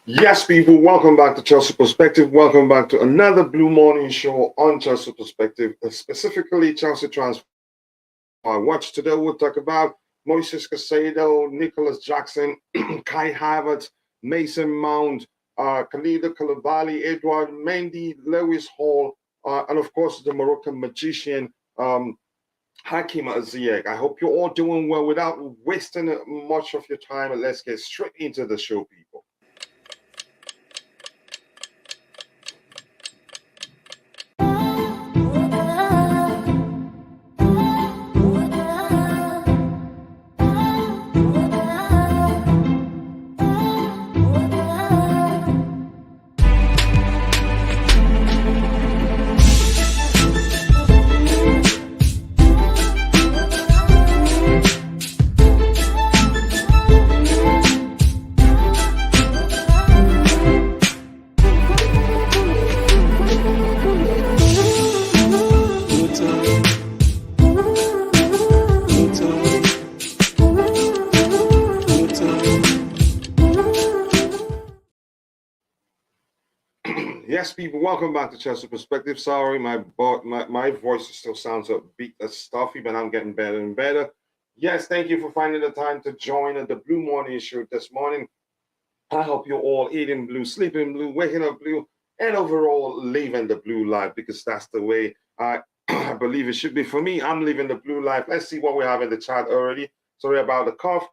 Yes, people, welcome back to Chelsea Perspective. Welcome back to another Blue Morning Show on Chelsea Perspective, specifically Chelsea transfer watch. Today we'll talk about Moises Caicedo, Nicolas Jackson, Kai Havertz, Mason Mount, Koulibaly, Edouard Mendy, Lewis Hall, and of course the Moroccan magician, Hakim Ziyech. I hope you're all doing well. Without wasting much of your time, let's get straight into the show, people. Yes, people, welcome back to Chelsea Perspective. Sorry, my voice still sounds a bit stuffy, but I'm getting better and better. Yes, thank you for finding the time to join the Blue Morning Show this morning. I hope you're all eating blue, sleeping blue, waking up blue, and overall living the blue life because that's the way I, I believe it should be. For me, I'm living the blue life. Let's see what we have in the chat already. Sorry about the cough.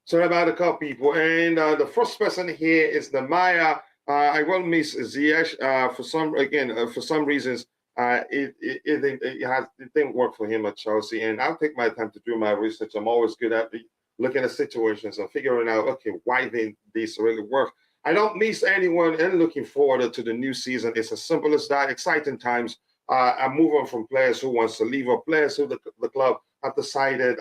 Sorry about the call, people. And the first person here is the Maya. I will miss Ziyech for some reasons. It didn't work for him at Chelsea, and I'll take my time to do my research. I'm always good at looking at situations and figuring out, okay, why didn't this really work? I don't miss anyone, and looking forward to the new season. It's as simple as that. Exciting times. I'm moving from players who wants to leave or players who the club have decided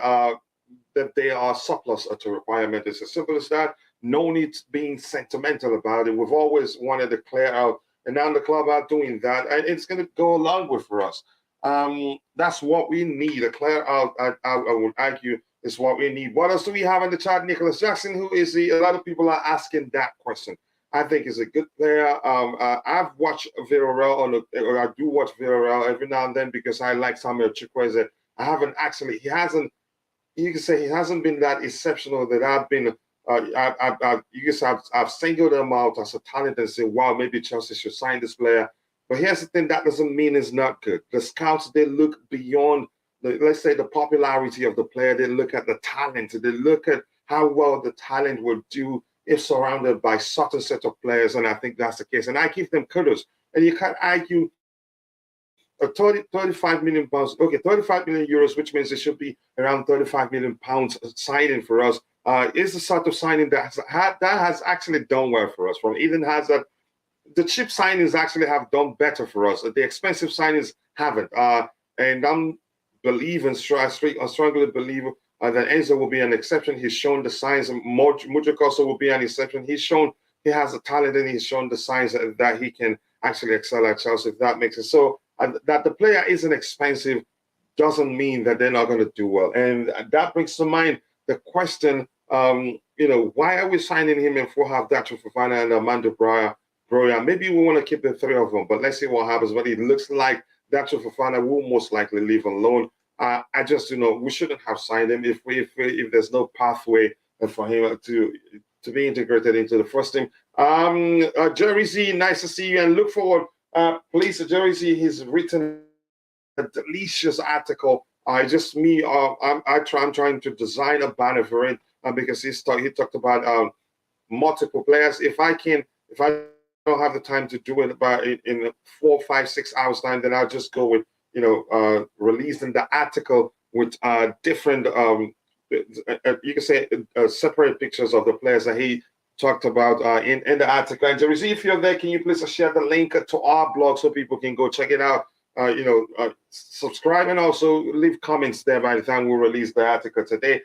that they are surplus to requirement. It's as simple as that. No need being sentimental about it. We've always wanted to clear out, and now the club are doing that, and it's going to go along with for us. That's what we need. A clear out, I would argue, is what we need. What else do we have in the chat? Nicolas Jackson, who is he? A lot of people are asking that question. I think he's a good player. I've watched Villarreal, or I do watch Villarreal every now and then because I like Samuel Chukwueze. He hasn't, you can say he hasn't been that exceptional that I've been. I've singled him out as a talent and say, wow, maybe Chelsea should sign this player. But here's the thing: that doesn't mean it's not good. The scouts, they look beyond let's say the popularity of the player. They look at the talent. They look at how well the talent would do if surrounded by certain set of players. And I think that's the case. And I give them kudos. And you can't argue 35 million pounds, okay, 35 million euros, which means it should be around 35 million pounds signing for us, is the sort of signing that has actually done well for us. From Eden Hazard, the cheap signings actually have done better for us. The expensive signings haven't. And I strongly believe that Enzo will be an exception. He's shown the signs. Mudryk also will be an exception. He's shown he has the talent and he's shown the signs that he can actually excel at Chelsea, if that makes sense. So that the player isn't expensive doesn't mean that they're not going to do well. And that brings to mind the question, why are we signing him if we have Dacho Fofana and Amanda Broya? Maybe we want to keep the three of them, but let's see what happens. But it looks like Dacho Fofana will most likely leave alone. I just, we shouldn't have signed him if there's no pathway for him to be integrated into the first team. Jerry Z, nice to see you and look forward. Please, Jerry Z, he's written a delicious article. I'm trying to design a banner for it because he talked about multiple players. If I don't have the time to do it in 4, 5, 6 hours time, then I'll just go with releasing the article with different you can say separate pictures of the players that he talked about in the article. And Jerry, if you're there, can you please share the link to our blog so people can go check it out? Subscribe and also leave comments there by the time we release the article today.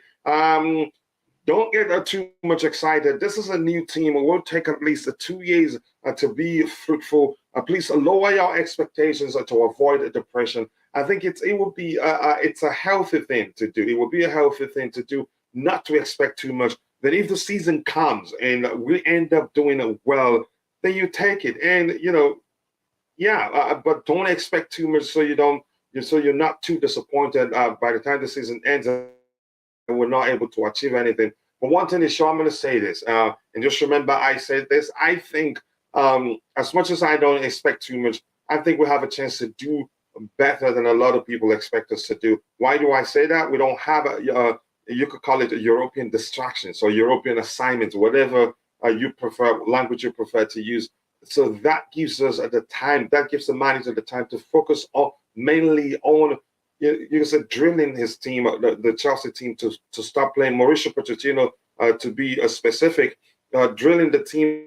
Don't get too much excited. This is a new team. It will take at least 2 years to be fruitful. Please lower your expectations to avoid depression. I think it's a healthy thing to do. It will be a healthy thing to do not to expect too much. then if the season comes and we end up doing well, then you take it. And but don't expect too much, so you're not too disappointed by the time the season ends and we're not able to achieve anything. But one thing is sure, I'm going to say this, and just remember I said this. I think as much as I don't expect too much, I think we have a chance to do better than a lot of people expect us to do. Why do I say that? We don't have you could call it a European distraction, so European assignments, whatever you prefer, language you prefer to use. So that gives us at the time, that gives the manager the time to focus on mainly on, you can say, drilling his team, the Chelsea team, to start playing. Mauricio Pochettino, to be specific, drilling the team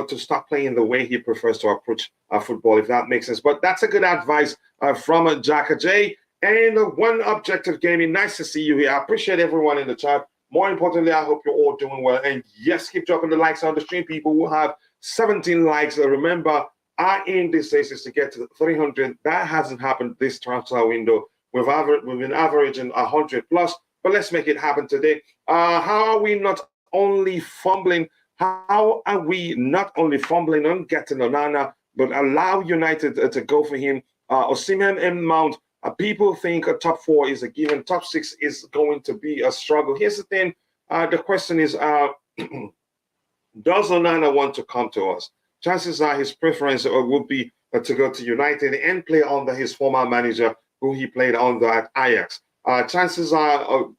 to start playing the way he prefers to approach football, if that makes sense. But that's a good advice from Jacka J. And One Objective Gaming, nice to see you here. I appreciate everyone in the chat. More importantly, I hope you're all doing well. And yes, keep dropping the likes on the stream. People will have 17 likes. Remember, our aim these days is to get to 300. That hasn't happened this transfer window. We've been averaging 100 plus, but let's make it happen today. How are we not only fumbling? How are we not only fumbling on getting Onana, but allow United to go for him? Osimhen and Mount. People think a top 4 is a given. Top 6 is going to be a struggle. Here's the thing. The question is, does Onana want to come to us? Chances are his preference would be to go to United and play under his former manager, who he played under at Ajax. Chances are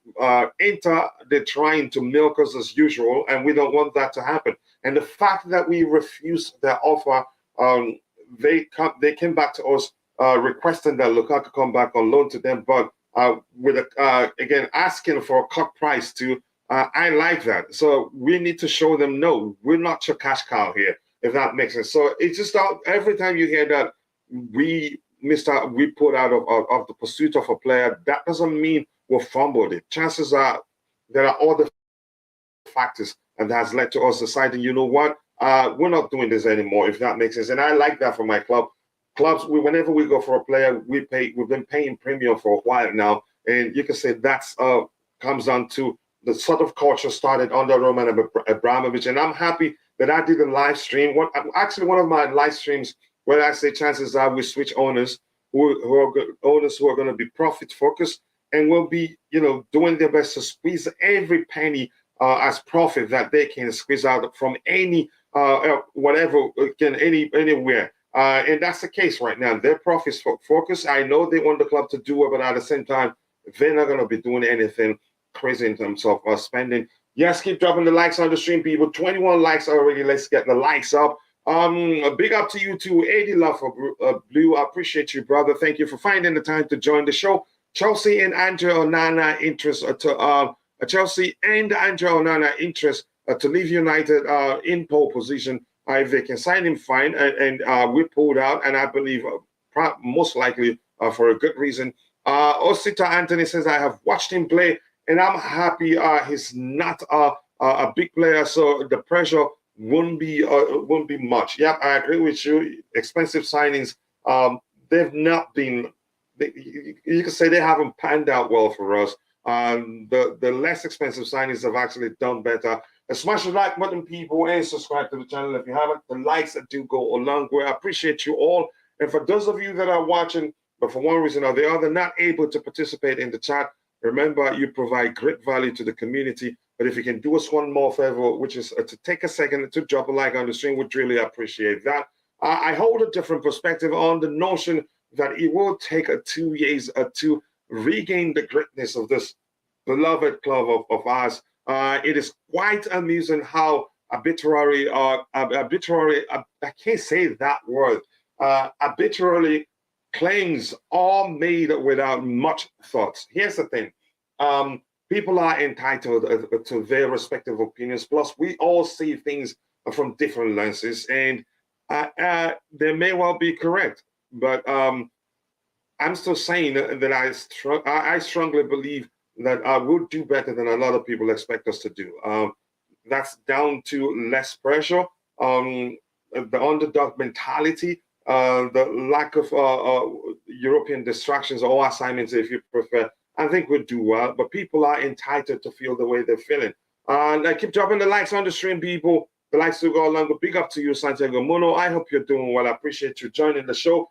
Inter, they're trying to milk us as usual, and we don't want that to happen. And the fact that we refused their offer, they came back to us requesting that Lukaku come back on loan to them, but with again asking for a cut price too. I like that. So we need to show them, no, we're not your cash cow here, if that makes sense. So it's just every time you hear that we put out of the pursuit of a player, that doesn't mean we fumbled it. Chances are there are other factors, and that has led to us deciding, you know what, we're not doing this anymore, if that makes sense. And I like that for my club. Clubs, whenever we go for a player, we've been paying premium for a while now, and you can say that's comes down to the sort of culture started under Roman Abramovich. And I'm happy that I did a live stream. Actually, one of my live streams where I say chances are we switch owners who are going to be profit focused and will be, doing their best to squeeze every penny as profit that they can squeeze out from any whatever anywhere. And that's the case right now. Their profits focus. I know they want the club to do it, but at the same time, they're not going to be doing anything crazy in terms of spending. Yes, keep dropping the likes on the stream, people. 21 likes already. Let's get the likes up. A big up to you too, 80 love for Blue. I appreciate you, brother. Thank you for finding the time to join the show. Chelsea and Andrea Onana interest Chelsea and Andrea Onana interest to leave United in pole position. If they can sign him, fine. And we pulled out, and I believe most likely for a good reason. Osita Anthony says, I have watched him play, and I'm happy he's not a big player, so the pressure won't be much. Yep, I agree with you. Expensive signings, they've not been. You can say they haven't panned out well for us. The less expensive signings have actually done better. Smash the like button, people, and subscribe to the channel if you haven't. The likes that do go a long way. I appreciate you all. And for those of you that are watching, but for one reason or the other, not able to participate in the chat, remember, you provide great value to the community. But if you can do us one more favor, which is to take a second to drop a like on the stream, would really appreciate that. I hold a different perspective on the notion that it will take 2 years to regain the greatness of this beloved club of ours. It is quite amusing how arbitrary, I can't say that word, arbitrarily claims are made without much thoughts. Here's the thing. People are entitled to their respective opinions. Plus, we all see things from different lenses, and they may well be correct. But I'm still saying that I strongly believe that I will do better than a lot of people expect us to do. That's down to less pressure, the underdog mentality, the lack of European distractions or assignments, if you prefer. I think we'll do well, but people are entitled to feel the way they're feeling. I keep dropping the likes on the stream, people. The likes to go along. Big up to you, Santiago Muno. I hope you're doing well. I appreciate you joining the show.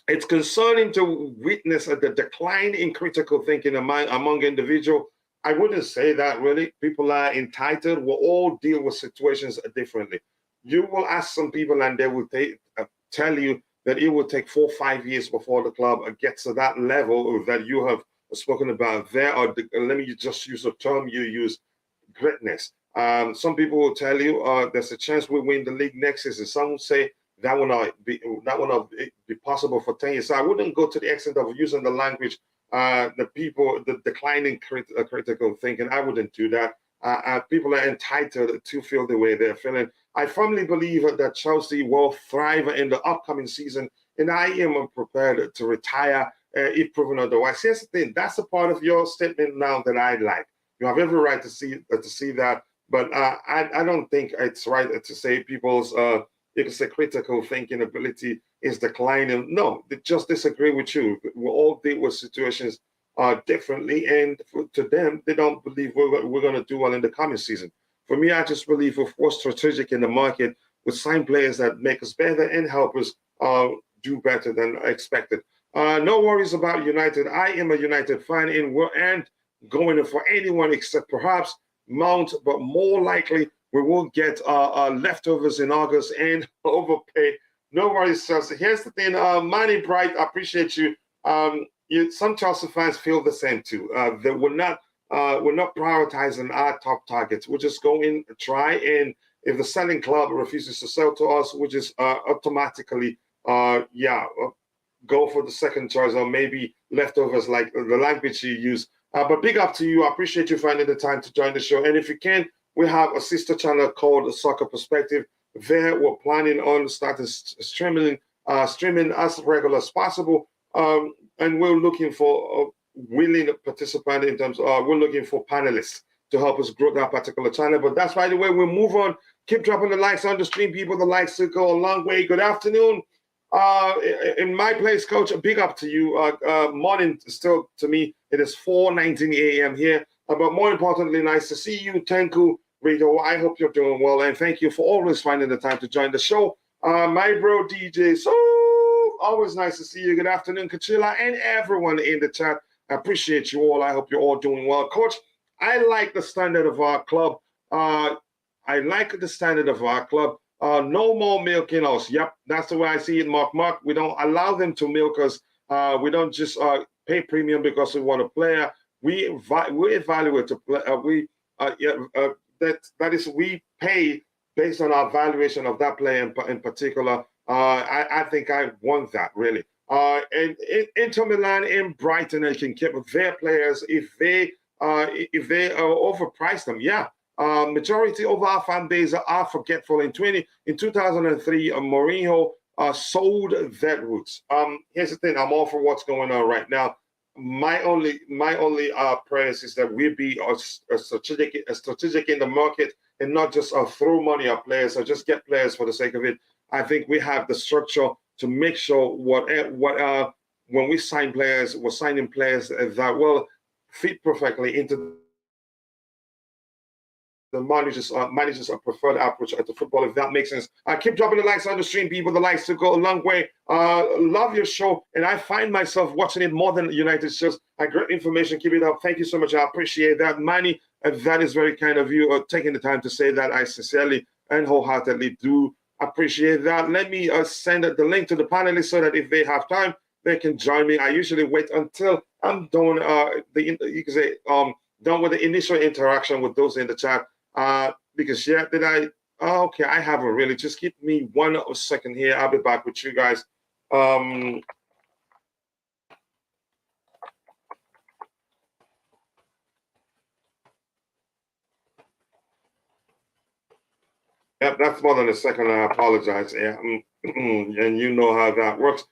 It's concerning to witness the decline in critical thinking among individuals. I wouldn't say that really. People are entitled. We'll all deal with situations differently. You will ask some people, and they will tell you that it will take 4 or 5 years before the club gets to that level that you have spoken about there. Or let me just use a term you use, greatness. Some people will tell you there's a chance we win the league next season. Some will say that will not be possible for 10 years. So I wouldn't go to the extent of using the language, the declining critical thinking. I wouldn't do that. People are entitled to feel the way they're feeling. I firmly believe that Chelsea will thrive in the upcoming season, and I am prepared to retire if proven otherwise. Here's the thing: that's a part of your statement now that I like. You have every right to see that, but I don't think it's right to say people's you can say critical thinking ability is declining. No, they just disagree with you. We all deal with situations differently, and to them, they don't believe we're going to do well in the coming season. For me, I just believe if we're strategic in the market, we sign players that make us better and help us do better than expected. No worries about United. I am a United fan, and going for anyone except perhaps Mount, but more likely we will get leftovers in August and overpay. No worries, Chelsea. Here's the thing, Manny Bright, I appreciate you. Some Chelsea fans feel the same too. They will not. We're not prioritizing our top targets. We'll just go in, try, and if the selling club refuses to sell to us, we'll just automatically, go for the second choice or maybe leftovers, like the language you use. But big up to you. I appreciate you finding the time to join the show. And if you can, we have a sister channel called Soccer Perspective. There, we're planning on starting streaming as regular as possible. And we're looking for willing participant in terms of we're looking for panelists to help us grow that particular channel. But that's by the way, we'll move on. Keep dropping the likes on the stream, people. The likes will go a long way. Good afternoon. In my place, Coach, big up to you. Morning still to me. It is 4:19 a.m. here. But more importantly, nice to see you, Tenku Rito. I hope you're doing well, and thank you for always finding the time to join the show. My bro DJ, so always nice to see you. Good afternoon, Kachila, and everyone in the chat. I appreciate you all. I hope you're all doing well. Coach, I like the standard of our club. No more milking us. Yep, that's the way I see it, Mark. We don't allow them to milk us. We don't just pay premium because we want a player. We evaluate a player. That is, we pay based on our valuation of that player in particular. I think I want that, really. And Inter Milan and Brighton, they can keep their players if they overprice them. Yeah, majority of our fan base are forgetful. In 2003, Mourinho sold vet roots. Here's the thing: I'm all for what's going on right now. My only prayers is that we be strategic in the market and not just throw money at players or just get players for the sake of it. I think we have the structure to make sure when we sign players, we're signing players that will fit perfectly into the manager's preferred approach at the football, if that makes sense. Keep dropping the likes on the stream, people. The likes to go a long way. Love your show, and I find myself watching it more than United shows. Great information. Keep it up. Thank you so much. I appreciate that, Manny. That is very kind of you taking the time to say that. I sincerely and wholeheartedly do appreciate that. Let me send the link to the panelists so that if they have time, they can join me. I usually wait until I'm done. Done with the initial interaction with those in the chat. Because okay, I haven't really. Just give me 1 second here. I'll be back with you guys. Yep, that's more than a second. I apologize. Yeah, and you know how that works.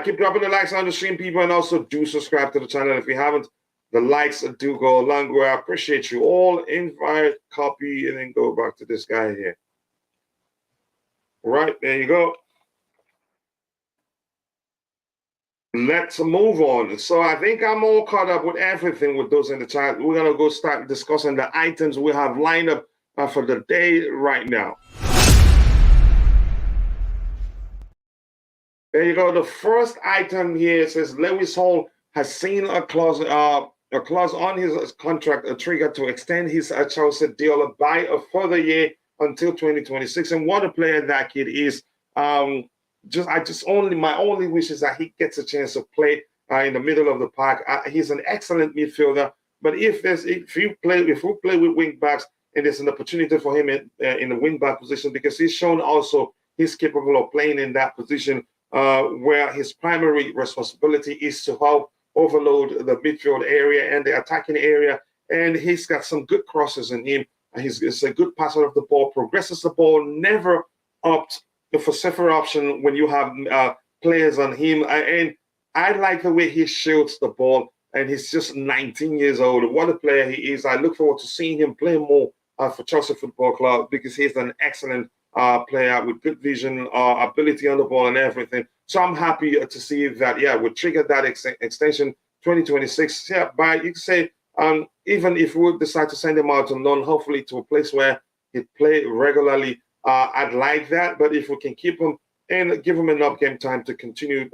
Keep dropping the likes on the stream, people, and also do subscribe to the channel if you haven't. The likes do go a long way. I appreciate you all. Invite, copy, and then go back to this guy here. Right, there you go. Let's move on. So I think I'm all caught up with everything with those in the chat. We're going to go start discussing the items we have lined up for the day right now. There you go. The first item here says Lewis Hall has seen a clause on his contract, a trigger to extend his Chelsea deal by a further year until 2026. And what a player that kid is. My only wish is that he gets a chance to play in the middle of the park. He's an excellent midfielder, but if we play with wing backs, and there's an opportunity for him in the wing back position, because he's shown also he's capable of playing in that position. Where his primary responsibility is to help overload the midfield area and the attacking area. And he's got some good crosses in him. He's a good passer of the ball, progresses the ball, never opt for safer option when you have players on him. And I like the way he shields the ball. And he's just 19 years old. What a player he is. I look forward to seeing him play more for Chelsea Football Club, because he's an excellent player with good vision, ability on the ball and everything. So I'm happy to see that, yeah, we triggered that extension 2026. Yeah, but you can say, even if we decide to send him out on loan, hopefully to a place where he'd play regularly, I'd like that. But if we can keep him and give him enough game time to continue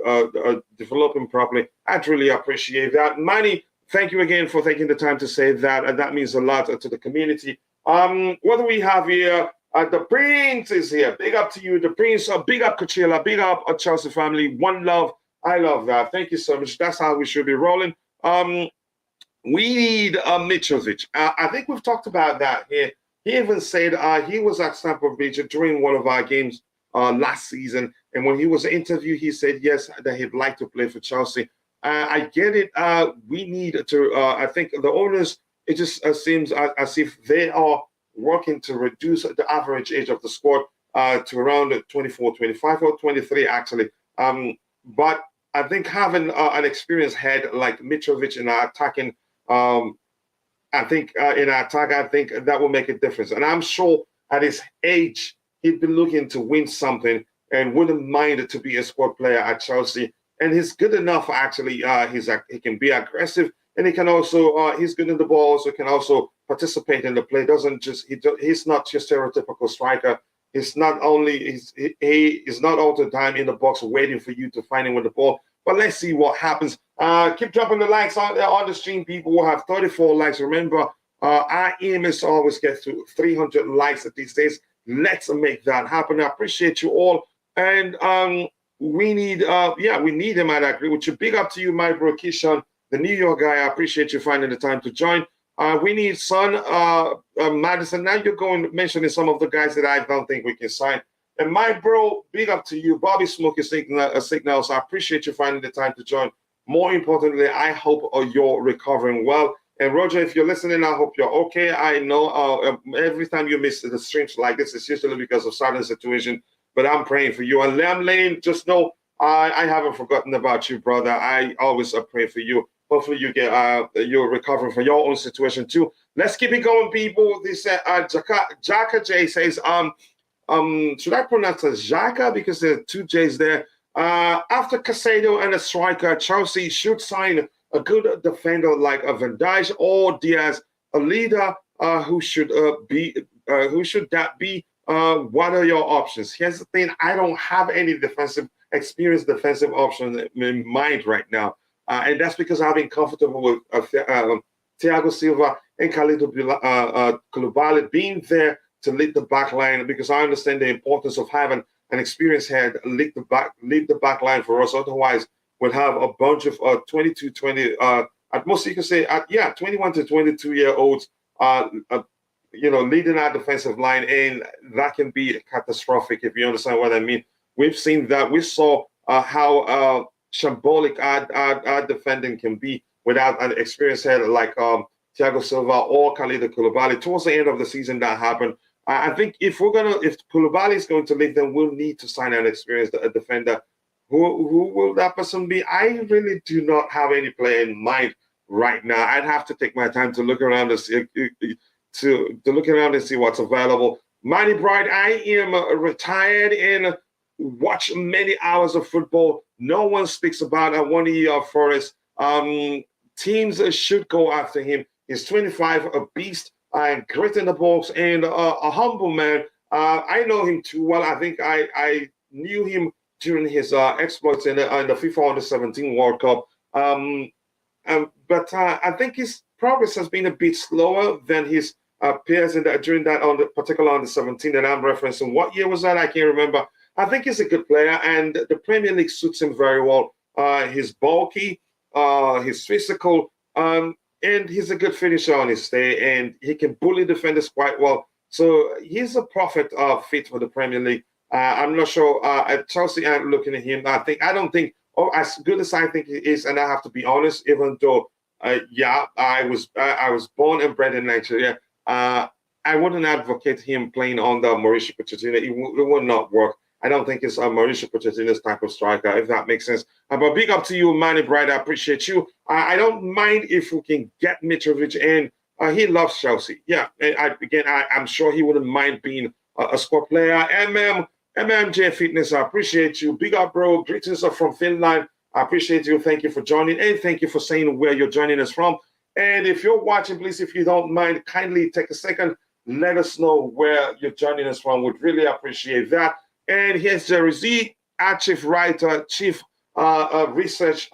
developing properly, I'd really appreciate that. Manny, thank you again for taking the time to say that. And that means a lot to the community. What do we have here? The Prince is here. Big up to you, the Prince. Big up, Coachella. Big up, Chelsea family. One love. I love that. Thank you so much. That's how we should be rolling. We need Mitrovic. I think we've talked about that here. He even said he was at Stamford Bridge during one of our games last season. And when he was interviewed, he said, yes, that he'd like to play for Chelsea. I get it. We need to, I think the owners, it just seems as if they are working to reduce the average age of the squad to around 24, 25, or 23, actually. But I think having an experienced head like Mitrovic in our attacking, I think that will make a difference. And I'm sure at his age, he'd be looking to win something and wouldn't mind to be a squad player at Chelsea. And he's good enough, actually. He can be aggressive, and he can also, he's good in the ball, so he can also participate in the play. He's not your stereotypical striker. He's not all the time in the box waiting for you to find him with the ball. But let's see what happens. Keep dropping the likes on the stream, people. We'll have 34 likes. Remember, our aim is to always get to 300 likes these days. Let's make that happen. I appreciate you all. And we need him. I agree with you. Big up to you, my bro, Kishan, the New York guy. I appreciate you finding the time to join. We need Son, Madison. Now you're going mentioning some of the guys that I don't think we can sign. And my bro, big up to you. Bobby Smoke is signals. I appreciate you finding the time to join. More importantly, I hope you're recovering well. And Roger, if you're listening, I hope you're okay. I know every time you miss the streams like this, it's usually because of certain situation. But I'm praying for you. And Liam Lane, just know I haven't forgotten about you, brother. I always pray for you. Hopefully you get you're recovering from your own situation too. Let's keep it going, people. This Jaka J says, should I pronounce it Xhaka because there are two J's there? After Caicedo and a striker, Chelsea should sign a good defender like a Van Dijk or Diaz, a leader. Who should that be? What are your options? Here's the thing: I don't have any experienced defensive options in mind right now. And that's because I've been comfortable with Thiago Silva and Koulibaly being there to lead the back line, because I understand the importance of having an experienced head lead the back line for us. Otherwise, we'll have a bunch of 22, 20, at most you can say, 21 to 22-year-olds, leading our defensive line, and that can be catastrophic if you understand what I mean. We've seen that. We saw how shambolic our defending can be without an experienced head like Thiago Silva or Kalidou Koulibaly. Towards the end of the season, that happened. I think if Koulibaly is going to leave, then we'll need to sign an experienced defender. Who will that person be? I really do not have any player in mind right now. I'd have to take my time to look around and see what's available. Manny Bright, I am retired and watch many hours of football. No one speaks about a 1 year Forest. Teams should go after him. He's 25, a beast, and great in the box, and a humble man. I know him too well. I think I knew him during his exploits in the FIFA Under-17 World Cup. But I think his progress has been a bit slower than his peers during that particular Under-17 that I'm referencing. What year was that? I can't remember. I think he's a good player, and the Premier League suits him very well. He's bulky, he's physical, and he's a good finisher on his day, and he can bully defenders quite well. So he's a perfect fit for the Premier League. I'm not sure. At Chelsea, I'm looking at him. I don't think, as good as I think he is, and I have to be honest, even though, I was born and bred in Nigeria. I wouldn't advocate him playing under Mauricio Pochettino. It would not work. I don't think it's Mauricio Pochettino's type of striker, if that makes sense. But big up to you, Manny Bright. I appreciate you. I don't mind if we can get Mitrovic in. He loves Chelsea. Yeah, I'm sure he wouldn't mind being a squad player. MMJ Fitness, I appreciate you. Big up, bro. Greetings from Finland. I appreciate you. Thank you for joining, and thank you for saying where you're joining us from. And if you're watching, please, if you don't mind, kindly take a second. Let us know where you're joining us from. We'd really appreciate that. And here's Jerry Z, our chief writer, chief research.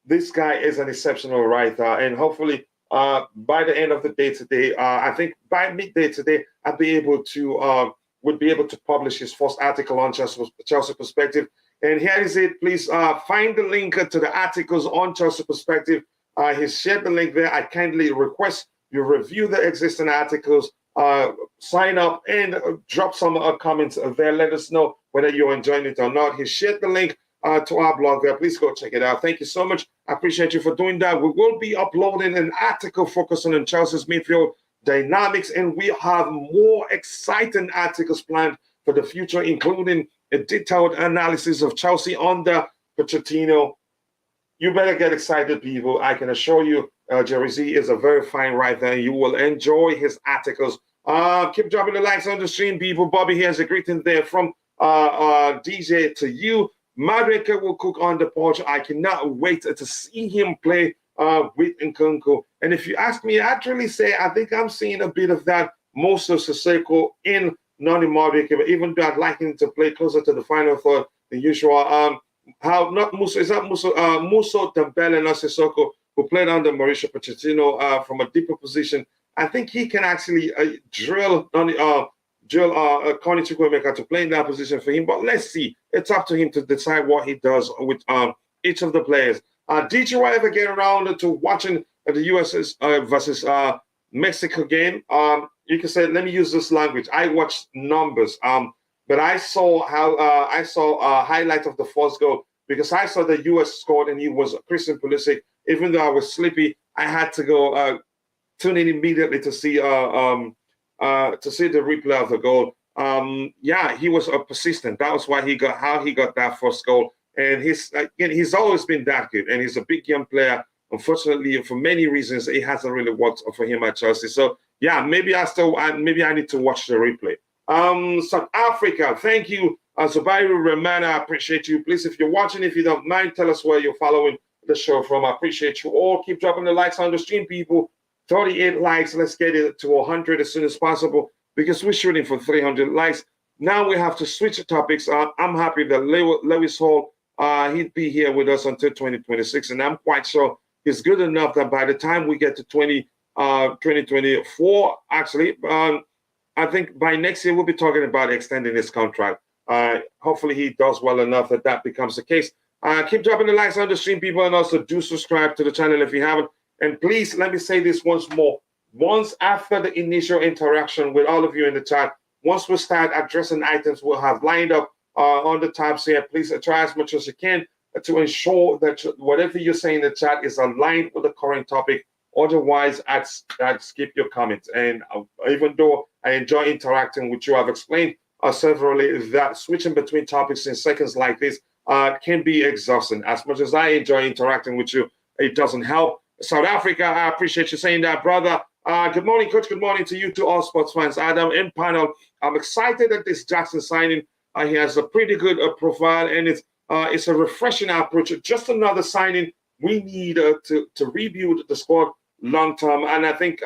This guy is an exceptional writer, and hopefully by the end of the day today, I think by midday today, I'll be able to would be able to publish his first article on Chelsea Perspective. And here is it. Please find the link to the articles on Chelsea Perspective. He's shared the link there. I kindly request you review the existing articles. Sign up and drop some comments there. Let us know whether you're enjoying it or not. He shared the link to our blog there. Please go check it out. Thank you so much. I appreciate you for doing that. We will be uploading an article focusing on Chelsea's midfield dynamics, and we have more exciting articles planned for the future, including a detailed analysis of Chelsea under Pochettino. You better get excited, people. I can assure you, Jerry Z is a very fine writer, and you will enjoy his articles. Keep dropping the likes on the stream, people. Bobby here's a greeting there from DJ to you. Madrika will cook on the porch. I cannot wait to see him play with Nkunku. And if you ask me, I'd really say I think I'm seeing a bit of that Moises Caicedo in Noni Madrika, but even though I'd like him to play closer to the final third than usual. Muso Dembele and Sissoko, who played under Mauricio Pochettino from a deeper position. I think he can actually drill Conor Chukwuemeka to play in that position for him. But let's see. It's up to him to decide what he does with each of the players. Did you ever get around to watching the US versus Mexico game? You can say, let me use this language. I watched numbers. But I saw a highlight of the first goal because I saw the U.S. scored and he was Christian Pulisic. Even though I was sleepy, I had to go tune in immediately to see the replay of the goal. He was persistent. That was why he got that first goal. And he's always been that good, and he's a big young player. Unfortunately, for many reasons, it hasn't really worked for him at Chelsea. So maybe I need to watch the replay. South Africa, thank you. Zubairu Remana, I appreciate you. Please, if you're watching, if you don't mind, tell us where you're following the show from. I appreciate you all. Keep dropping the likes on the stream, people. 38 likes. Let's get it to 100 as soon as possible because we're shooting for 300 likes. Now we have to switch topics. I'm happy that Lewis Hall, he'd be here with us until 2026, and I'm quite sure he's good enough that by the time we get to 2024, actually, I think by next year we'll be talking about extending his contract. Hopefully he does well enough that becomes the case. Keep dropping the likes on the stream, people, and also do subscribe to the channel if you haven't. And please, let me say this once more. Once after the initial interaction with all of you in the chat, once we start addressing items we'll have lined up on the tabs here, please try as much as you can to ensure that whatever you say in the chat is aligned with the current topic. Otherwise, I'd skip your comments. And even though I enjoy interacting with you, I've explained severally that switching between topics in seconds like this can be exhausting. As much as I enjoy interacting with you, it doesn't help. South Africa, I appreciate you saying that, brother. Good morning, Coach. Good morning to you, to all sports fans. Adam and panel. I'm excited at this Jackson signing. He has a pretty good profile, and it's It's a refreshing approach. Just another signing. We need to rebuild the squad long term, and I think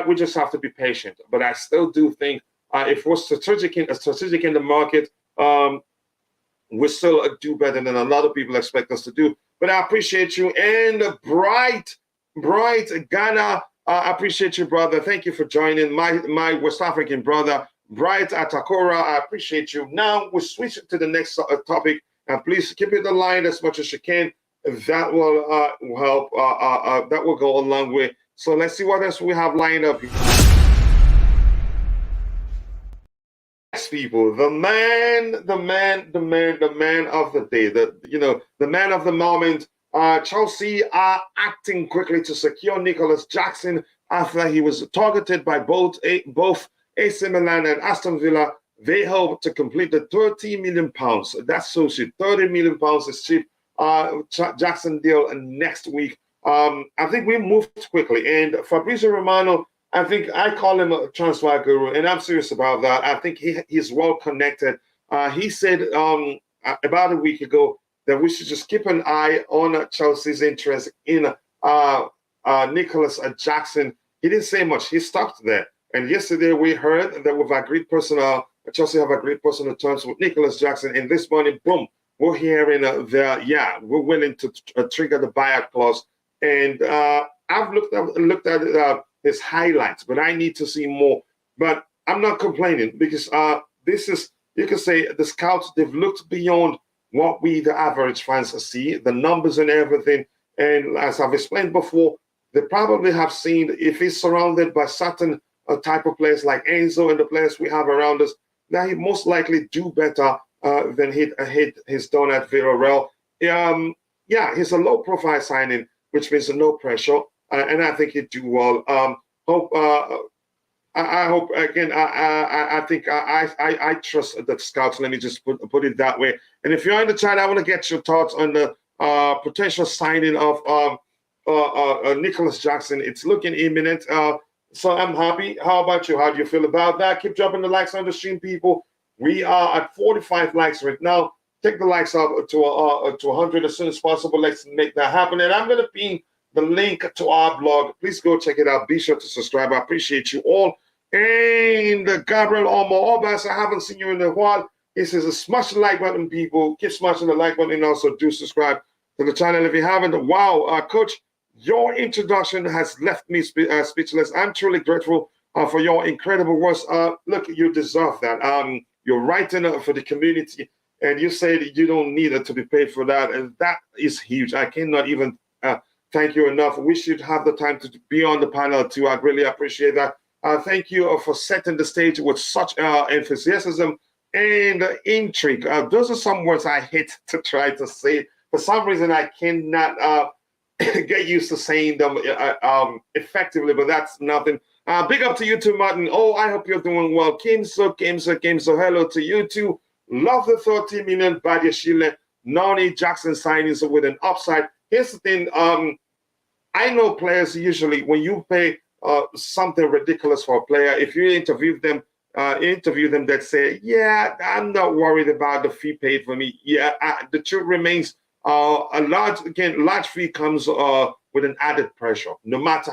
we just have to be patient. But I still do think if we're strategic in the market, we still do better than a lot of people expect us to do. But I appreciate you. And Bright Ghana, I appreciate you, brother. Thank you for joining. My West African brother, Bright Atakora, I appreciate you. Now we'll switch to the next topic. And please keep it aligned as much as you can. That will help. That will go a long way. So let's see what else we have lined up. Yes, people, the man of the day, the man of the moment. Chelsea are acting quickly to secure Nicolas Jackson after he was targeted by both AC Milan and Aston Villa. They hope to complete the £30 million. That's so cheap. £30 million is cheap. Jackson deal next week. I think we moved quickly. And Fabrizio Romano, I think I call him a transfer guru, and I'm serious about that. I think he's well connected. He said about a week ago that we should just keep an eye on Chelsea's interest in Nicolas Jackson. He didn't say much. He stopped there. And yesterday we heard that we've agreed Chelsea have agreed personal terms with Nicolas Jackson. And this morning, boom, we're hearing we're willing to trigger the buyout clause. And I've looked at his highlights, but I need to see more. But I'm not complaining because this is, you can say, the scouts, they've looked beyond what we, the average fans, see, the numbers and everything. And as I've explained before, they probably have seen if he's surrounded by certain type of players like Enzo and the players we have around us, that he most likely do better than he's done at Villarreal. He's a low-profile signing, which means no pressure, and I think he'd do well. I hope again. I think I trust the scouts. Let me just put it that way. And if you're in the chat, I want to get your thoughts on the potential signing of Nicolas Jackson. It's looking imminent. So I'm happy. How about you? How do you feel about that? Keep dropping the likes on the stream, people. We are at 45 likes right now. Take the likes up to 100 as soon as possible. Let's make that happen. And I'm going to pin the link to our blog. Please go check it out. Be sure to subscribe. I appreciate you all. And Gabriel Obas, I haven't seen you in a while. He says, smash the like button, people. Keep smashing the like button and also do subscribe to the channel if you haven't. Wow, Coach, your introduction has left me speechless. I'm truly grateful for your incredible words. Look, you deserve that. You're writing for the community, and you said you don't need it to be paid for that, and that is huge. I cannot even thank you enough. We should have the time to be on the panel too. I really appreciate that. Thank you for setting the stage with such enthusiasm and intrigue. Those are some words I hate to try to say. For some reason, I cannot get used to saying them effectively, but that's nothing. Big up to you too, Martin. Oh, I hope you're doing well. Kimso, hello to you too. Love the 30 million Badiashile Noni Jackson signings with an upside. Here's the thing. I know players usually, when you pay something ridiculous for a player, if you interview them, that say, yeah, I'm not worried about the fee paid for me. Yeah, the truth remains, a large fee comes with an added pressure, no matter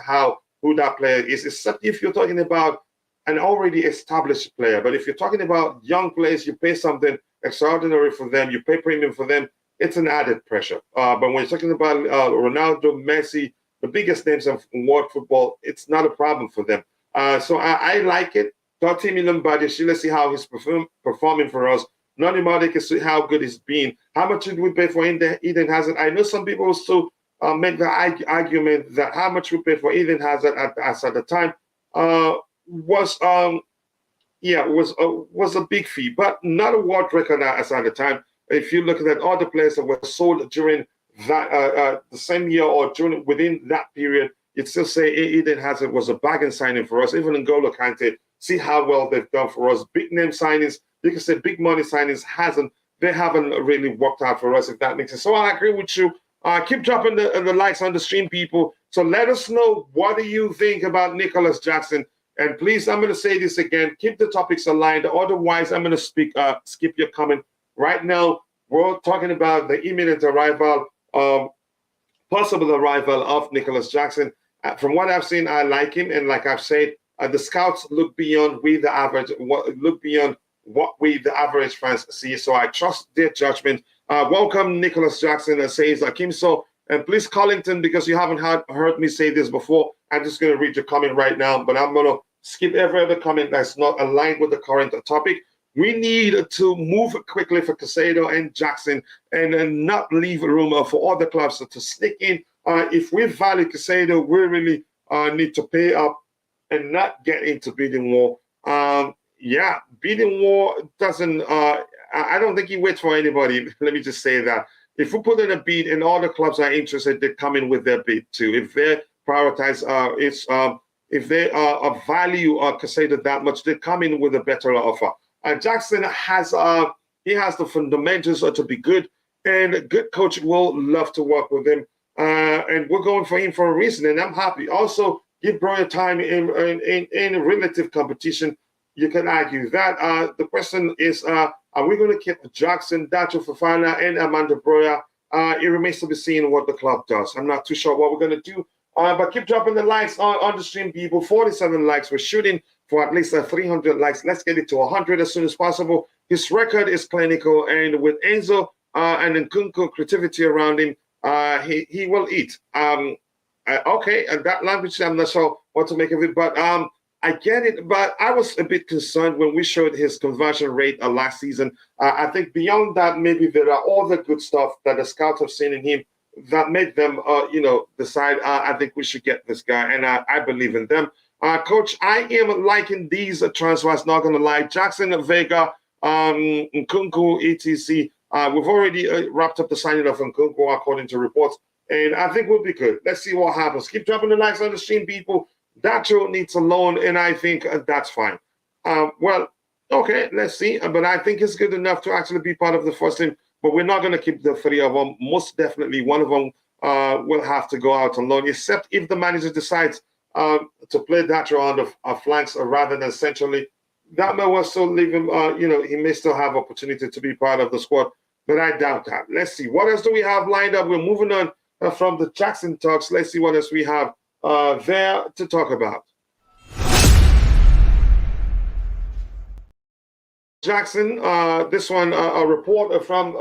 who that player is, except if you're talking about an already established player. But if you're talking about young players, you pay something extraordinary for them, you pay premium for them, it's an added pressure. But when you're talking about Ronaldo, Messi, the biggest names of world football, it's not a problem for them. So I like it. 30 million budget. Let's see how he's performing for us. Noni Mardek is how good he's been. How much did we pay for Eden Hazard? I know some people still make the argument that how much we paid for Eden Hazard at the time was a big fee, but not a world record as at the time. If you look at all the players that were sold during that the same year or within that period, you'd still say Eden Hazard was a bargain signing for us. Even N'Golo Kante, see how well they've done for us. Big name signings, you can say big money signings they haven't really worked out for us, if that makes sense. So I agree with you. Keep dropping the likes on the stream, people. So let us know, what do you think about Nicolas Jackson? And please, I'm going to say this again, keep the topics aligned. Otherwise, I'm going to skip your comment. Right now, we're talking about the imminent arrival, possible arrival of Nicolas Jackson. From what I've seen, I like him, and like I've said, the scouts look beyond what we the average fans see. So I trust their judgment. Welcome, Nicolas Jackson, says Hakim. So, and please, Collington, because you haven't heard me say this before, I'm just going to read your comment right now, but I'm going to skip every other comment that's not aligned with the current topic. We need to move quickly for Caicedo and Jackson and not leave room for other clubs to sneak in. If we value Caicedo, we really need to pay up and not get into bidding war. Bidding war doesn't, I don't think he waits for anybody. Let me just say that. If we put in a bid and all the clubs are interested, they come in with their bid too. If they prioritize, if they value Caicedo that much, they come in with a better offer. Jackson has the fundamentals to be good, and a good coach will love to work with him. And we're going for him for a reason, and I'm happy. Also, give Breuer time in relative competition. You can argue that. The question is, are we going to keep Jackson, Dacho Fofana, and Amanda Breuer? It remains to be seen what the club does. I'm not too sure what we're going to do. But keep dropping the likes on the stream, people. 47 likes. We're shooting for at least 300 likes. Let's get it to 100 as soon as possible. His record is clinical, and with Enzo and Nkunku creativity around him, he will eat. Okay, that language, I'm not sure what to make of it, but I get it. But I was a bit concerned when we showed his conversion rate last season. I think beyond that, maybe there are all the good stuff that the scouts have seen in him that made them, decide, I think we should get this guy, and I believe in them. Coach, I am liking these transfers, not going to lie. Jackson, Vega, Nkunku, etc. We've already wrapped up the signing of Nkunku, according to reports, and I think we'll be good. Let's see what happens. Keep dropping the likes on the stream, people. Dacho needs a loan, and I think that's fine. Well, okay, let's see. But I think it's good enough to actually be part of the first team. But we're not going to keep the three of them. Most definitely, one of them will have to go out on loan, except if the manager decides to play Dacho on the flanks rather than centrally. That may well still leave him, he may still have opportunity to be part of the squad, but I doubt that. Let's see. What else do we have lined up? We're moving on from the Jackson talks. Let's see what else we have there to talk about. Jackson, this one, a report from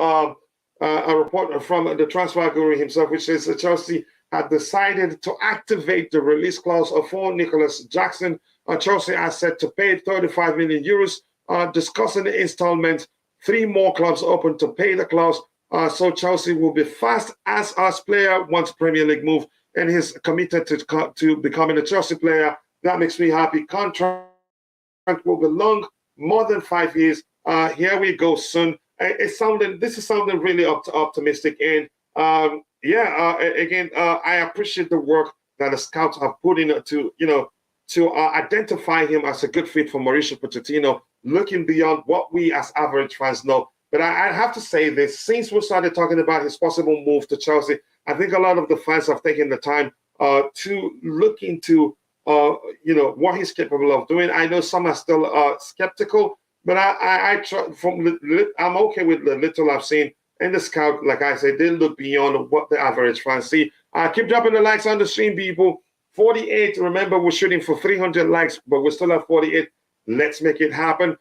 the transfer guru himself, which says Chelsea had decided to activate the release clause for Nicolas Jackson. Chelsea are set to pay 35 million euros, discussing the installment. 3 more clubs open to pay the clause. So Chelsea will be fast as us player once Premier League move, and he's committed to becoming a Chelsea player. That makes me happy. Contract will be long, more than 5 years. Here we go soon. This is sounding really optimistic, and again, I appreciate the work that the scouts have put in to identify him as a good fit for Mauricio Pochettino, looking beyond what we as average fans know. But I have to say this, since we started talking about his possible move to Chelsea, I think a lot of the fans have taken the time to look into what he's capable of doing. I know some are still skeptical, but I'm okay with the little I've seen. And the scout, like I said, they look beyond what the average fans see. Keep dropping the likes on the stream, people. 48. Remember, we're shooting for 300 likes, but we still have 48. Let's make it happen.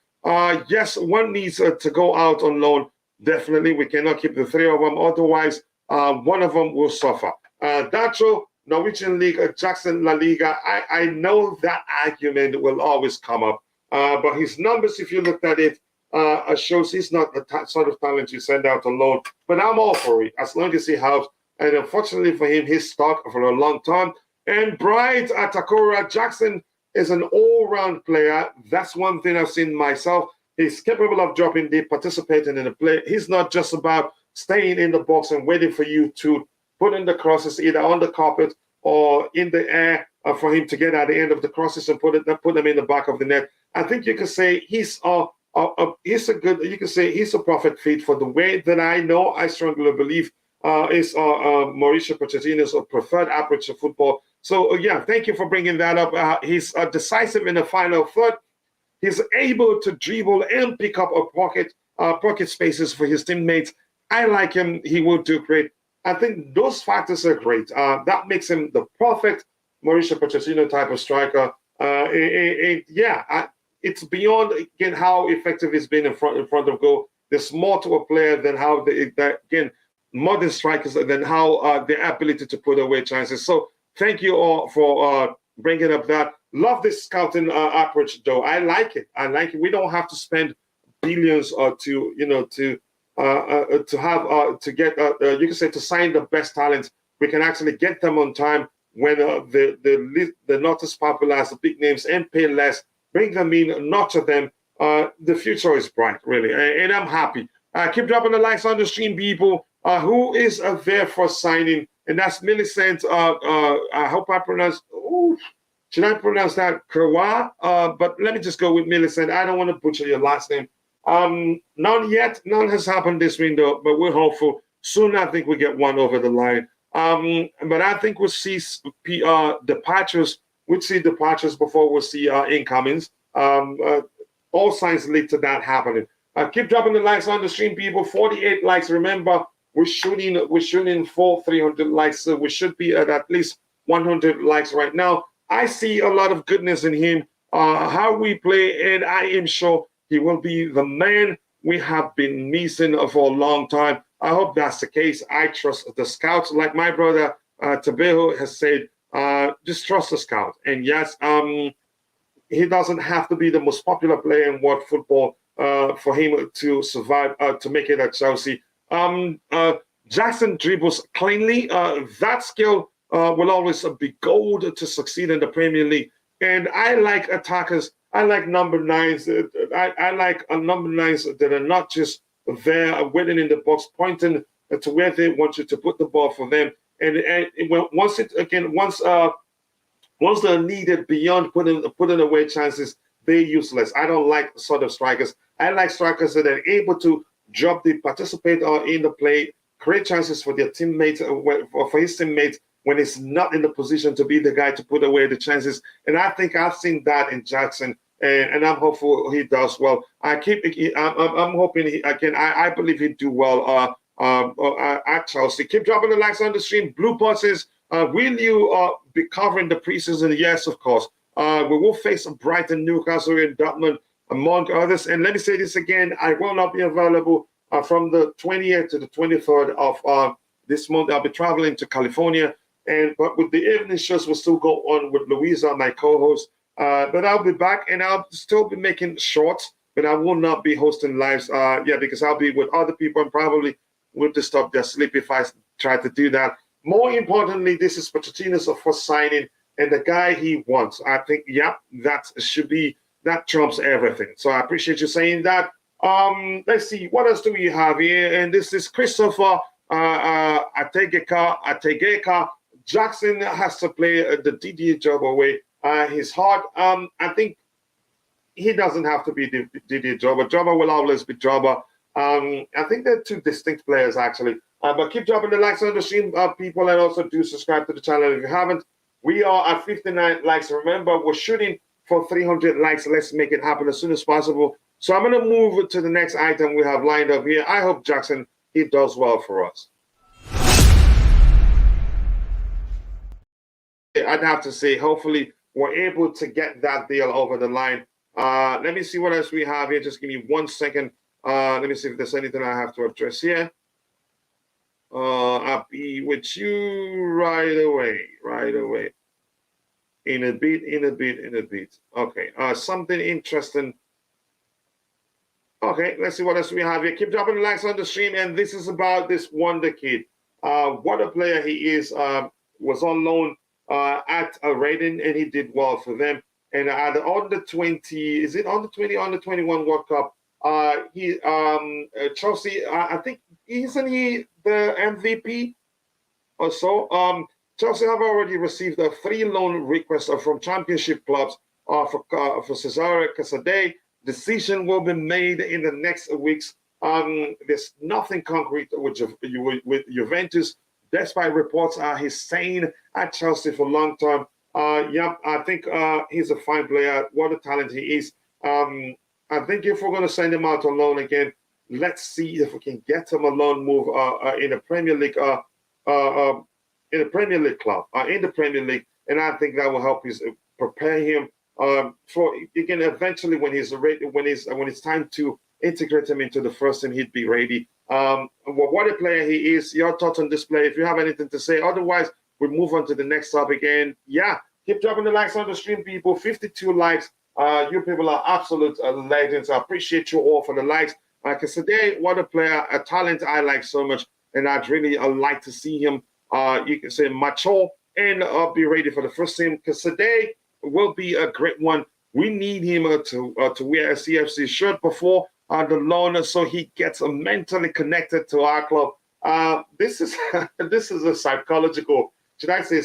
Yes, one needs to go out on loan. Definitely, we cannot keep the 3 of them. Otherwise, one of them will suffer. Dacho, Norwegian League, Jackson, La Liga. I know that argument will always come up. But his numbers, if you looked at it, shows he's not the sort of talent you send out on loan. But I'm all for it, as long as he helps. And unfortunately for him, he's stuck for a long time. And Bright Atakora Jackson is an all-round player. That's one thing I've seen myself. He's capable of dropping deep, participating in the play. He's not just about staying in the box and waiting for you to put in the crosses either on the carpet or in the air for him to get at the end of the crosses and put them in the back of the net. I think you could say he's a perfect fit for the way that I strongly believe is Mauricio Pochettino's preferred approach to football. So, thank you for bringing that up. He's decisive in the final third. He's able to dribble and pick up pocket spaces for his teammates. I like him. He will do great. I think those factors are great. That makes him the perfect Mauricio Pochettino type of striker. It's beyond again how effective he's been in front of goal. There's more to a player than how again modern strikers than how their ability to put away chances. So thank you all for bringing up that. Love this scouting approach, though. I like it. I like it. We don't have to spend billions to get you can say to sign the best talents. We can actually get them on time when the not as popular as the big names and pay less. Bring them in, nurture them. The future is bright, really, and I'm happy. Keep dropping the likes on the stream, people. Who is there for signing? And that's Millicent. I hope I pronounce. Should I pronounce that Kerwa? But let me just go with Millicent. I don't want to butcher your last name. None yet. None has happened this window, but we're hopeful. Soon, I think we get one over the line. But I think we'll see departures. We'll see departures before we'll see incomings. All signs lead to that happening. Keep dropping the likes on the stream, people. 48 likes. Remember, we're shooting for 300 likes. So we should be at least 100 likes right now. I see a lot of goodness in him. How we play, and I am sure he will be the man we have been missing for a long time. I hope that's the case. I trust the scouts. Like my brother Todd has said, just trust the scout. And yes, he doesn't have to be the most popular player in world football for him to survive, to make it at Chelsea. Jackson dribbles cleanly. That skill will always be gold to succeed in the Premier League. And I like attackers. I like number nines. I like number nines that are not just there waiting in the box, pointing to where they want you to put the ball for them. And once they're needed beyond putting away chances, they're useless. I don't like sort of strikers. I like strikers that are able to participate in the play, create chances for their teammates, for his teammates when he's not in the position to be the guy to put away the chances. And I think I've seen that in Jackson, and I'm hopeful he does well. I'm hoping I believe he'd do well at Chelsea. Keep dropping the likes on the stream. Blue buses. Will you be covering the preseason? Yes, of course. We will face Brighton, Newcastle, and Dortmund, among others. And let me say this again: I will not be available from the 20th to the 23rd of this month. I'll be traveling to California. But with the evening shows, we'll still go on with Louisa, my co-host. But I'll be back, and I'll still be making shorts, but I will not be hosting lives. Because I'll be with other people and probably will disturb their sleep if I try to do that. More importantly, this is Pochettino's first signing, and the guy he wants. I think, that trumps everything. So I appreciate you saying that. Let's see, what else do we have here? And this is Christopher Ategeka. Jackson has to play the Didier job away. His heart. I think he doesn't have to be the Didier Drogba. Drogba will always be Drogba. I think they're two distinct players, actually. But keep dropping the likes on the stream, people, and also do subscribe to the channel if you haven't. We are at 59 likes. Remember, we're shooting for 300 likes. Let's make it happen as soon as possible. So I'm going to move to the next item we have lined up here. I hope Jackson, he does well for us. I'd have to say, hopefully, we're able to get that deal over the line. Let me see what else we have here. Just give me 1 second. Let me see if there's anything I have to address here. I'll be with you right away. In a bit. Okay, something interesting. Okay, let's see what else we have here. Keep dropping the likes on the stream, and this is about this wonder kid. What a player he is. Was on loan at Reading, and he did well for them. And at the under 20, is it under 20, under 21 World Cup? Chelsea, I think, isn't he the MVP or so? Chelsea have already received 3 loan requests from championship clubs for Cesare Casadei. Decision will be made in the next weeks. There's nothing concrete with Juventus, despite reports he's staying at Chelsea for long term. I think he's a fine player. What a talent he is. I think if we're going to send him out on loan again, let's see if we can get him a loan move in the Premier League, in the Premier League club, in the Premier League, and I think that will help us prepare him for again eventually when he's ready, when it's time to integrate him into the first team, he'd be ready. What a player he is. Your thoughts on this player? If you have anything to say, otherwise we'll move on to the next topic. And yeah, keep dropping the likes on the stream, people. 52 likes. You people are absolute legends. I appreciate you all for the likes. Because today, what a player, a talent I like so much, and I'd really like to see him. You can say mature and be ready for the first team. Because today will be a great one. We need him to wear a CFC shirt before the loan, so he gets mentally connected to our club. This is this is a psychological, should I say,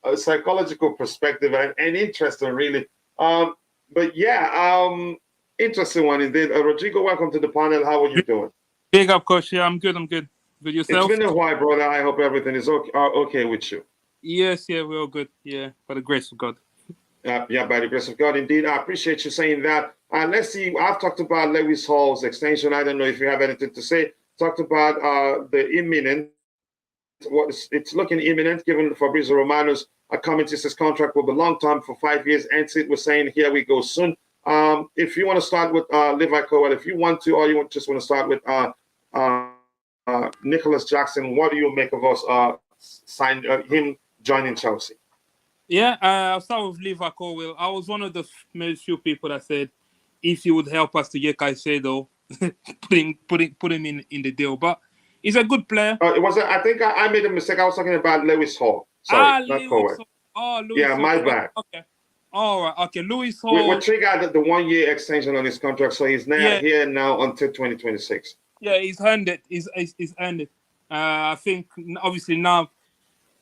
a psychological perspective and interesting, really. But yeah, interesting one indeed. Rodrigo, welcome to the panel. How are you doing? Big up, Coach. Yeah, I'm good. I'm good. Good yourself? It's been a while, brother. I hope everything is okay with you. Yes, yeah, we're all good. Yeah, by the grace of God. Yeah, by the grace of God, indeed. I appreciate you saying that. Let's see. I've talked about Lewis Hall's extension. I don't know if you have anything to say. Talked about the imminent. It's looking imminent, given Fabrizio Romano's comment. His contract will be long term for 5 years. And it was saying, here we go soon. If you want to start with Levi Cowell, if you want to, or you just want to start with Nicolas Jackson, what do you make of us him joining Chelsea? Yeah, I'll start with Levi Cowell. I was one of the few people that said if he would help us to get Caicedo, put him in the deal. But he's a good player. I think I made a mistake. I was talking about Lewis Hall. Sorry, not Cowell. Lewis yeah, Hall. My bad. Okay. All right. Okay, Lewis Hall. We triggered the 1 year extension on his contract, so he's now here now until 2026. Yeah, he's earned it. He's earned it. I think obviously now,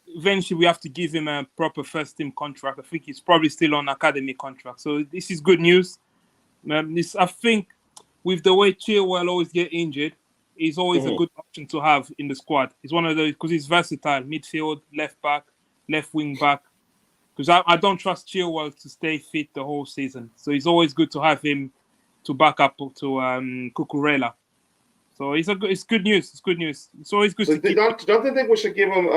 eventually we have to give him a proper first team contract. I think he's probably still on academy contract. So this is good news. I think with the way Chilwell always get injured, he's always a good option to have in the squad. He's one of those because he's versatile. Midfield, left back, left wing back. Because I don't trust Chilwell to stay fit the whole season. So it's always good to have him to back up to Cucurella. So it's good news. It's good news. It's always good to keep. Don't you think we should give him,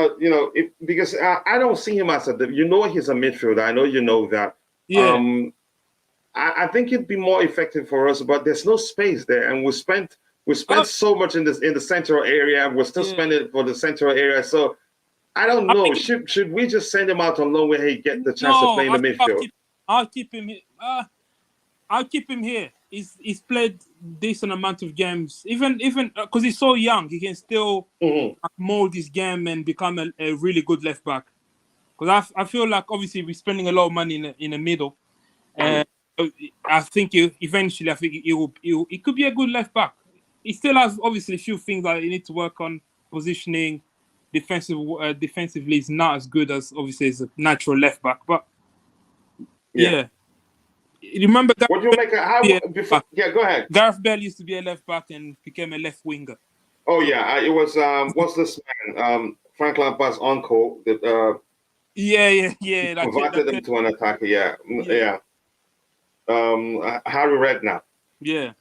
because I don't see him as he's a midfielder. I know you know that. Yeah. I think it'd be more effective for us, but there's no space there, and we spent so much in the central area. We're still spending for the central area, so I don't know. Should we just send him out on loan where he get the chance to play in the midfield? I'll keep him. I'll keep him here. He's played decent amount of games, even because he's so young. He can still mold his game and become a really good left back. Because I feel like obviously we're spending a lot of money in the middle, and I think eventually he could be a good left back. He still has obviously a few things that he needs to work on. Positioning, defensively is not as good as obviously as a natural left back, but yeah. Remember what do you make go ahead. Gareth Bale used to be a left back and became a left winger. Oh yeah, it was what's this man? Frank Lampard's uncle that converted him to an attacker. Yeah. Harry Redknapp. Yeah.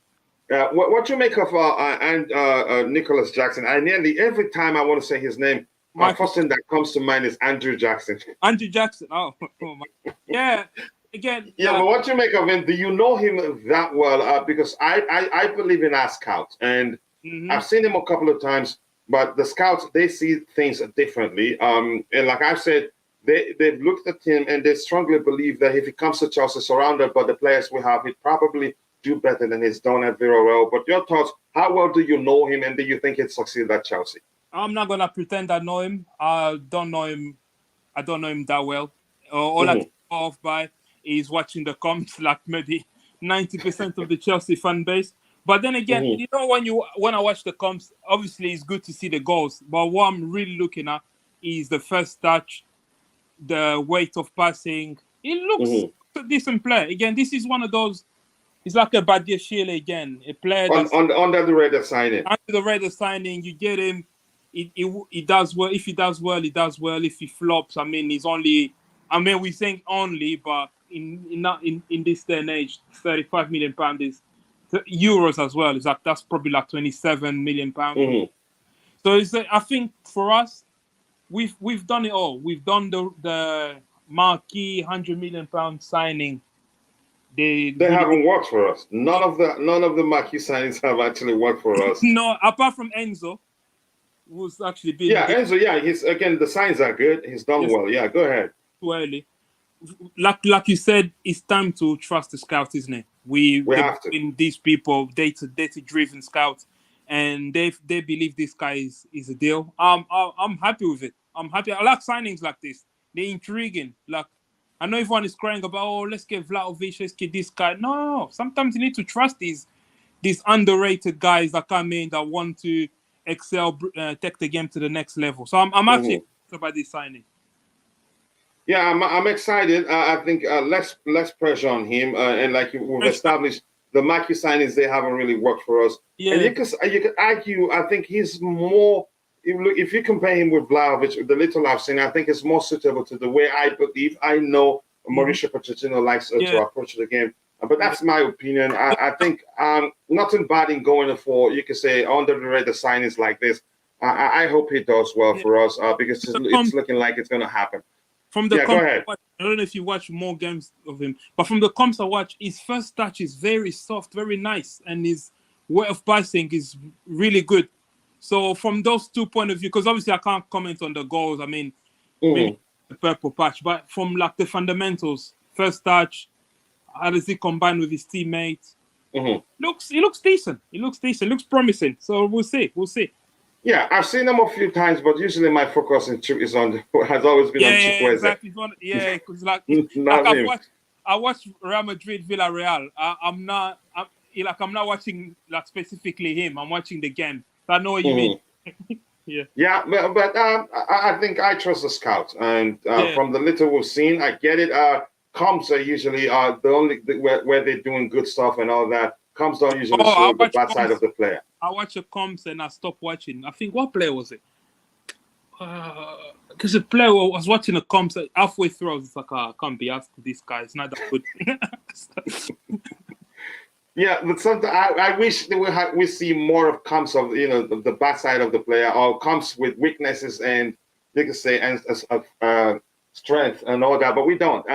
What you make of Nicolas Jackson? Nearly every time I want to say his name, my first thing that comes to mind is Andrew Jackson. Andrew Jackson. Oh my. Yeah. Again. Yeah, but what you make of him? Do you know him that well? Because I believe in our scouts, and I've seen him a couple of times. But the scouts, they see things differently. And like I've said, they've looked at him and they strongly believe that if he comes to Chelsea, surrounded by the players we have, he'd probably do better than he's done at Villarreal. But your thoughts? How well do you know him, and do you think he'd succeed at Chelsea? I'm not gonna pretend I know him. I don't know him that well. All I can go off by is watching the comps, like maybe 90% of the Chelsea fan base. But then again, when I watch the comps, obviously it's good to see the goals. But what I'm really looking at is the first touch, the weight of passing. It looks a decent player. Again, this is one of those. It's like a Badiashile again, a player that's under the radar signing. Under the radar signing, you get him. He does well. If he does well, he does well. If he flops, he's only. We think only, but in this day and age, £35 million is euros as well. It's like that's probably like 27 million pounds. Mhm. So I think for us, we've done it all. We've done the marquee £100 million signing. They haven't worked for us. None of the marquee signings have actually worked for us. No, apart from Enzo, who's actually been Enzo. Yeah, he's again. The signs are good. He's done well. Yeah, go ahead. too early. Like you said, it's time to trust the scouts, isn't it? We have to. In these people, data driven scouts, and they believe this guy is a deal. I'm happy with it. I'm happy. I like signings like this. They're intriguing. Like, I know everyone is crying about, oh, let's get Vlahovic, let's get this guy. No. Sometimes you need to trust these underrated guys that come in that want to excel, take the game to the next level. So I'm actually excited about this signing. Yeah, I'm excited. I think less pressure on him, and like we've established, the marquee signings, they haven't really worked for us. Yeah. And you could argue, I think he's more. If you compare him with Vlahovic, the little I've seen, I think it's more suitable to the way I know Mauricio Pochettino likes to approach the game. But that's my opinion. I think nothing bad in going for, you could say, under the radar signings like this. I hope he does well for us because it's looking like it's going to happen. From the go ahead. I don't know if you watch more games of him, but from the comps I watch, his first touch is very soft, very nice, and his way of passing is really good. So from those 2 points of view, because obviously I can't comment on the goals. I mean, maybe the purple patch, but from like the fundamentals, first touch, how does he combine with his teammates? He looks decent. He looks Looks promising. So we'll see. Yeah, I've seen him a few times, but usually my focus has always been on Chukwueze. Exactly. Because I watched Real Madrid Villarreal. I'm not watching like specifically him. I'm watching the game. I know what you mean. Yeah, but I think I trust the scout, and from the little we've seen, I get it. Comps are usually the only where they're doing good stuff and all that. Comps don't usually show the bad side of the player. I watch a comps and I stopped watching. I think, what player was it? Because the player was watching a comps halfway through. I was like, I can't be asked this guy. It's not that good. Yeah, but sometimes I wish we see more of comps of the bad side of the player, or comps with weaknesses and you can say and strength and all that, but we don't.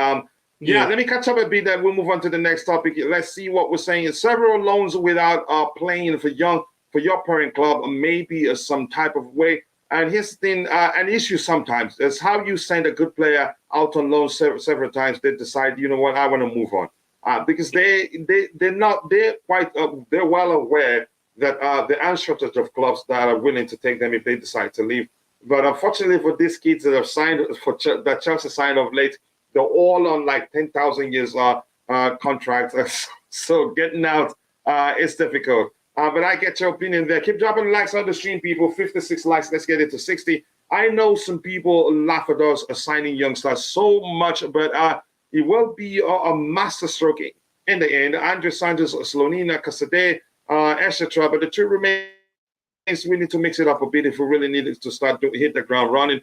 Let me catch up a bit. Then we'll move on to the next topic. Let's see what we're saying. Several loans without playing for your parent club, maybe some type of way. And here's the thing: an issue sometimes is how you send a good player out on loan several times. They decide, you know what, I want to move on. Because they're well aware that there are shortage of clubs that are willing to take them if they decide to leave. But unfortunately for these kids that have signed that Chelsea signed of late, they're all on like 10,000 years contracts. So getting out is difficult. But I get your opinion there. Keep dropping likes on the stream, people. 56 likes. Let's get it to 60. I know some people laugh at us signing youngsters so much, but it will be a masterstroke in the end. Andre Sanchez, Slonina, Casade, etc. But the truth remains, we need to mix it up a bit if we really need it to start to hit the ground running.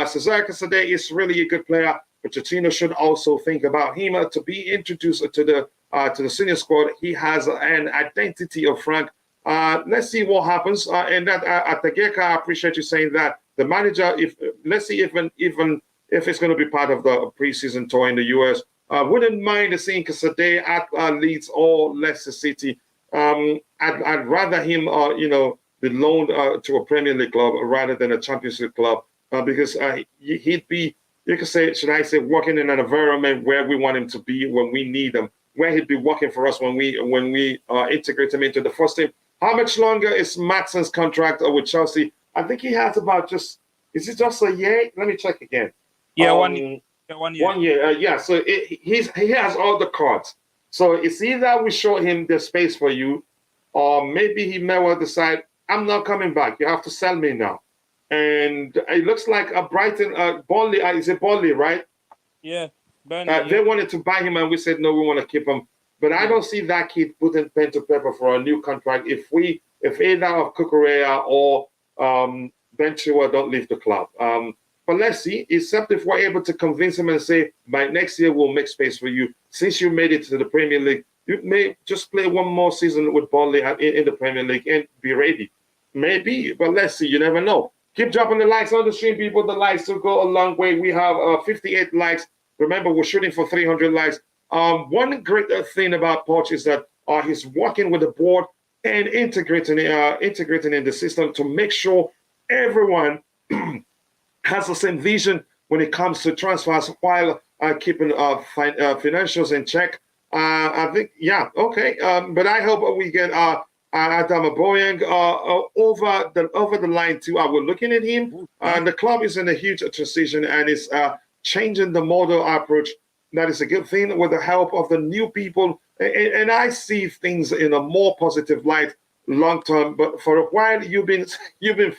Cesar Casade is really a good player. Pochettino should also think about him to be introduced to the senior squad. He has an identity of Frank. Let's see what happens. And that at the Geka, I appreciate you saying that. The manager, let's see even if it's going to be part of the preseason tour in the US. Wouldn't mind seeing Casade at Leeds or Leicester City. I'd rather him, be loaned to a Premier League club rather than a Champions League club because he'd be, you could say, should I say, working in an environment where we want him to be when we need him, where he'd be working for us when we integrate him into the first team. How much longer is Madson's contract with Chelsea? I think he has about is it just a year? Let me check again. Yeah, 1 year. 1 year. 1 year. So he has all the cards. So it's either we show him the space for you, or maybe he may well decide, I'm not coming back. You have to sell me now. And it looks like a Brighton, Burnley, is it Burnley, right? Yeah, Burnley. They wanted to buy him, and we said, no, we want to keep him. But I don't see that kid putting pen to paper for a new contract if either of Cucurella or Ben Chilwell don't leave the club. But let's see, except if we're able to convince him and say, by next year, we'll make space for you. Since you made it to the Premier League, You may just play one more season with Burnley in the Premier League and be ready. Maybe, but let's see. You never know. Keep dropping the likes on the stream, people. The likes will go a long way. We have 58 likes. Remember, we're shooting for 300 likes. One great thing about Poch is that he's working with the board and integrating in the system to make sure everyone has the same vision when it comes to transfers while keeping financials in check. I think, yeah, okay. But I hope we get Adama Boyang over the line too. We're looking at him. The club is in a huge transition and is changing the model approach. That is a good thing with the help of the new people. And I see things in a more positive light long term. But for a while, you've been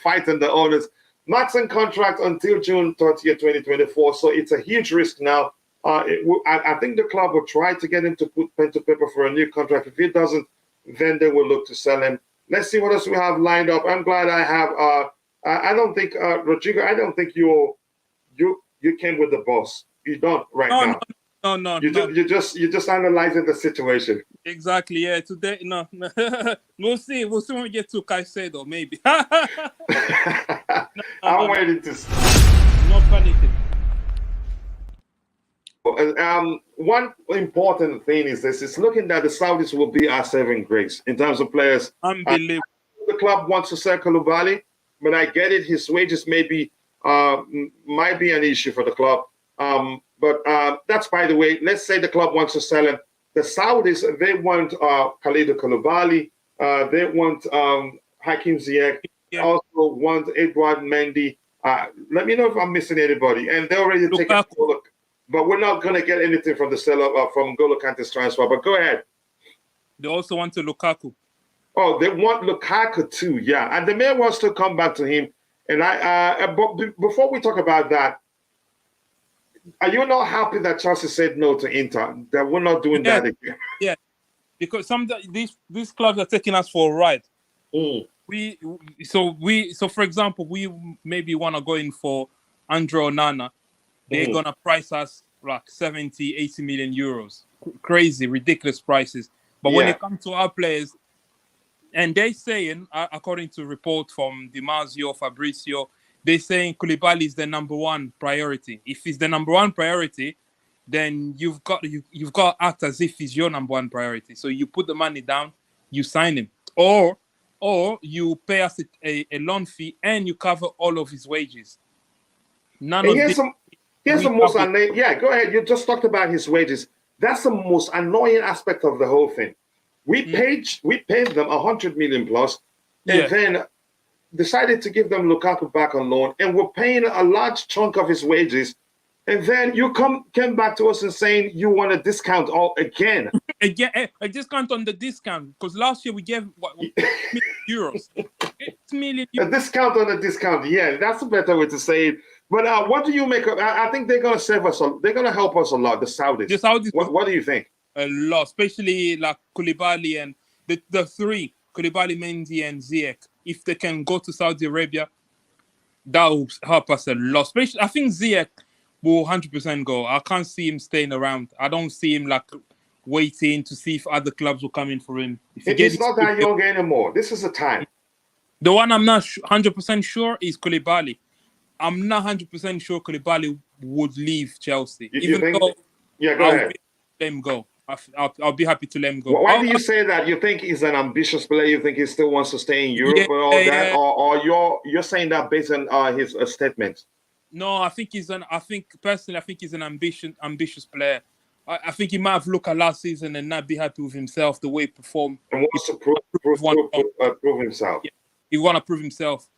fighting the owners. Maxing contract until June 30th, 2024. So it's a huge risk now. I think the club will try to get him to put pen to paper for a new contract. If he doesn't, then they will look to sell him. Let's see what else we have lined up. I'm glad I have. I don't think Rodrigo. I don't think you came with the boss. You don't now. No. You're just analyzing the situation. Exactly. Yeah. Today, no. We'll see. We'll see when we get to Caicedo, maybe. I'm waiting to see. No panicking. One important thing is this: it's looking that the Saudis will be our saving grace in terms of players. Unbelievable. The club wants to sell Koulibaly, but I get it. His wages might be an issue for the club. But that's by the way. Let's say the club wants to sell him. The Saudis, they want Khalidou Koulibaly. They want Hakim Ziyech. They also want Edouard Mendy. Let me know if I'm missing anybody. And they already taken a look. But we're not going to get anything from the seller from N'Golo Kante's transfer. But go ahead. They also want to Lukaku. Oh, they want Lukaku too. Yeah, and the man wants to come back to him. And but before we talk about that, are you not happy that Chelsea said no to Inter? That we're not doing that again? Yeah, because these clubs are taking us for a ride. So for example, we maybe want to go in for Andre Onana. They're going to price us like 70, 80 million euros. Crazy, ridiculous prices. But when it comes to our players, and they're saying, according to a report from Dimarzio, Fabrizio, they're saying Koulibaly is the number one priority. If he's the number one priority, then you've got to act as if he's your number one priority. So you put the money down, you sign him. Or you pay us a loan fee and you cover all of his wages. Here's the most annoying. Yeah, go ahead. You just talked about his wages. That's the most annoying aspect of the whole thing. We paid them 100 million plus, and then decided to give them Lukaku back on loan, and we're paying a large chunk of his wages, and then you came back to us and saying you want a discount all again. A discount on the discount, because last year we gave euros. 8 million euros. A discount on a discount. Yeah, that's a better way to say it. But what do you make of? I think they're going to save us. They're going to help us a lot. The Saudis. What do you think? A lot, especially like Koulibaly and the three, Koulibaly, Mendy, and Ziyech. If they can go to Saudi Arabia, that will help us a lot. Especially, I think Ziyech will 100% go. I can't see him staying around. I don't see him like waiting to see if other clubs will come in for him. He's not that young anymore. This is the time. The one I'm not 100% sure is Koulibaly. I'm not 100% sure Koulibaly would leave Chelsea. Go ahead. Let him go. I'll be happy to let him go. Why do you say that? You think he's an ambitious player? You think he still wants to stay in Europe and all that? Or you're saying that based on his statements? No, I think he's an ambitious player. I think he might have looked at last season and not be happy with himself, the way he performed. And wants to prove himself. Yeah, he want to prove himself.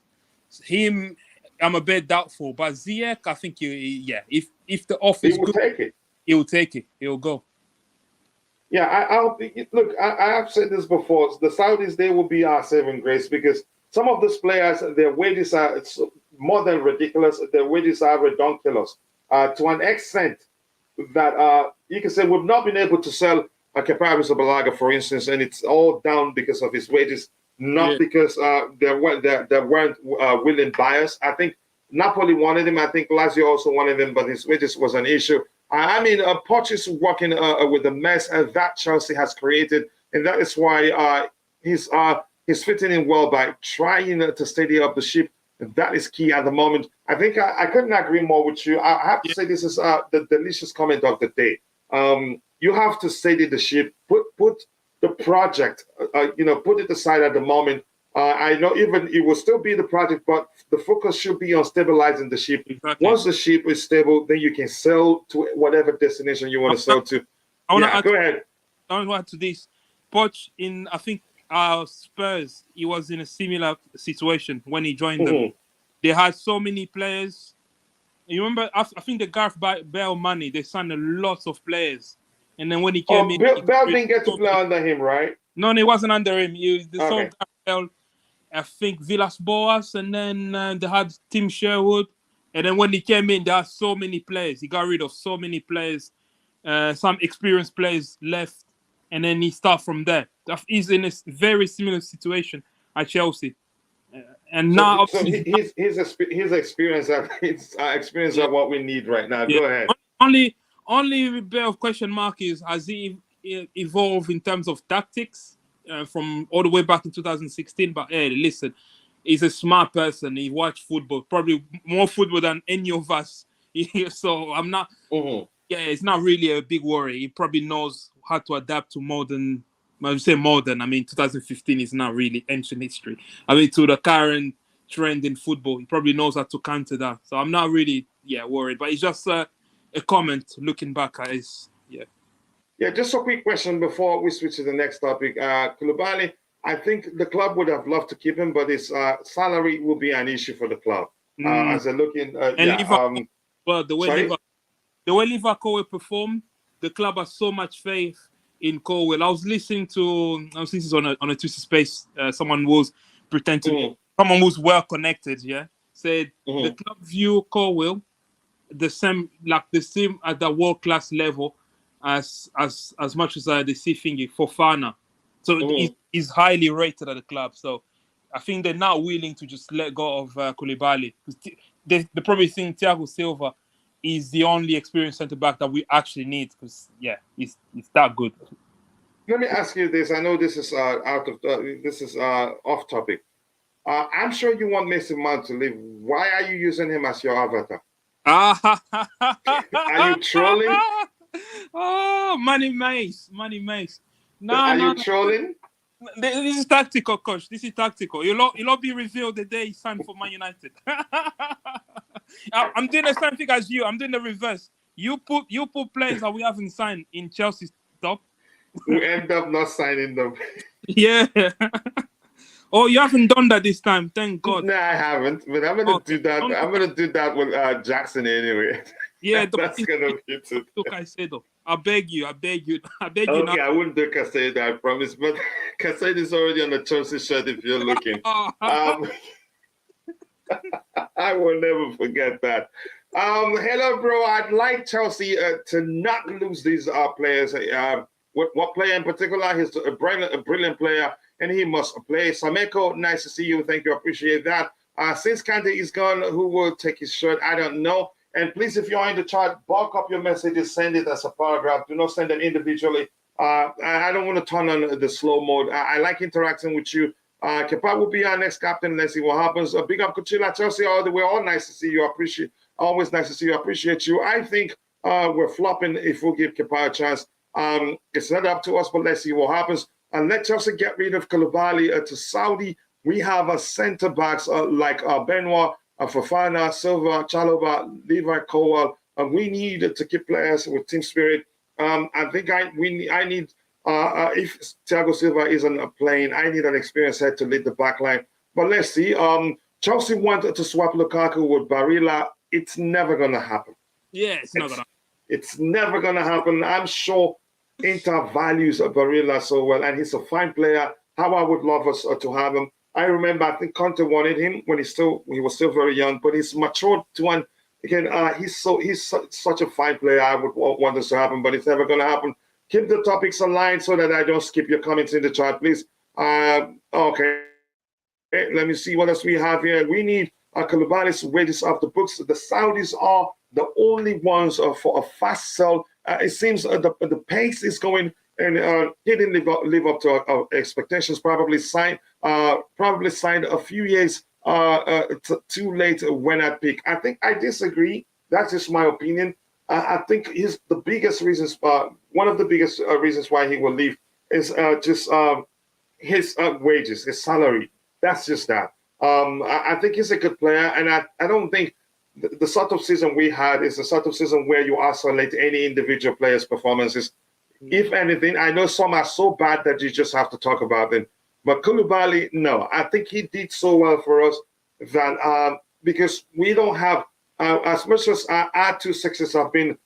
Him, I'm a bit doubtful, but Ziyech, I think if the offer is good, he'll take it. He'll go. Yeah, I have said this before. The Saudis, they will be our saving grace because some of these players, their wages are more than ridiculous. Their wages are redonkulous to an extent that you can say we've not been able to sell a Kepa Arrizabalaga, for instance, and it's all down because of his wages, not because there weren't willing buyers. I think Napoli wanted him. I think Lazio also wanted him, but his wages was an issue. I mean, Poch is working with the mess that Chelsea has created, and that is why he's fitting in well by trying to steady up the ship. And that is key at the moment. I think I couldn't agree more with you. I have to say this is the delicious comment of the day. You have to steady the ship, put the project, put it aside at the moment. I know even it will still be the project, but the focus should be on stabilizing the ship. Exactly. Once the ship is stable, then you can sail to whatever destination you want to sail to. Go ahead. I want to add to this. Poch in, I think, Spurs, he was in a similar situation when he joined them. They had so many players. You remember, I think the Gareth Bale money, they signed a lot of players. And then when he came in... Bale didn't get to play under him, right? No, it wasn't under him. Saw Gareth Bale, I think, Villas-Boas, and then they had Tim Sherwood. And then when he came in, there are so many players. He got rid of so many players. Some experienced players left. And then he started from there. He's in a very similar situation at Chelsea. And now... So his experience of what we need right now. Yeah. Go ahead. Only bit of question mark is, has he evolved in terms of tactics from all the way back in 2016? But hey, listen, he's a smart person. He watched football, probably more football than any of us. So I'm not... Yeah, it's not really a big worry. He probably knows how to adapt to modern... When I say modern, I mean 2015 is not really ancient history. I mean, to the current trend in football, he probably knows how to counter that. So I'm not really, worried. But it's just a comment looking back at his, Yeah, just a quick question before we switch to the next topic. Koulibaly, I think the club would have loved to keep him, but his salary will be an issue for the club. As they're looking, the way Liverpool will perform, the club has so much faith in Colwell. I was listening on a Twitter space. Someone was pretending someone who's well connected. Said the club view Colwell the same at the world class level as much as they see thingy Fofana. So he's highly rated at the club. So I think they're not willing to just let go of Koulibaly. They probably think Thiago Silva is the only experienced centre back that we actually need because he's that good. Let me ask you this. I know this is off topic. I'm sure you want Mason Mount to leave. Why are you using him as your avatar? Are you trolling? Oh, money mace. Are you trolling? This is tactical, coach. This is tactical. You'll be revealed the day he signed for Man United. I'm doing the same thing as you. I'm doing the reverse. You put players that we haven't signed in Chelsea's top. We end up not signing them. Yeah. Oh, you haven't done that this time. Thank God. No, I haven't. But I'm gonna do that. I'm gonna do that with Jackson anyway. Yeah, that's gonna be it. Caicedo. I beg you. Okay, you. I wouldn't do Caicedo, I promise. But Caicedo is already on the Chelsea shirt if you're looking. I will never forget that. Hello, bro. I'd like Chelsea to not lose these players. What player in particular? He's a brilliant player, and he must play. Sameko, nice to see you. Thank you. I appreciate that. Since Kante is gone, who will take his shirt? I don't know. And please, if you're in the chat, bulk up your messages. Send it as a paragraph. Do not send them individually. I don't want to turn on the slow mode. I like interacting with you. Kepa will be our next captain. Let's see what happens. Big up Kuchila, Chelsea all the way. All nice to see you. Always nice to see you. I appreciate you. I think we're flopping if we give Kepa a chance. It's not up to us, but let's see what happens. And let Chelsea get rid of Koulibaly to Saudi. We have a centre backs like Benoit, Fofana, Silva, Chalobah, Levi Colwell. We need to keep players with team spirit. I think I need. If Thiago Silva isn't playing, I need an experienced head to lead the back line. But let's see. Chelsea wanted to swap Lukaku with Barilla. It's never going to happen. Yeah, it's never going to happen. I'm sure Inter values Barilla so well, and he's a fine player. How I would love us to have him. I remember, I think Conte wanted him when he was still very young, but he's matured to one. Again, he's such a fine player. I would want this to happen, but it's never going to happen. Keep the topics aligned so that I don't skip your comments in the chat, please. Okay. Let me see what else we have here. We need Koulibaly's wages off the books. The Saudis are the only ones for a fast sell. It seems the pace is going, and he didn't live up to our expectations. Probably signed a few years too late when at peak. I think I disagree. That's just my opinion. I think the biggest reasons, one of the biggest reasons why he will leave is just his wages, his salary. That's just that. I think he's a good player, and I don't think the sort of season we had is the sort of season where you isolate any individual player's performances. If anything, I know some are so bad that you just have to talk about them. But Koulibaly, no, I think he did so well for us that because we don't have, as much as our 2-6s have been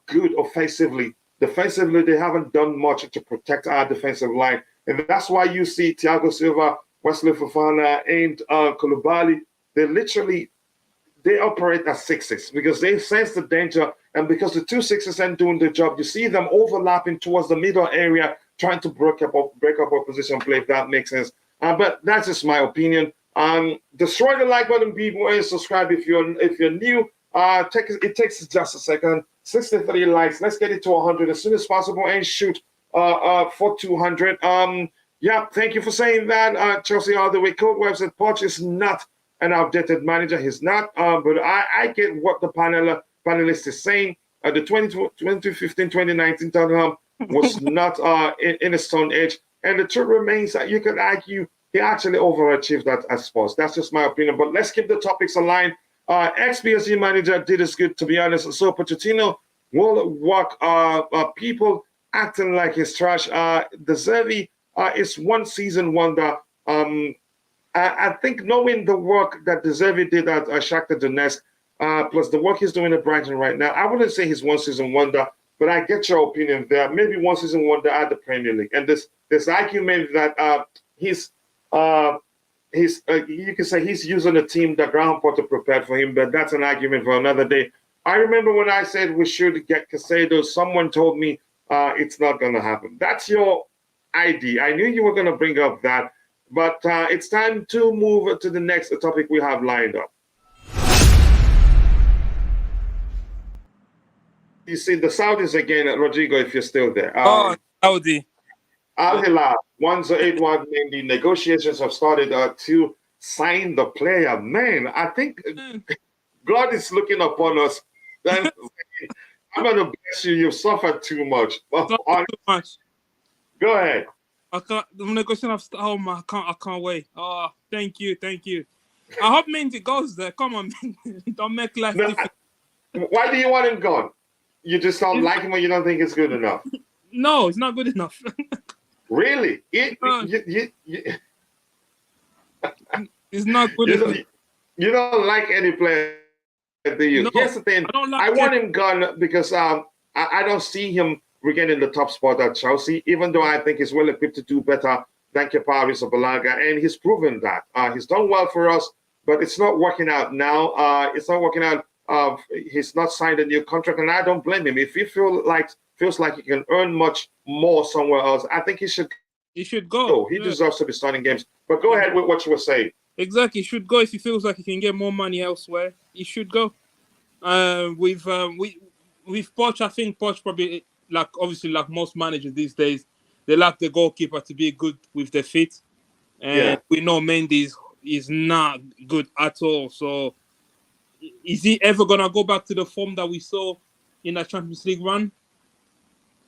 good offensively, defensively they haven't done much to protect our defensive line. And that's why you see Thiago Silva, Wesley Fofana, and Koulibaly, they operate as 6s because they sense the danger, and because the 2-6s aren't doing the job, you see them overlapping towards the middle area, trying to break up opposition play, if that makes sense. But that's just my opinion. Destroy the like button, people, and subscribe if you're new. It takes just a second. 63 likes. Let's get it to 100 as soon as possible and shoot for 200. Yeah, thank you for saying that. Chelsea all the way. Code website Poch is not an outdated manager. He's not. But I get what the panelist is saying. The 2015-2019 Tottenham was not in a stone age. And the truth remains that you could argue he actually overachieved that at Spurs. That's just my opinion. But let's keep the topics aligned. Ex-PSG manager did as good, to be honest. So Pochettino will work people acting like he's trash. De Zerbi is one season wonder. I think knowing the work that De Zerbi did at Shakhtar Donetsk, plus the work he's doing at Brighton right now, I wouldn't say he's one season wonder, but I get your opinion there. Maybe one season wonder at the Premier League. And this argument that you can say he's using a team that Graham Potter prepared for him, but that's an argument for another day. I remember when I said we should get Caicedo, someone told me it's not going to happen. That's your idea. I knew you were going to bring up that, but it's time to move to the next topic we have lined up. You see the Saudis again, Rodrigo, if you're still there. Saudi. Al Hilal, 1-8-1, the negotiations have started to sign the player. Man, I think God is looking upon us. I'm going to bless you. You've suffered too much. Too much. Go ahead. The negotiation of I can't wait. Oh, thank you. I hope Mendy goes there. Come on, Mendy. Don't make life difficult. Why do you want him gone? You just don't like him, or you don't think it's good enough? No, it's not good enough. Really? It's not good enough. You don't like any player, do you? No, here's the thing. I want him gone because I don't see him regaining the top spot at Chelsea, even though I think he's well equipped to do better than Kepa Arrizabalaga, and he's proven that. He's done well for us, but it's not working out now. It's not working out. He's not signed a new contract, and I don't blame him. If he feels like he can earn much more somewhere else, I think he should go. He deserves to be starting games. But go ahead with what you were saying. Exactly, he should go. If he feels like he can get more money elsewhere, he should go. With Poch, I think Poch probably, obviously like most managers these days, they like the goalkeeper to be good with their feet, and we know Mendy is not good at all. So is he ever gonna go back to the form that we saw in that Champions League run?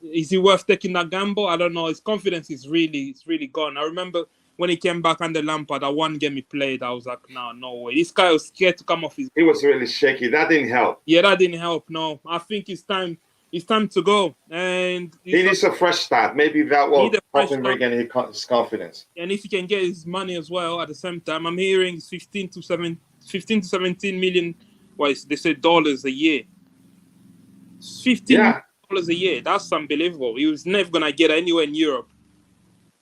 Is he worth taking that gamble? I don't know. His confidence is really gone. I remember when he came back under Lampard, that one game he played, I was like, no way. This guy was scared to come off his... He was really shaky. That didn't help. Yeah, that didn't help, no. I think it's time to go. And he needs a fresh start. Maybe that will help him regain his confidence. And if he can get his money as well at the same time, I'm hearing 15 to 17 million, they say dollars a year. $15 a year. That's unbelievable. He was never going to get anywhere in Europe.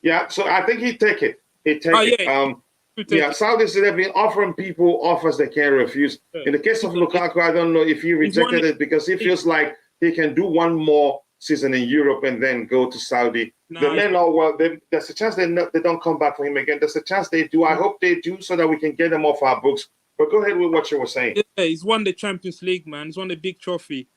Yeah, so I think he'd take it. Saudis have been offering people offers they can't refuse. In the case of Lukaku, I don't know if he rejected it because he feels like he can do one more season in Europe and then go to Saudi. The men there's a chance they don't come back for him again. There's a chance they do. I hope they do so that we can get them off our books. But go ahead with what you were saying. Yeah, he's won the Champions League, man. He's won the big trophy.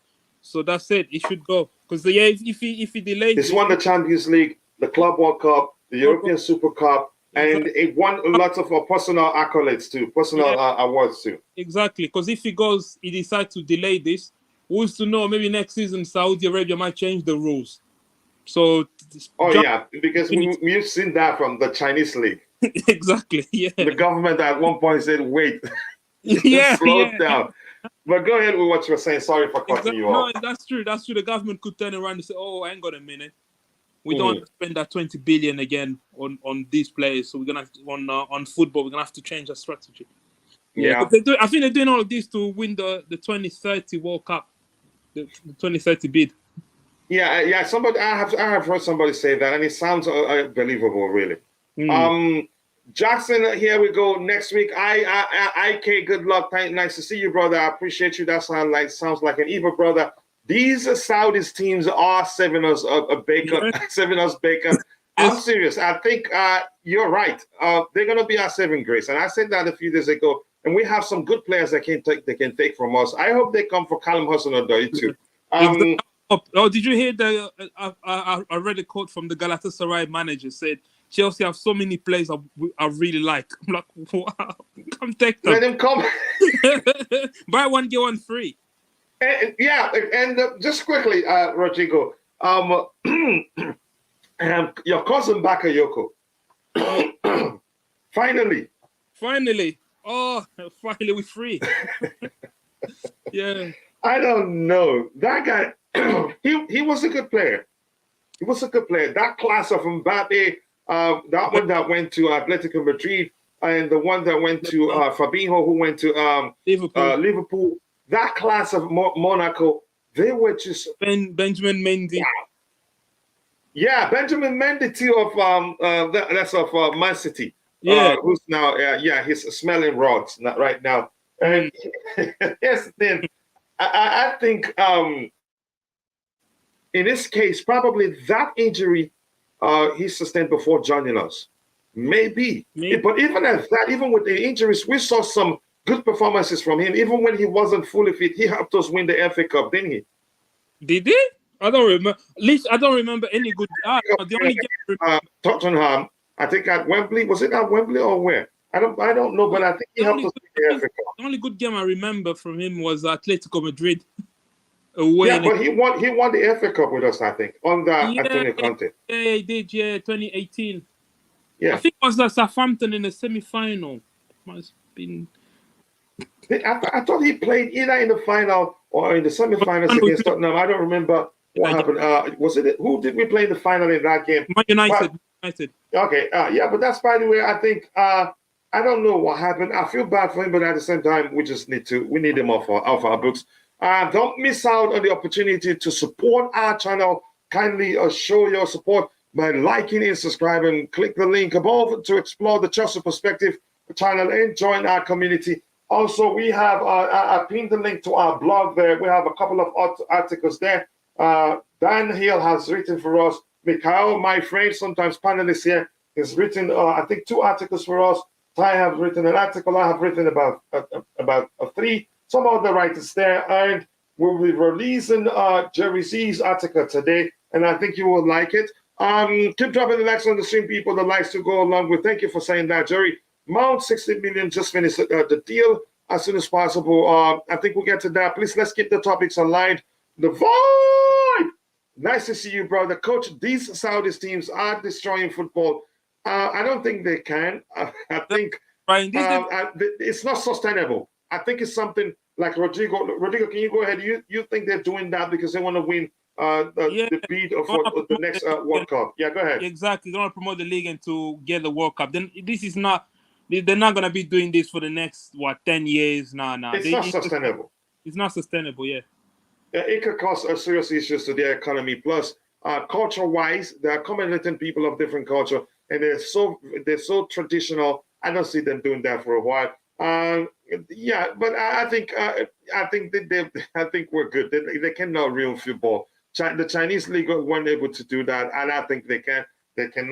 So that's it. He should go. Because if he delays, He's won the Champions League, the Club World Cup, the European Super Cup, and it won lots of personal accolades too, personal awards too. Exactly. Because if he goes, he decides to delay this, who's to know? Maybe next season Saudi Arabia might change the rules. So. Because we've seen that from the Chinese league. Exactly. Yeah. The government at one point said, "Wait, slow down." But go ahead with what you were saying. Sorry for cutting you off. No, that's true. That's true. The government could turn around and say, "Oh, hang on a minute. We don't want to spend that 20 billion again on these players. So we're gonna have to, on football. We're gonna have to change our strategy." Yeah. I think they're doing all of this to win the 2030 World Cup, the 2030 bid. Yeah. Somebody, I have heard somebody say that, and it sounds believable, really. Jackson, here we go. Next week, IK, good luck. Nice to see you, brother. I appreciate you. That sounds like an evil brother. These Saudis teams are serving us bacon, serving us bacon. I'm serious. I think you're right. They're going to be our saving grace, and I said that a few days ago. And we have some good players that they can take from us. I hope they come for Callum Hudson-Odoi too. Did you hear I read a quote from the Galatasaray manager said, Chelsea have so many players I really like. I'm like, wow, come take them. Let them come. Buy one, get one free. And just quickly, Rodrigo, your cousin Bakayoko. Finally. Oh, finally we're free. Yeah. I don't know. That guy, he was a good player. He was a good player. That class of Mbappe, that one that went to Atletico Madrid, and the one that went to Fabinho, who went to Liverpool. That class of Monaco, they were just Benjamin Mendy. Yeah, Benjamin Mendy too of that's of Man City. Yeah, who's now he's smelling rods right now. And here's the thing, I think in this case probably that injury he sustained before joining us. Maybe. But even at that, even with the injuries, we saw some good performances from him. Even when he wasn't fully fit, he helped us win the FA Cup, didn't he? Did he? I don't remember. At least I don't remember any good. The only game Tottenham, I think at Wembley. Was it at Wembley or where? I don't know, but I think he helped us win the FA Cup. The only good game I remember from him was Atletico Madrid. But he won the FA Cup with us, I think, under Antonio Conte. Yeah, he did. Yeah, 2018. Yeah, I think it was Southampton in the semi-final. Must have been. I thought he played either in the final or in the semi-finals against Tottenham. I don't remember what happened. Was it who did we play in the final in that game? United. Okay. But that's, by the way, I think I don't know what happened. I feel bad for him, but at the same time, we need him off our books. Don't miss out on the opportunity to support our channel. Kindly show your support by liking and subscribing. Click the link above to explore the Chelsea Perspective channel and join our community. Also, we have I pinned the link to our blog there. We have a couple of articles there. Dan Hill has written for us. Mikhail, my friend, sometimes panelist here, has written, I think, 2 articles for us. I have written an article. I have written about 3. Some other writers there. And we'll be releasing Jerry Z's article today, and I think you will like it. Keep dropping the likes on the stream, people. The likes to go along with. Thank you for saying that, Jerry. Mount 60 million just finished the deal as soon as possible. I think we'll get to that. Please, let's keep the topics aligned. The vibe. Nice to see you, brother. Coach, these Saudis teams are destroying football. I don't think they can. I think it's not sustainable. I think it's something like Rodrigo. Rodrigo, can you go ahead? You think they're doing that because they want to win the bid for the next World Cup? Yeah, go ahead. Exactly. They want to promote the league and to get the World Cup. Then this is not. They're not going to be doing this for the next 10 years. No. It's not sustainable. It's not sustainable. Yeah. It could cause serious issues to their economy. Plus, culture-wise, they are accommodating people of different culture, and they're so traditional. I don't see them doing that for a while. But I think we're good. They cannot ruin football. The Chinese league weren't able to do that, and I think they can. They can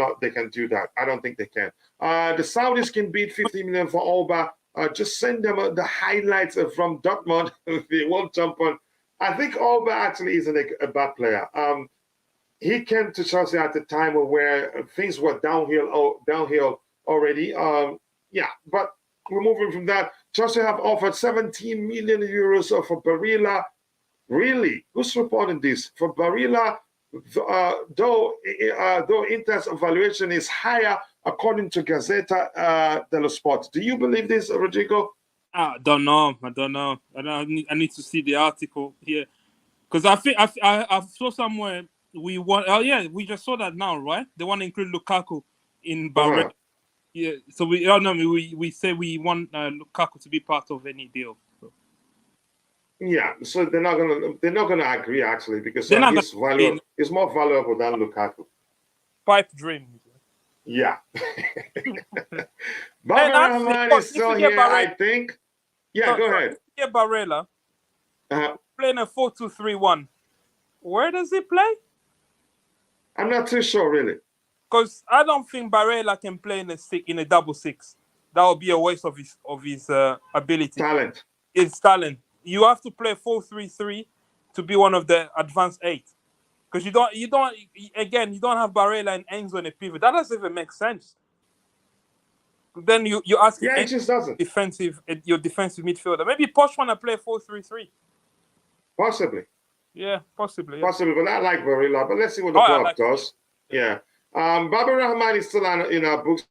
do that. I don't think they can. The Saudis can bid 50 million for Alba. just send them the highlights from Dortmund. They won't jump on. I think Alba actually isn't a bad player. He came to Chelsea at the time where things were downhill already. Yeah, but we're moving from that. Chelsea have offered 17 million euros for Barilla. Really? Who's reporting this? For Barilla, though Inter's valuation is higher, according to Gazzetta dello Sport. Do you believe this, Rodrigo? I don't know. I need to see the article here because I think I saw somewhere we want. Oh yeah, we just saw that now, right? They want to include Lukaku in Barella. Yeah, so we say we want Lukaku to be part of any deal. So. Yeah, so they're not gonna agree actually because his value is more valuable than Lukaku. Pipe dream. Yeah. Barbara is still here, I think. Yeah, go ahead. Yeah, Barella playing a 4-2-3-1. Where does he play? I'm not too sure, really. Because I don't think Barella can play in a double six. That would be a waste of his ability. Talent. It's talent. You have to play 4-3-3 to be one of the advanced 8. Because you don't have Barella and Enzo in a pivot. That doesn't even make sense. Then you ask it just doesn't. Your defensive midfielder. Maybe Poch want to play 4-3-3. Possibly. Yeah, possibly. Yeah. Possibly, but I like Barella. But let's see what the club does. Yeah. Baba Rahman is still in our books.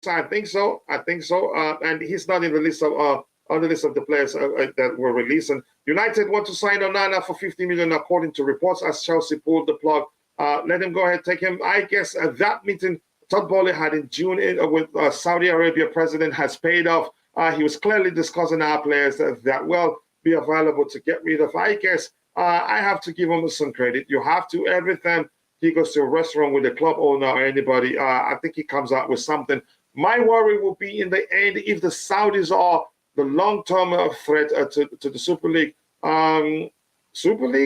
I think so. And he's not in the list of on the list of the players that were released. And United want to sign Onana for 50 million, according to reports, as Chelsea pulled the plug. Let him go ahead, take him. I guess that meeting Todd Boehly had in June with Saudi Arabia president has paid off. He was clearly discussing our players that will be available to get rid of. I guess I have to give him some credit. You have to. Every time he goes to a restaurant with a club owner or anybody, I think he comes out with something. My worry will be in the end if the Saudis are the long-term threat to the Super League.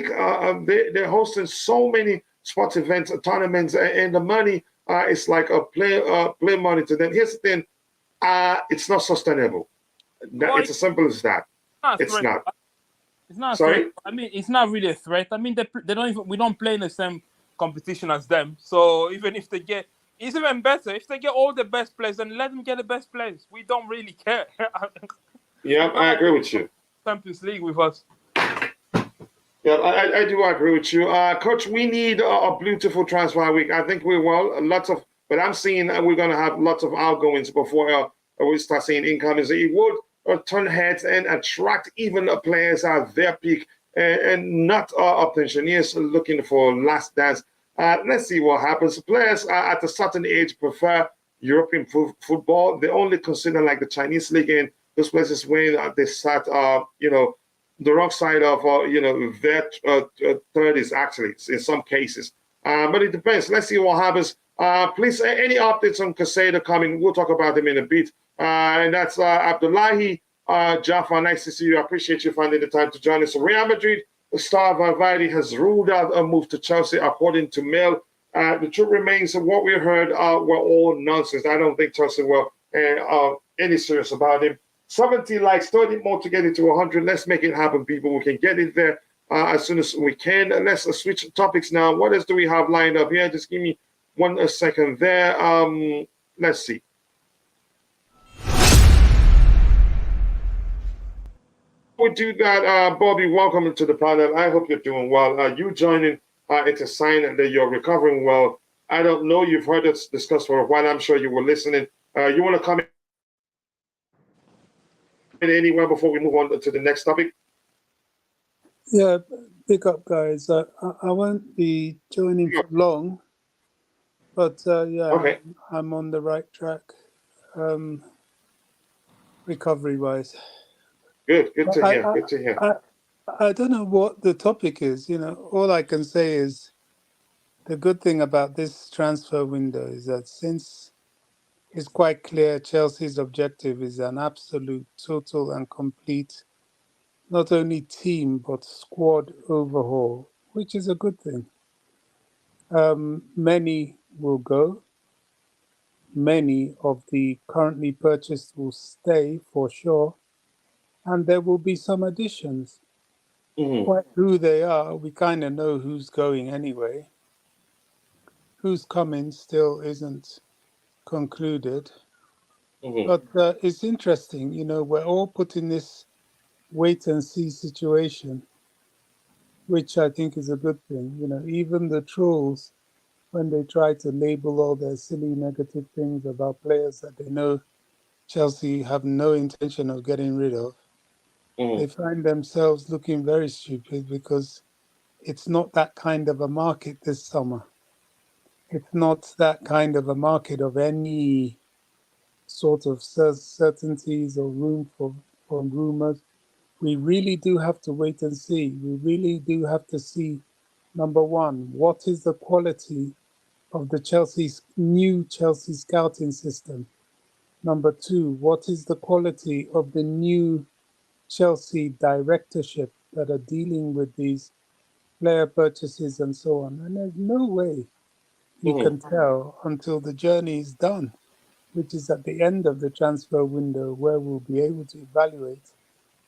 They're hosting so many sports events, tournaments, and the money is like a play money to them. Here's the thing: it's not sustainable. It's as simple as that. It's not. It's not. Sorry. I mean, it's not really a threat. I mean, they don't even. We don't play in the same competition as them. So even if they get, it's even better if they get all the best players, then let them get the best players. We don't really care. Yeah, I agree with you. Champions League with us. Yeah, I do agree with you, Coach. We need a beautiful transfer week. I think we will. But I'm seeing we're going to have lots of outgoings before we start seeing incomings. It would turn heads and attract even players at their peak and not pensioners looking for last dance. Let's see what happens. Players at a certain age prefer European football. They only consider like the Chinese league and those places where they start, the wrong side of, their 30s, actually, in some cases. But it depends. Let's see what happens. Please, any updates on Caicedo coming? We'll talk about him in a bit. And that's Abdullahi Jaffa. Nice to see you. I appreciate you finding the time to join us. Real Madrid, the star Valverde has ruled out a move to Chelsea, according to Mail. The truth remains that what we heard were all nonsense. I don't think Chelsea were any serious about him. 70 likes, 30 more to get it to 100. Let's make it happen, people. We can get it there as soon as we can. Let's switch topics now. What else do we have lined up here? Just give me 1 second there. Let's see. We do that, Bobby. Welcome to the panel. I hope you're doing well. You joining, it's a sign that you're recovering well. I don't know. You've heard us discuss for a while. I'm sure you were listening. You want to come anywhere before we move on to the next topic? Yeah, pick up, guys. I won't be joining for long, but okay. I'm on the right track, recovery-wise. Good to hear. Good to hear. I don't know what the topic is. All I can say is the good thing about this transfer window is that since it's quite clear Chelsea's objective is an absolute, total and complete, not only team, but squad overhaul, which is a good thing. Many will go. many of the currently purchased will stay for sure, and there will be some additions. Mm-hmm. Quite who they are, we kind of know who's going anyway. Who's coming still isn't concluded. Mm-hmm. But it's interesting, we're all put in this wait and see situation, which I think is a good thing. Even the trolls, when they try to label all their silly negative things about players that they know Chelsea have no intention of getting rid of, they find themselves looking very stupid because it's not that kind of a market this summer. It's not that kind of a market of any sort of certainties or room for rumors. We really do have to wait and see. We really do have to see, number one, what is the quality of the new Chelsea scouting system? Number two, what is the quality of the new Chelsea directorship that are dealing with these player purchases and so on? And there's no way you Mm-hmm. can tell until the journey is done, which is at the end of the transfer window, where we'll be able to evaluate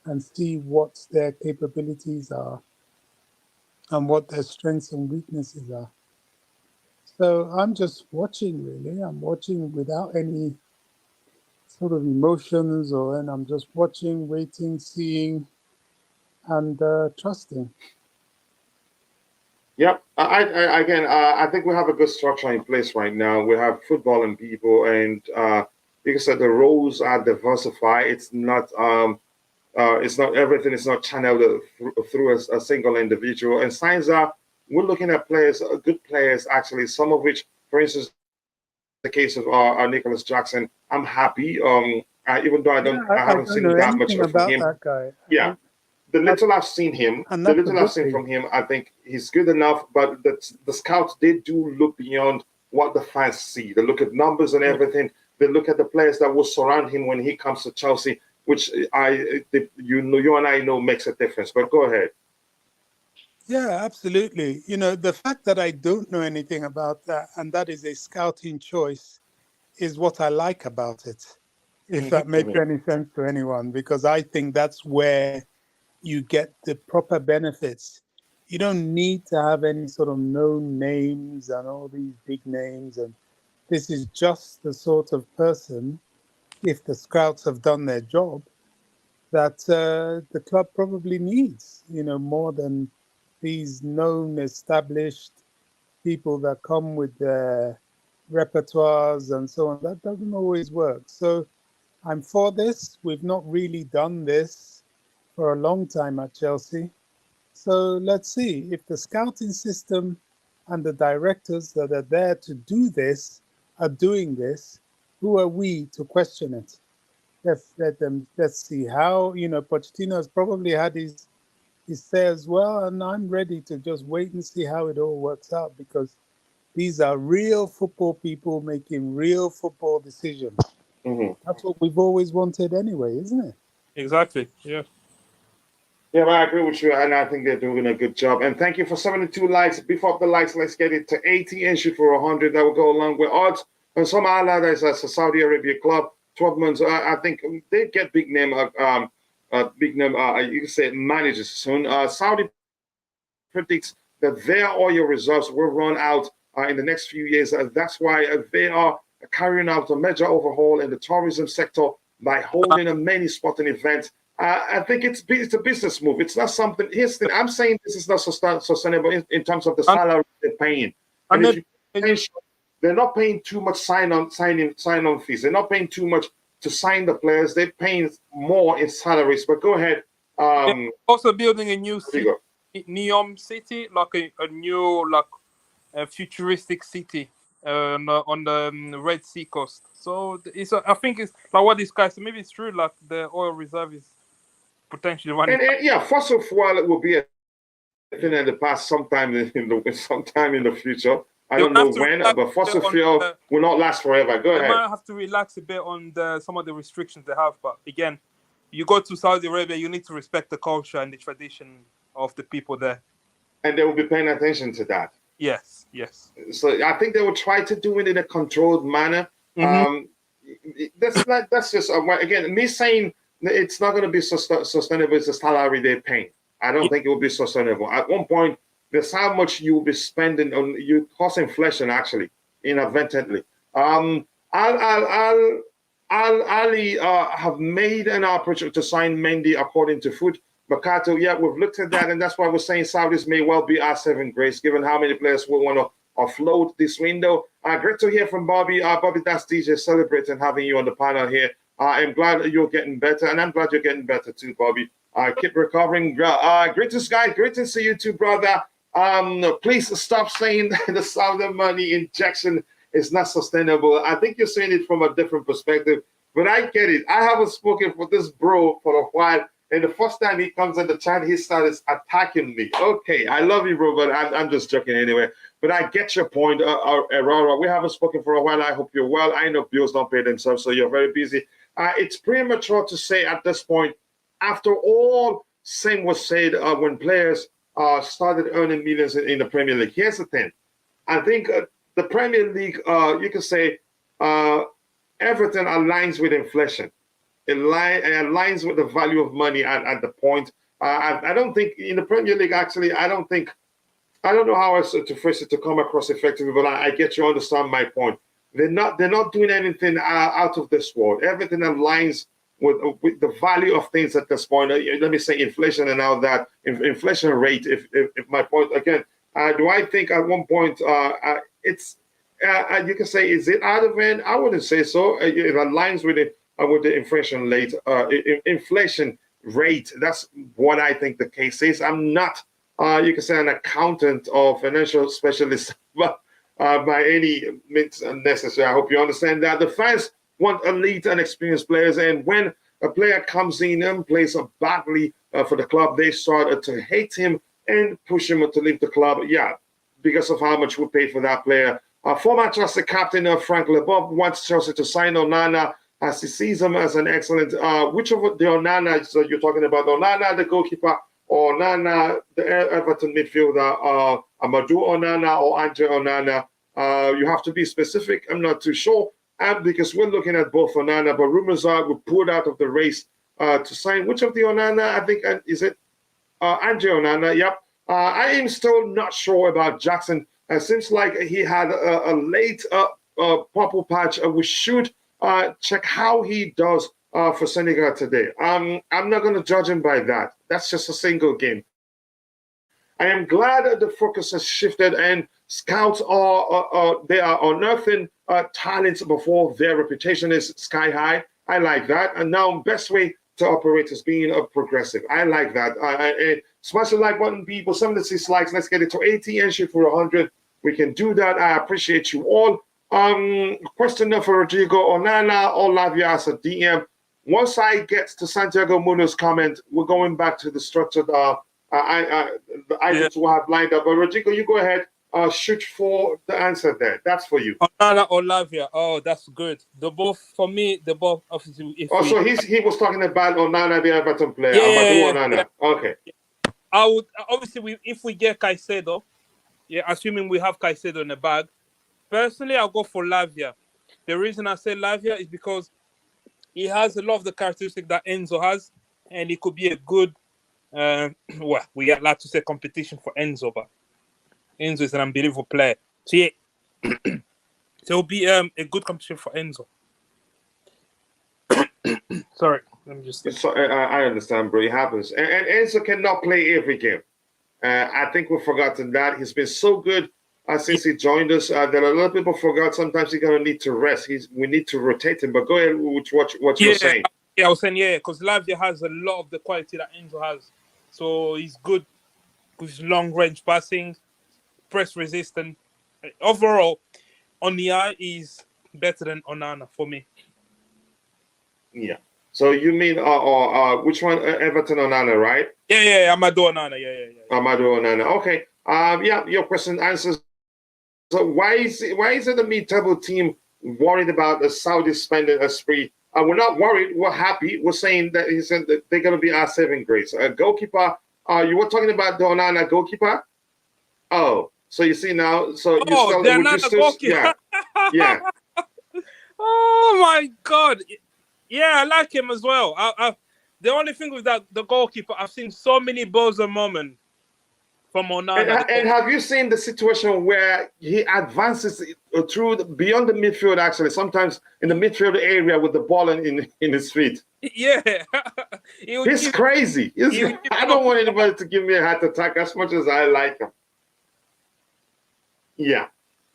and see what their capabilities are and what their strengths and weaknesses are. So I'm just watching, really. I'm watching without any sort of emotions, and I'm just watching, waiting, seeing, and trusting. Yep. I think we have a good structure in place right now. We have footballing people, and like I said, the roles are diversified. It's not everything is not channeled through a single individual. And signs are we're looking at players, good players actually. Some of which, for instance, the case of Nicolas Jackson. I'm happy. Even though Yeah, I I haven't don't seen know that much anything from about him. that guy. Yeah, the That's, little I've seen him, and the that's a little I've good seen thing. from him, I think he's good enough. But the scouts, they do look beyond what the fans see. They look at numbers and everything. They look at the players that will surround him when he comes to Chelsea, which you and I know makes a difference. But go ahead. Yeah, absolutely. The fact that I don't know anything about that, and that is a scouting choice, is what I like about it, if Mhm. that makes any sense to anyone, because I think that's where you get the proper benefits. You don't need to have any sort of known names and all these big names. And this is just the sort of person, if the scouts have done their job, that the club probably needs, more than these known, established people that come with their repertoires and so on. That doesn't always work. So I'm for this. We've not really done this for a long time at Chelsea. So let's see if the scouting system and the directors that are there to do this are doing this. Who are we to question it? Let's let them. Let's see how Pochettino has probably had his say as well, and I'm ready to just wait and see how it all works out, because these are real football people making real football decisions. Mm-hmm. That's what we've always wanted anyway, isn't it? Exactly. Yeah. Yeah, I agree with you, and I think they're doing a good job. And thank you for 72 likes. Before the likes, let's get it to 80 and shoot for 100. That will go along with odds. And some highlighters as a Saudi Arabia club, 12 months. I think they get big name. Big name. You can say managers soon. Saudi predicts that their oil reserves will run out in the next few years. That's why they are carrying out a major overhaul in the tourism sector by holding a many sporting events. I think it's a business move. It's not something. Here's the thing. I'm saying this is not sustainable in terms of the And, salary they're paying. And and if then, you attention, they're not paying too much sign-on fees. They're not paying too much to sign the players. They're paying more in salaries. But go ahead. they're also building a new There you city, go. Neom City, like a new, like a futuristic city on the Red Sea coast. So I think it's like what this guy said. Maybe it's true. Like the oil reserve is potentially running. And yeah, fossil fuel will be a thing in the past, sometime sometime in the future. I They don't will know have to when, relax but a bit fossil on fuel will not last forever. Go they ahead. might have to relax a bit on some of the restrictions they have. But again, you go to Saudi Arabia, you need to respect the culture and the tradition of the people there. And they will be paying attention to that. Yes, yes. So I think they will try to do it in a controlled manner. Mm-hmm. That's just again me saying it's not going to be sustainable. It's the salary they're paying. I don't think it will be sustainable. At one point, there's how much you will be spending on you cost inflation actually inadvertently. Ali have made an approach to sign Mendy according to Foot Mercato. Yeah, we've looked at that, and that's why we're saying Saudis may well be our saving grace, given how many players we want to offload this window. Great to hear from Bobby. Bobby, that's DJ celebrating having you on the panel here. I'm glad that you're getting better, and I'm glad you're getting better too, Bobby. Keep recovering. Greatest guy, great to see you too, brother. Please stop saying the Saudi money injection is not sustainable. I think you're saying it from a different perspective, but I get it. I haven't spoken for this bro for a while, and the first time he comes in the chat, he starts attacking me. Okay, I love you, bro, but I'm just joking anyway. But I get your point, Aurora. We haven't spoken for a while. I hope you're well. I know bills don't pay themselves, so you're very busy. It's premature to say at this point, after all same was said when players started earning millions in the Premier League. Here's the thing. I think the Premier League, you can say, everything aligns with inflation. It aligns with the value of money at the point. I don't think in the Premier League, actually, I don't know how else to phrase it to come across effectively, but I get you understand my point. They're not doing anything out of this world. Everything aligns with the value of things at this point. Let me say inflation and all that. Inflation rate, if my point, again, do I think at one point it's, you can say, is it out of hand? I wouldn't say so. It aligns with the inflation rate. Inflation rate, that's what I think the case is. I'm not, you can say, an accountant or financial specialist, but by any means necessary. I hope you understand that. The fans want elite and experienced players, and when a player comes in and plays badly for the club, they start to hate him and push him to leave the club. Yeah, because of how much we paid for that player. Former Chelsea captain Frank Leboeuf wants Chelsea to sign Onana as he sees him as an excellent. Which of the Onana you're talking about? Onana, the goalkeeper, or Onana, the Everton midfielder, Amadou Onana or Andre Onana? You have to be specific. I'm not too sure. Because we're looking at both Onana, but rumors are we pulled out of the race to sign which of the Onana? I think is it Andre Onana? Yep. I am still not sure about Jackson. It seems like he had a late purple patch. We should check how he does for Senegal today. I'm not going to judge him by that. That's just a single game. I am glad that the focus has shifted and scouts they are unearthing talents before their reputation is sky high. I like that. And now best way to operate is being progressive. I like that. Smash the like button, people. 76 likes. Let's get it to 80 and shoot for 100. We can do that. I appreciate you all. Question for Rodrigo Onana or Lavia as a DM. Once I get to Santiago Muno's comment, we're going back to the structured the items we have lined up. But Rodrigo, you go ahead. Shoot for the answer there. That's for you. Onana or Lavia. Oh, that's good. The both for me. The both obviously. So he was talking about Onana, the Everton player. Yeah, Onana. Yeah. Okay. I would obviously if we get Caicedo, assuming we have Caicedo in the bag. Personally, I'll go for Lavia. The reason I say Lavia is because he has a lot of the characteristics that Enzo has, and he could be a good. We are allowed to say competition for Enzo, but Enzo is an unbelievable player. So yeah, so it'll be a good competition for Enzo. Sorry, let me just. I understand, bro. It happens, and Enzo cannot play every game. I think we've forgotten that. He's been so good since he joined us that a lot of people forgot. Sometimes he's gonna need to rest. We need to rotate him. But go ahead with what you're saying. Yeah, I was saying because Lavia has a lot of the quality that Enzo has. So he's good with long range passing, press resistant. Overall, on the eye, he's better than Onana for me. Yeah. So you mean which one? Everton Onana, right? Yeah. Amadou Onana. Yeah. Amadou Onana. Okay. Yeah. Your question answers. So why is it the mid-table team worried about the Saudi spending a spree? We're not worried. We're happy. We're saying that they're going to be our saving grace. Goalkeeper. You were talking about the Onana goalkeeper. Oh, so you see now. So the Onana goalkeeper. Yeah. Oh my God! Yeah, I like him as well. The only thing with that, the goalkeeper, I've seen so many Boza moments from Onana. And have you seen the situation where he advances beyond the midfield? Actually, sometimes in the midfield area with the ball in his feet. Yeah, He's crazy. I don't want anybody to give me a heart attack as much as I like him. Yeah.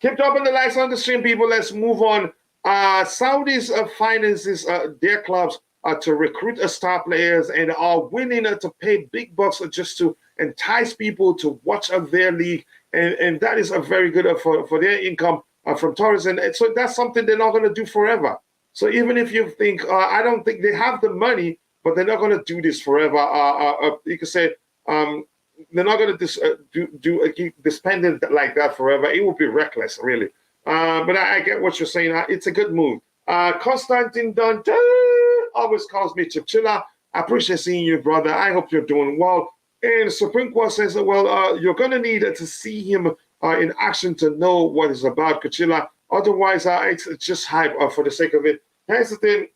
Keep dropping the likes on the stream, people. Let's move on. Saudis finances their clubs to recruit star players and are willing to pay big bucks just to entice people to watch their league. And that is a very good for their income from tourism. And so that's something they're not going to do forever. So even if you think, I don't think they have the money, but they're not going to do this forever. You could say they're not going to keep spending like that forever. It would be reckless, really. But I get what you're saying. It's a good move. Constantine Dunn always calls me Chipchilla. I appreciate seeing you, brother. I hope you're doing well. And Supreme Court says, well, you're going to need to see him in action to know what it's about, Chipchilla. Otherwise, it's just hype for the sake of it. Here's the thing.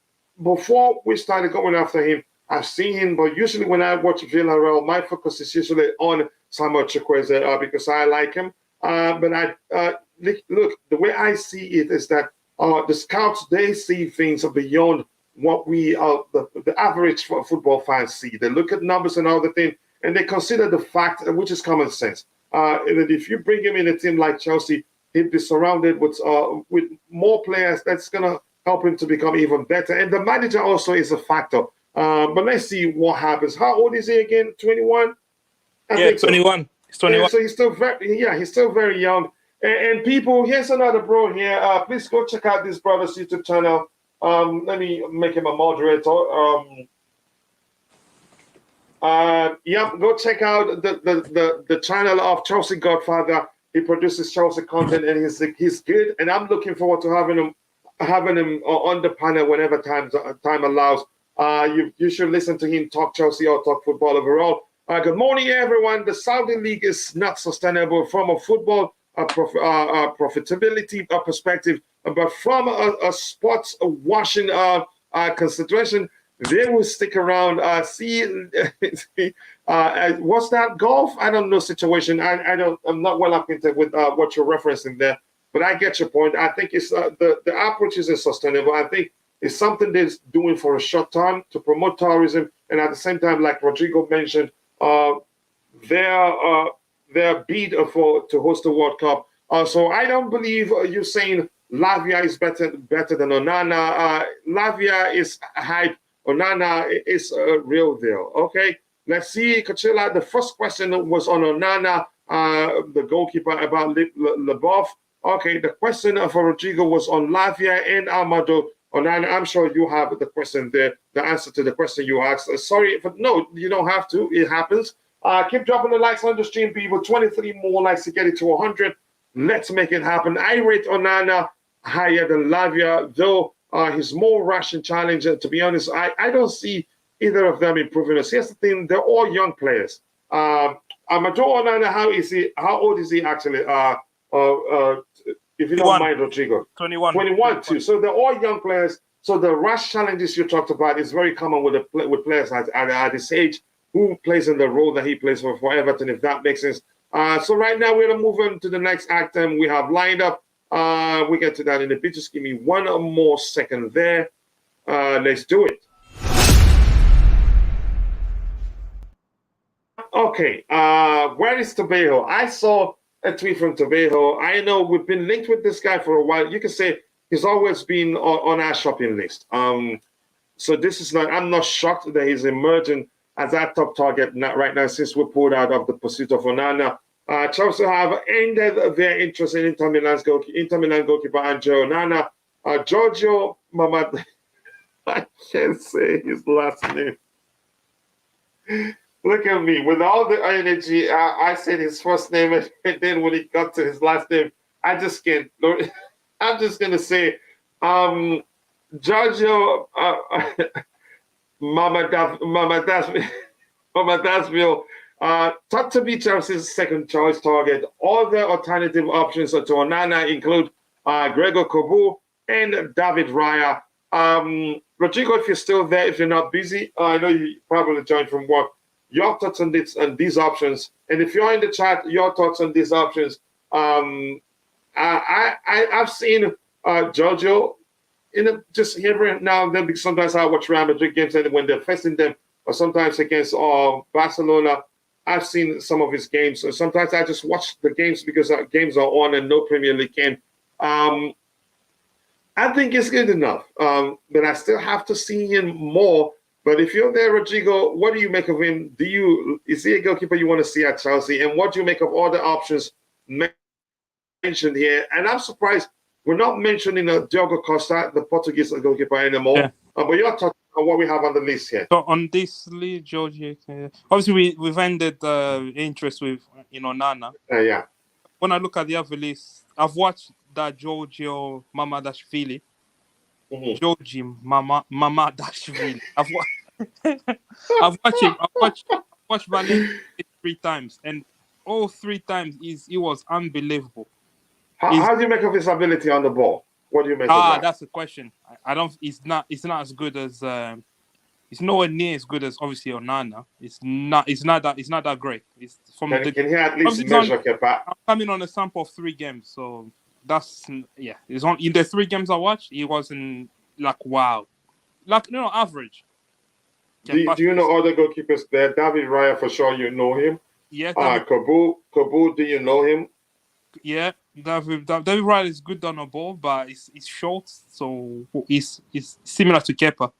Before we started going after him, I've seen him, but usually when I watch Villarreal, my focus is usually on Samuel Chukwueze because I like him. But look, the way I see it is that the scouts, they see things beyond what we the average football fans see. They look at numbers and all the thing, and they consider the fact, which is common sense. That if you bring him in a team like Chelsea, he'd be surrounded with more players. That's gonna help him to become even better. And the manager also is a factor. But let's see what happens. How old is he again? 21? Yeah, 21. So. He's 21. Yeah, so he's still very young. And people, here's another bro here. Please go check out this brother's YouTube channel. Let me make him a moderator. Go check out the channel of Chelsea Godfather. He produces Chelsea content, and he's good. And I'm looking forward to having him on the panel whenever time allows. You should listen to him talk Chelsea or talk football overall. Good morning, everyone. The Saudi League is not sustainable from a football profitability perspective, but from a sports washing consideration, they will stick around. What's that, golf? I don't know situation. I'm not well acquainted with what you're referencing there, but I get your point. I think it's the approach isn't sustainable. I think it's something they're doing for a short time to promote tourism, and at the same time, like Rodrigo mentioned, their bid to host the World Cup. So I don't believe you saying Lavia is better than Onana. Lavia is hype. Onana is a real deal. Okay, let's see, Kachila. The first question was on Onana, the goalkeeper, about Leboeuf. Okay, the question for Rodrigo was on Lavia and Amado Onana. I'm sure you have the question there, the answer to the question you asked. Sorry, but no, you don't have to. It happens. Keep dropping the likes on the stream, people. 23 more likes to get it to 100. Let's make it happen. I rate Onana higher than Lavia, though he's more rash and challenging. To be honest, I don't see either of them improving us. Here's the thing, they're all young players. Mateo Onana, how old is he actually? If you don't mind, Rodrigo. 21. 21 too. So they're all young players. So the rash challenges you talked about is very common with players at this age who plays in the role that he plays for Everton, if that makes sense. So right now we're going to move on to the next item we have lined up. We get to that in a bit. Just give me one more second there. Let's do it. Okay. Where is Tobejo? I saw a tweet from Tobejo. I know we've been linked with this guy for a while. You can say he's always been on our shopping list. So this is not, I'm not shocked that he's emerging as our top target right now since we pulled out of the pursuit of Onana. Chelsea have ended their interest in Inter Milan goalkeeper Angelo Onana. Giorgio Mamad, I can't say his last name. Look at me. With all the energy, I said his first name, and then when he got to his last name, I just can't. I'm just going to say Giorgio Mamadasville, thought to be Chelsea's second choice target. All the alternative options to Onana include Gregor Kobu, and David Raya. Rodrigo, if you're still there, if you're not busy, I know you probably joined from work. Your thoughts on these options, and if you're in the chat, your thoughts on these options. I've seen Giorgio just every now and then, because sometimes I watch Real Madrid games, and when they're facing them, or sometimes against Barcelona, I've seen some of his games. So sometimes I just watch the games because games are on and no Premier League game. I think it's good enough, but I still have to see him more. But if you're there, Rodrigo, what do you make of him? Is he a goalkeeper you want to see at Chelsea? And what do you make of all the options mentioned here? And I'm surprised we're not mentioning Diogo Costa, the Portuguese goalkeeper, anymore. Yeah. But your thoughts on what we have on the list here? So on this list, Georgie, obviously we've ended interest with Nana. Yeah. When I look at the other list, I've watched that Giorgio Mamadashvili. Mm-hmm. Georgie Mamadashvili. I've watched Valencia 3 times, and all 3 times he was unbelievable. How do you make of his ability on the ball? What do you make of that? That's the question. I don't. It's not as good as. It's nowhere near as good as obviously Onana. It's not that great. It's from can he at least measure Kepa? I'm coming on a sample of 3 games, so that's It's on in the 3 games I watched. He wasn't like wow, like average. Do you know other goalkeepers there? David Raya, for sure, you know him. Yeah. Kobu, do you know him? Yeah, David Raya is good on the ball, but it's short, so it's similar to Kepa.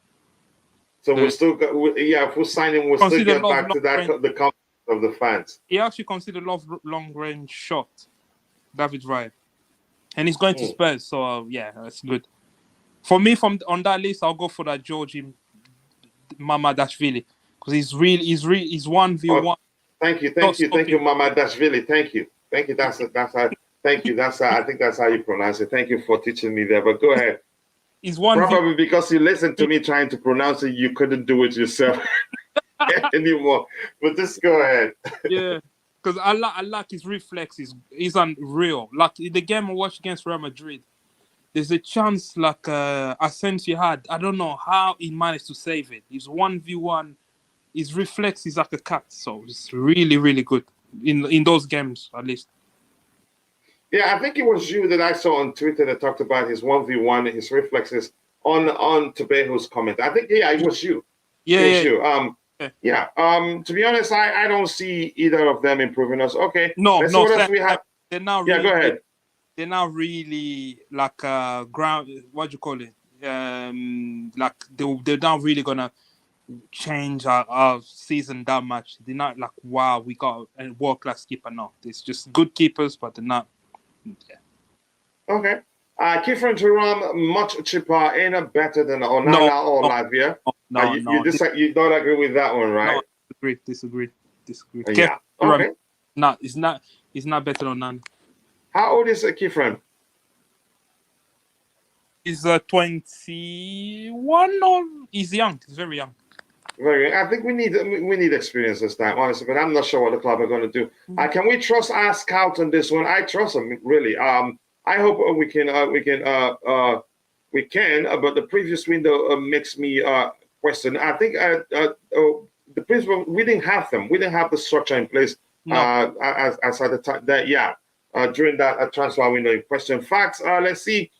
So we're still, if we sign him, we'll still get back to that the comment of the fans. He actually considered long range shot, David Raya, and he's going to Spurs, so that's good. For me, on that list, I'll go for that Georgie Mamadashvili because he's 1v1. Thank you, Mamadashvili. Thank you. That's how. Thank you. I think that's how you pronounce it. Thank you for teaching me there. But go ahead. He's one probably because you listened to me trying to pronounce it, you couldn't do it yourself anymore. But just go ahead. Yeah, because I like his reflexes. He's unreal. Like in the game I watched against Real Madrid, there's a chance like Asensio had. I don't know how he managed to save it. He's 1v1. His reflex is like a cat, so it's really, really good in those games at least. Yeah, I think it was you that I saw on Twitter that talked about his 1v1, his reflexes on Todd Boehly's comment. I think it was you. Yeah, it was you. To be honest, I don't see either of them improving us. Okay. No. What else we have? They're now. Yeah, go ahead. They're now really like ground. What do you call it? Like they're not really gonna change our season that much. They're not like wow, we got a world class keeper. No, it's just good keepers, but they're not. Yeah. Okay. Kiefer and Thuram, much cheaper and better than Onana or Lavia. No. You don't agree with that one, right? No, disagree. Yeah. Okay. No, it's not better than Onana. How old is Kiefer? He's 21 or he's young. He's very young. Very. I think we need experience this time, honestly. But I'm not sure what the club are going to do. Can we trust our scouts on this one? I trust them really. I hope we can. But the previous window makes me question. I think the principal we didn't have them. We didn't have the structure in place. As at the time during that transfer window in question. Facts. Let's see.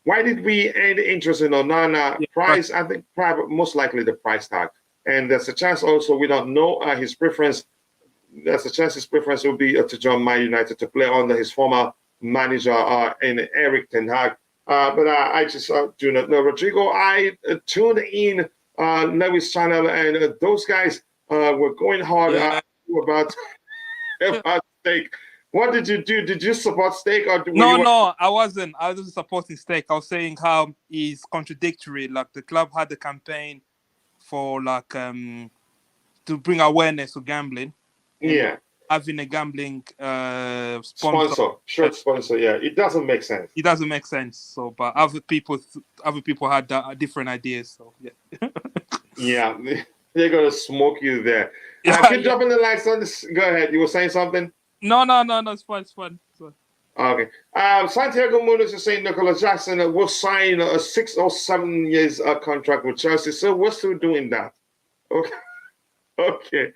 Why did we end interest in Onana? Price, I think most likely the price tag. And there's a chance also we don't know his preference. There's a chance his preference will be to join Man United to play under his former manager in Eric Ten Hag. But I just do not know. Rodrigo, I tuned in Lewis channel and those guys were going hard about Steak. What did you do? Did you support Steak? Or No, I wasn't. I wasn't supporting Steak. I was saying how he's contradictory. Like the club had a campaign for like to bring awareness to gambling. Yeah. Having a gambling sponsor. Shirt sponsor, yeah. It doesn't make sense. It doesn't make sense. So but other people had different ideas. So yeah. Yeah. They're gonna smoke you there. Keep dropping the likes on this. Go ahead. You were saying something? No, it's fun. Okay. Santiago Munoz is saying Nicolas Jackson will sign a 6 or 7 years contract with Chelsea. So we're still doing that. Okay. Okay.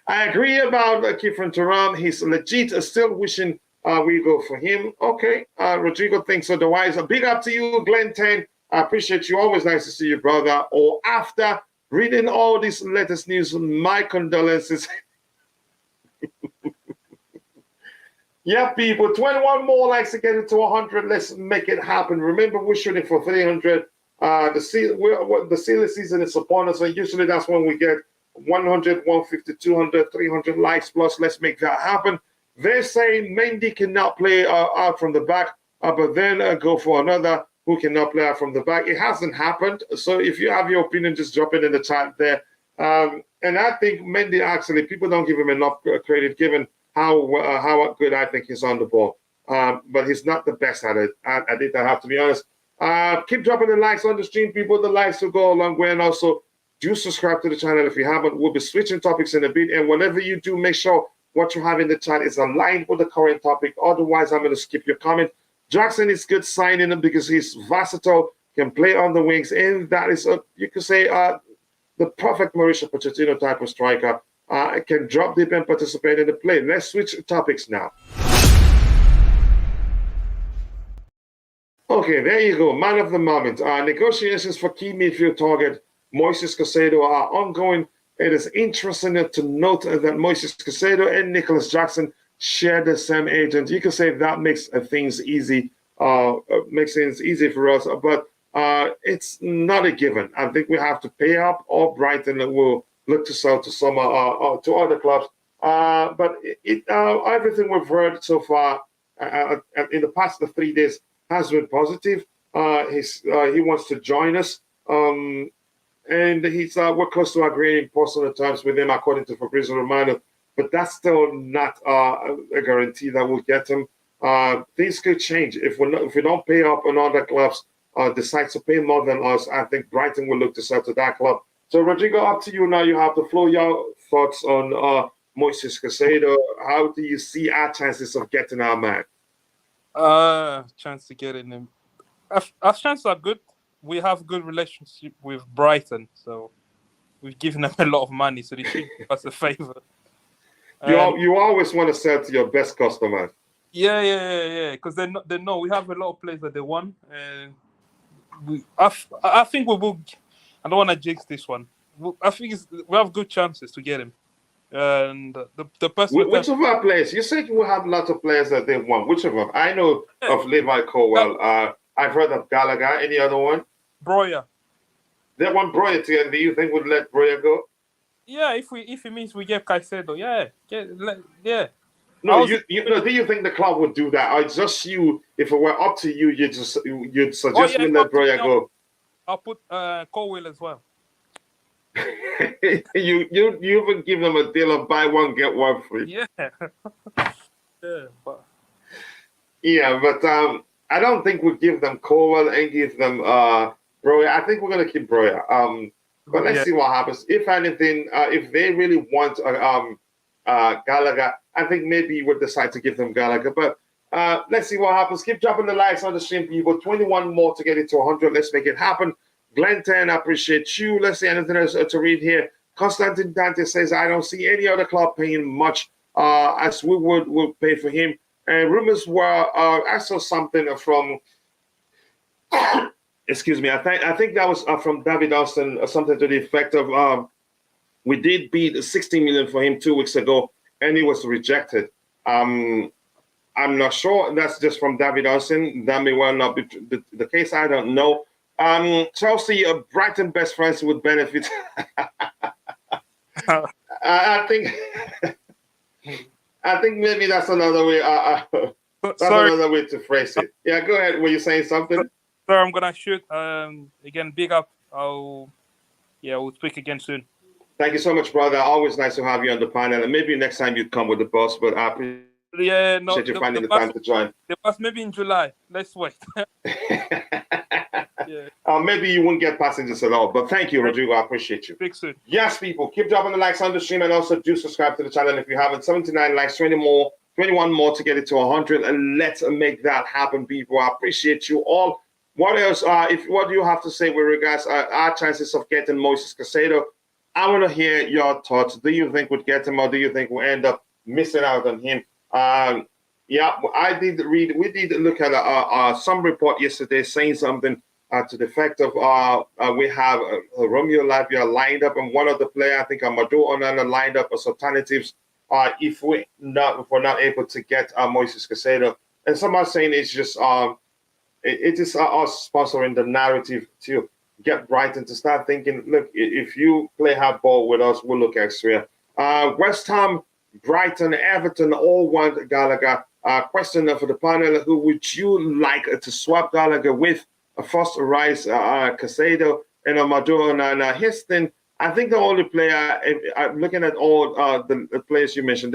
I agree about Kiefer Thuram. He's legit still wishing we go for him. Okay. Rodrigo thinks otherwise. A big up to you, Glenn 10. I appreciate you. Always nice to see you, brother. Or after reading all this latest news, my condolences. Yeah, people, 21 more likes to get it to 100. Let's make it happen. Remember, we're shooting for 300. The silly season is upon us, and usually that's when we get 100, 150, 200, 300 likes plus. Let's make that happen. They're saying Mendy cannot play out from the back, but then go for another who cannot play out from the back. It hasn't happened. So if you have your opinion, just drop it in the chat there. And I think Mendy, actually, people don't give him enough credit given how good I think he's on the ball. But he's not the best at it. I have to be honest. Keep dropping the likes on the stream, people. The likes will go a long way. And also, do subscribe to the channel if you haven't. We'll be switching topics in a bit. And whenever you do, make sure what you have in the chat is aligned with the current topic. Otherwise, I'm going to skip your comment. Jackson is good signing him because he's versatile, can play on the wings. And that is, you could say, the perfect Mauricio Pochettino type of striker. Can drop deep and participate in the play. Let's switch topics now. Okay, there you go. Man of the moment. Negotiations for key midfield target Moises Caicedo are ongoing. It is interesting to note that Moises Caicedo and Nicolas Jackson share the same agent. You can say that makes things easy. Makes things easy for us, but it's not a given. I think we have to pay up, or Brighton will look to sell to some to other clubs. But everything we've heard so far in the past 3 days has been positive. He wants to join us, and we're close to agreeing personal terms with him, according to Fabrizio Romano. But that's still not a guarantee that we'll get him. Things could change if we don't pay up, and other clubs decide to pay more than us. I think Brighton will look to sell to that club. So, Rodrigo, up to you now. You have the floor. Your thoughts on Moises Caicedo. How do you see our chances of getting our man? Chance to get in him. Our chances are good. We have good relationship with Brighton, so we've given them a lot of money, so they should give us a favor. You always want to sell to your best customer. Yeah. Because they know we have a lot of players that they want, and I think we will. I don't want to jinx this one. I think we have good chances to get him. And the person. Which of our players? You said we have lots of players that they want. Which of them? I know of Levi Colwell. I've heard of Gallagher. Any other one? Broya. They want Broya to get. Do you think we'd let Broya go? Yeah, if it means we get Caicedo, yeah. No, do you think the club would do that? Or just you? If it were up to you, you'd suggest we let Broya go. I'll put Colwell as well. you even give them a deal of buy one get one free. Yeah. But I don't think we'll give them Colwell and give them Broya. I think we're gonna keep Broya. But let's see what happens. If anything, if they really want Gallagher, I think maybe we'll decide to give them Gallagher. But let's see what happens. Keep dropping the likes on the stream, people. 21 more to get it to 100. Let's make it happen. Glenn 10, I appreciate you. Let's see anything else to read here. Constantine Dante says, I don't see any other club paying much as we would pay for him. And rumors were, I saw something from, excuse me, I think that was from David Austin, something to the effect of, we did bid 16 million for him 2 weeks ago, and he was rejected. I'm not sure. That's just from David Austin. That may well not be the case. I don't know. Chelsea, Brighton best friends would benefit. I think maybe that's another way. Another way to phrase it. Yeah, go ahead. Were you saying something? Sir, I'm gonna shoot. Again, big up. We'll speak again soon. Thank you so much, brother. Always nice to have you on the panel. And maybe next time you'd come with the boss, but I appreciate you finding the time to join. The boss maybe in July. Let's wait. Maybe you won't get passengers at all. But thank you, Rodrigo. I appreciate you. Speak soon. Yes, people. Keep dropping the likes on the stream, and also do subscribe to the channel if you haven't. 79 likes, 20 more 21 more to get it to 100, and let's make that happen, people. I appreciate you all. What else? What do you have to say with regards our chances of getting Moises Caicedo? I want to hear your thoughts. Do you think we'd get him, or do you think we'll end up missing out on him? Yeah, I did read. We did look at some report yesterday saying something to the effect of we have Romeo Lavia lined up, and one of the players, I think Amadou Onana, lined up as alternatives. If we're not able to get Moises Caicedo, and some are saying it's just it is us sponsoring the narrative to get Brighton to start thinking, look, if you play hard ball with us, we'll look elsewhere. West Ham, Brighton, Everton all want Gallagher. Question for the panel: who would you like to swap Gallagher with? First Rice, Caicedo, and Amadou Onana. Here's the thing. I think the only player, I'm looking at all the players you mentioned,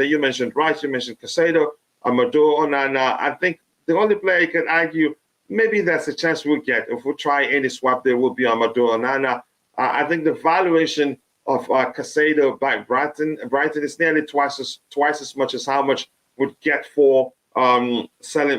Rice, you mentioned Caicedo, Amadou Onana. I think the only player you can argue, maybe that's a chance we'll get. If we try any swap, there will be Amadou Onana. I think the valuation of Caicedo by Brighton is nearly twice as much as how much would get for selling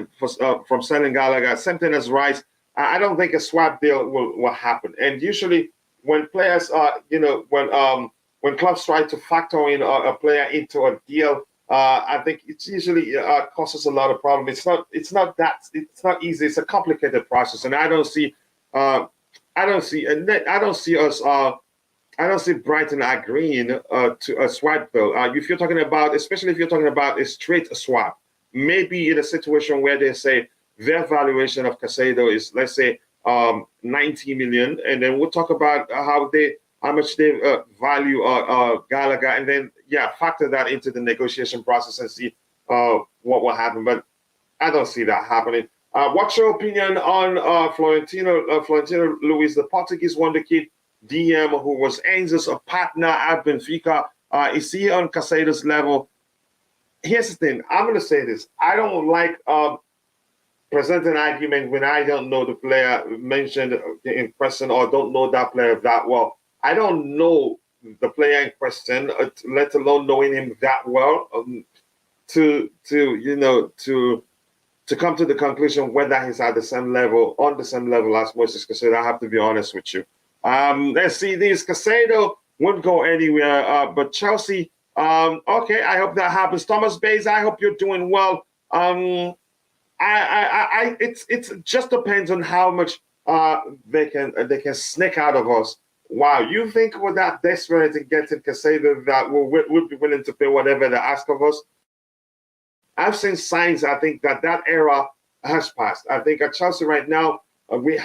Gallagher. Same thing as Rice. I don't think a swap deal will happen. And usually, when players when clubs try to factor in a player into a deal, I think it's usually causes a lot of problems. It's not easy. It's a complicated process, and I don't see Brighton agreeing to a swap deal. Especially if you're talking about a straight swap, maybe in a situation where they say their valuation of Caicedo is, let's say, 90 million, and then we'll talk about how much they value Gallagher, and then factor that into the negotiation process and see what will happen. But I don't see that happening. What's your opinion on Florentino Luis, the Portuguese wonderkid DM who was Enzo's partner at Benfica? Is he on Caicedo's level? Here's the thing. I'm going to say this. I don't like present an argument when I don't know the player mentioned in question, or don't know that player that well. I don't know the player in question, let alone knowing him that well, to come to the conclusion whether he's at the same level, on the same level as Moises Caicedo. I have to be honest with you. Let's see, this Caicedo won't go anywhere, but Chelsea, okay, I hope that happens. Thomas Bays, I hope you're doing well. It just depends on how much they can sneak out of us. Wow, you think we're that desperate in getting Caicedo that we'll be willing to pay whatever they ask of us? I've seen signs. I think that era has passed. I think at Chelsea right now we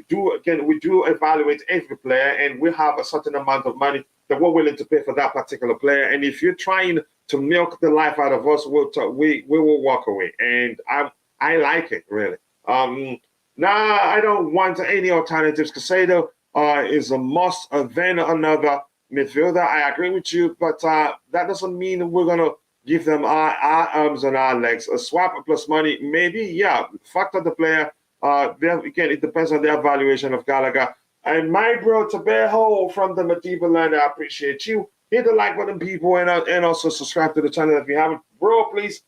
do evaluate every player, and we have a certain amount of money that we're willing to pay for that particular player. And if you're trying to milk the life out of us, we will walk away. And I like it, really. I don't want any alternatives. Caicedo is a must, then another midfielder. I agree with you, but that doesn't mean we're going to give them our arms and our legs. A swap plus money, maybe, factor the player. Again, it depends on their valuation of Gallagher. And my bro, Tabeho from the Medieval Land, I appreciate you. Hit the like button, people, and also subscribe to the channel if you haven't. Bro, please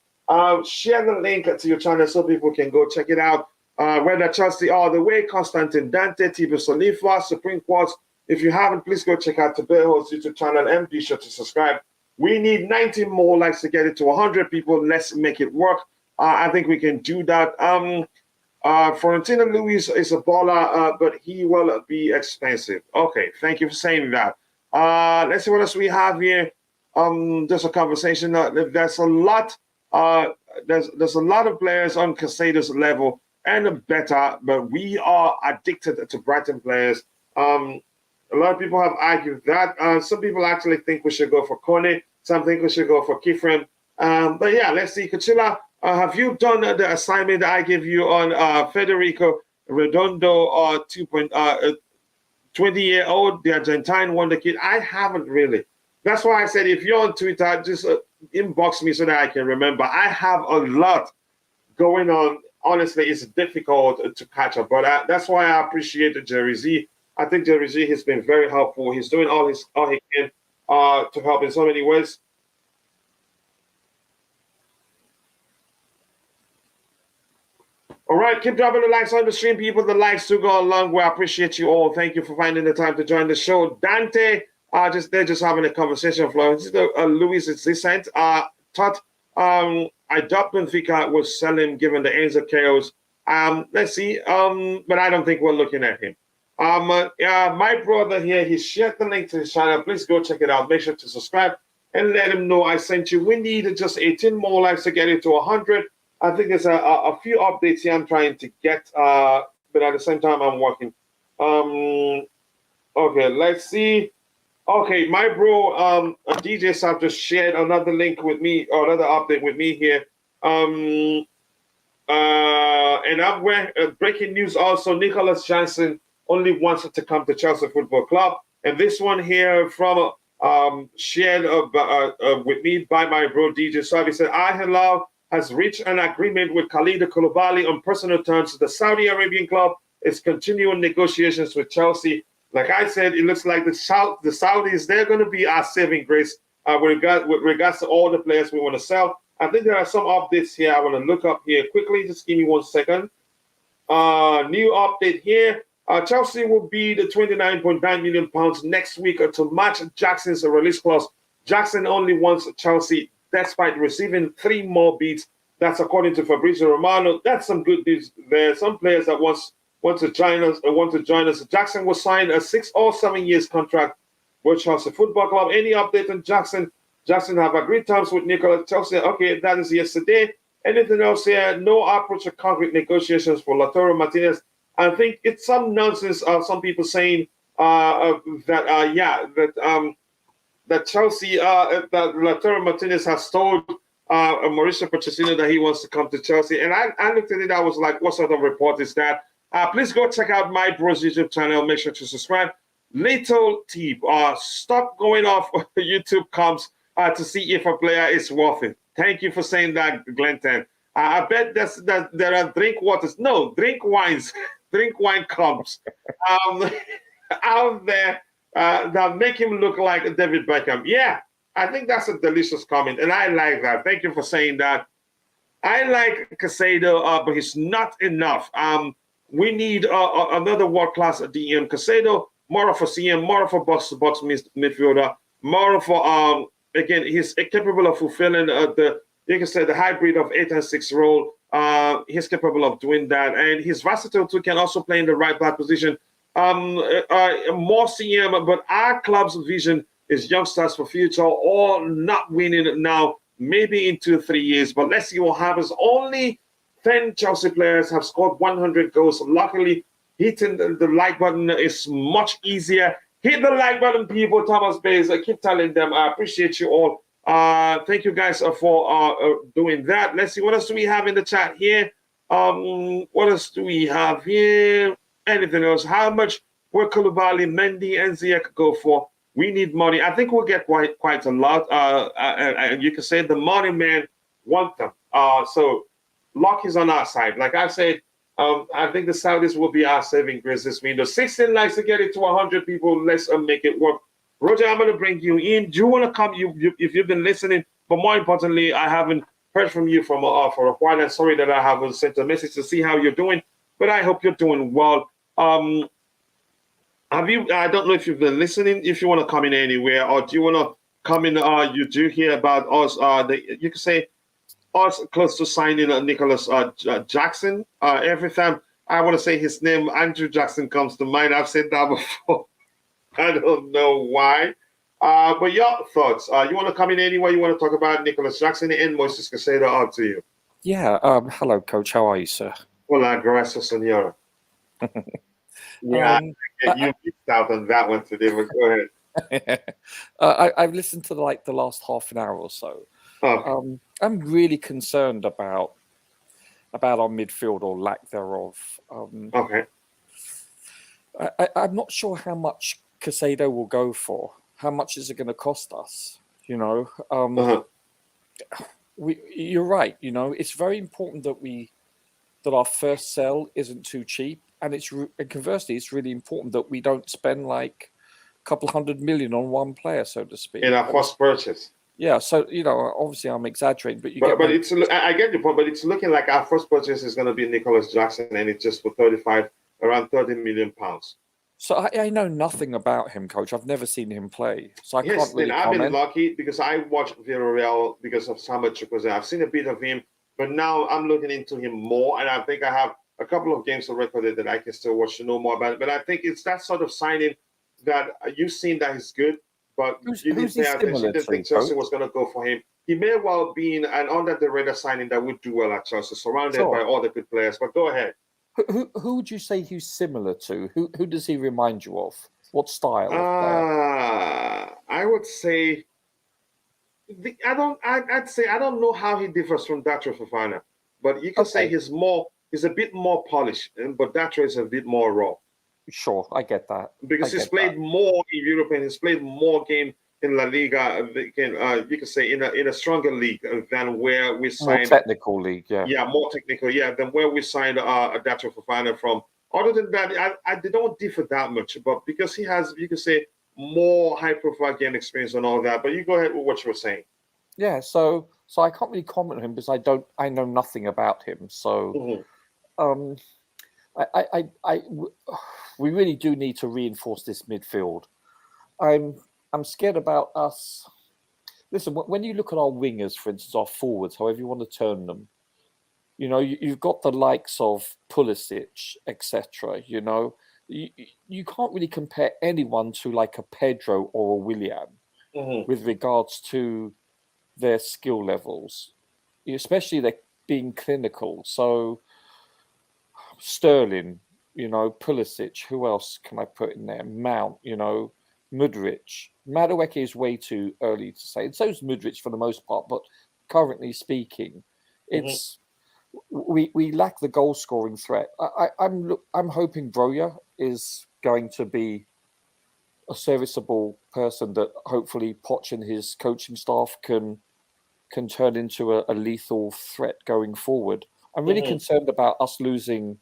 share the link to your channel so people can go check it out. Whether Chelsea all the way, Constantine Dante, Tibu Solifa, Supreme Quartz. If you haven't, please go check out Tabeho's YouTube channel and be sure to subscribe. We need 90 more likes to get it to 100 people. Let's make it work. I think we can do that. Florentino Luis is a baller, but he will be expensive. Okay, thank you for saying that. Let's see what else we have here. There's a conversation. There's a lot. There's a lot of players on Caicedo's level and better, but we are addicted to Brighton players. A lot of people have argued that. Some people actually think we should go for Kone. Some think we should go for Kifrin. But yeah, let's see. Kuchila, have you done the assignment I gave you on Federico Redondo, 20-year-old, the Argentine wonderkid? I haven't really. That's why I said if you're on Twitter, just inbox me so that I can remember. I have a lot going on. Honestly, it's difficult to catch up, but that's why I appreciate Jerry Z. I think Jerry Z has been very helpful. He's doing all he can to help in so many ways. All right, keep dropping the likes on the stream, people. The likes do go a long way. I appreciate you all. Thank you for finding the time to join the show. Dante, they're just having a conversation. Florence, Luis is descent. Todd, I doubt Benfica will sell him given the ends of chaos. Let's see. But I don't think we're looking at him. My brother here, he shared the link to his channel. Please go check it out. Make sure to subscribe and let him know I sent you. We need just 18 more likes to get it to 100. I think there's a few updates here I'm trying to get, but at the same time, I'm working. Okay, let's see. Okay, my bro, DJ Sab just shared another link with me, or another update with me here. And I'm breaking news also. Nicolas Jackson only wants to come to Chelsea Football Club. And this one here from shared with me by my bro DJ Sab. He said, Al Hilal has reached an agreement with Koulibaly on personal terms. The Saudi Arabian club is continuing negotiations with Chelsea. Like I said, it looks like the Saudis, they're going to be our saving grace with regards to all the players we want to sell. I think there are some updates here I want to look up here quickly. Just give me 1 second. New update here. Chelsea will be the £29.9 million next week to match Jackson's release clause. Jackson only wants Chelsea despite receiving 3 more bids. That's according to Fabrizio Romano. That's some good news there. Some players that want to join us. Jackson will sign a 6 or 7 years contract with Chelsea Football Club. Any update on Jackson? Jackson have agreed terms with Nicolas Chelsea. Okay, that is yesterday. Anything else here? No approach to concrete negotiations for Lautaro Martinez. I think it's some nonsense. Some people saying that Chelsea, that Lautaro Martinez has told Mauricio Pochettino that he wants to come to Chelsea. And I looked at it, I was like, what sort of report is that? Please go check out my bro's YouTube channel. Make sure to subscribe. Little tip, stop going off YouTube comms to see if a player is worth it. Thank you for saying that, Glenton. I bet there are drink waters. No, drink wines. Drink wine comps out there that make him look like David Beckham. Yeah, I think that's a delicious comment, and I like that. Thank you for saying that. I like Caicedo, but he's not enough. We need another world-class DM. Caicedo, more of a CM, more of a box-to-box midfielder, more of a, again, he's capable of fulfilling you can say the hybrid of 8 and 6 role. He's capable of doing that, and he's versatile too. Can also play in the right back position. More CM, but our club's vision is youngsters for future, or not winning now, maybe in 2-3 years. But let's see what happens. Only 10 Chelsea players have scored 100 goals. Luckily, hitting the like button is much easier. Hit the like button, people. Thomas Bays, I keep telling them. I appreciate you all. Thank you guys for doing that. Let's see, what else do we have in the chat here? What else do we have here? Anything else? How much will Koulibaly, Mendy, and Ziyech go for? We need money. I think we'll get quite a lot. And you can say the money man want them. So luck is on our side. Like I said, I think the Saudis will be our saving grace this window. 16 likes to get it to 100 people. Let's make it work. Roger, I'm going to bring you in. Do you want to come? If you've been listening, but more importantly, I haven't heard from you for a while. I'm sorry that I haven't sent a message to see how you're doing, but I hope you're doing well. Have you? I don't know if you've been listening. If you want to come in anywhere, or do you want to come in? You do hear about us. You can say us close to signing Nicolas Jackson. Every time I want to say his name, Andrew Jackson comes to mind. I've said that before. I don't know why. But your thoughts. You want to come in anywhere? You want to talk about Nicolas Jackson and Moises Caicedo? Up to you. Yeah. Hello, Coach. How are you, sir? Hola, gracias, señora. Yeah, you missed out on that one today, but go ahead. I've listened to the last half an hour or so. Okay. I'm really concerned about our midfield or lack thereof. Okay. I'm not sure how much Caicedo will go for. How much is it going to cost us? You know, you're right. You know, it's very important that our first sell isn't too cheap, and conversely, it's really important that we don't spend like a couple $100 million on one player, so to speak. In our first purchase. Yeah, so obviously I'm exaggerating, but but it's I get your point, but it's looking like our first purchase is going to be Nicolas Jackson, and it's just for around 30 million pounds. So I know nothing about him, Coach. I've never seen him play, so I can't really I've comment. been lucky because I watched Villarreal because of Samuel Chukwueze. I've seen a bit of him, but now I'm looking into him more, and I think I have a couple of games recorded that I can still watch to know more about it. But I think it's that sort of signing that you've seen that is good, but you didn't pay attention. You didn't think Chelsea was going to go for him. He may well be an under-the-radar signing that would do well at Chelsea, surrounded by all the good players. But go ahead. Who would you say he's similar to? Who does he remind you of? What style of player? I would say I'd say I don't know how he differs from Datro Fofana, but you can say he's a bit more polished, but Datro is a bit more raw. Sure, I get that. Because he's played more in Europe and he's played more game in La Liga. You can say in a stronger league than where we signed. More technical league, yeah. Yeah, more technical, yeah, than where we signed Datro Fofana from. Other than that, they don't differ that much, but because he has, you can say, more high-profile game experience and all that. But you go ahead with what you were saying. Yeah, so I can't really comment on him because I know nothing about him. So, we really do need to reinforce this midfield. I'm scared about us. Listen, when you look at our wingers, for instance, our forwards, however you want to term them, you've got the likes of Pulisic, etc. You can't really compare anyone to like a Pedro or a Willian with regards to their skill levels, especially they're being clinical. So Sterling, Pulisic, who else can I put in there? Mount, Mudryk. Madueke is way too early to say. And so is Mudryk for the most part, but currently speaking, it's we lack the goal scoring threat. I'm hoping Broja is going to be a serviceable person that hopefully Poch and his coaching staff can turn into a lethal threat going forward. I'm really concerned about us losing,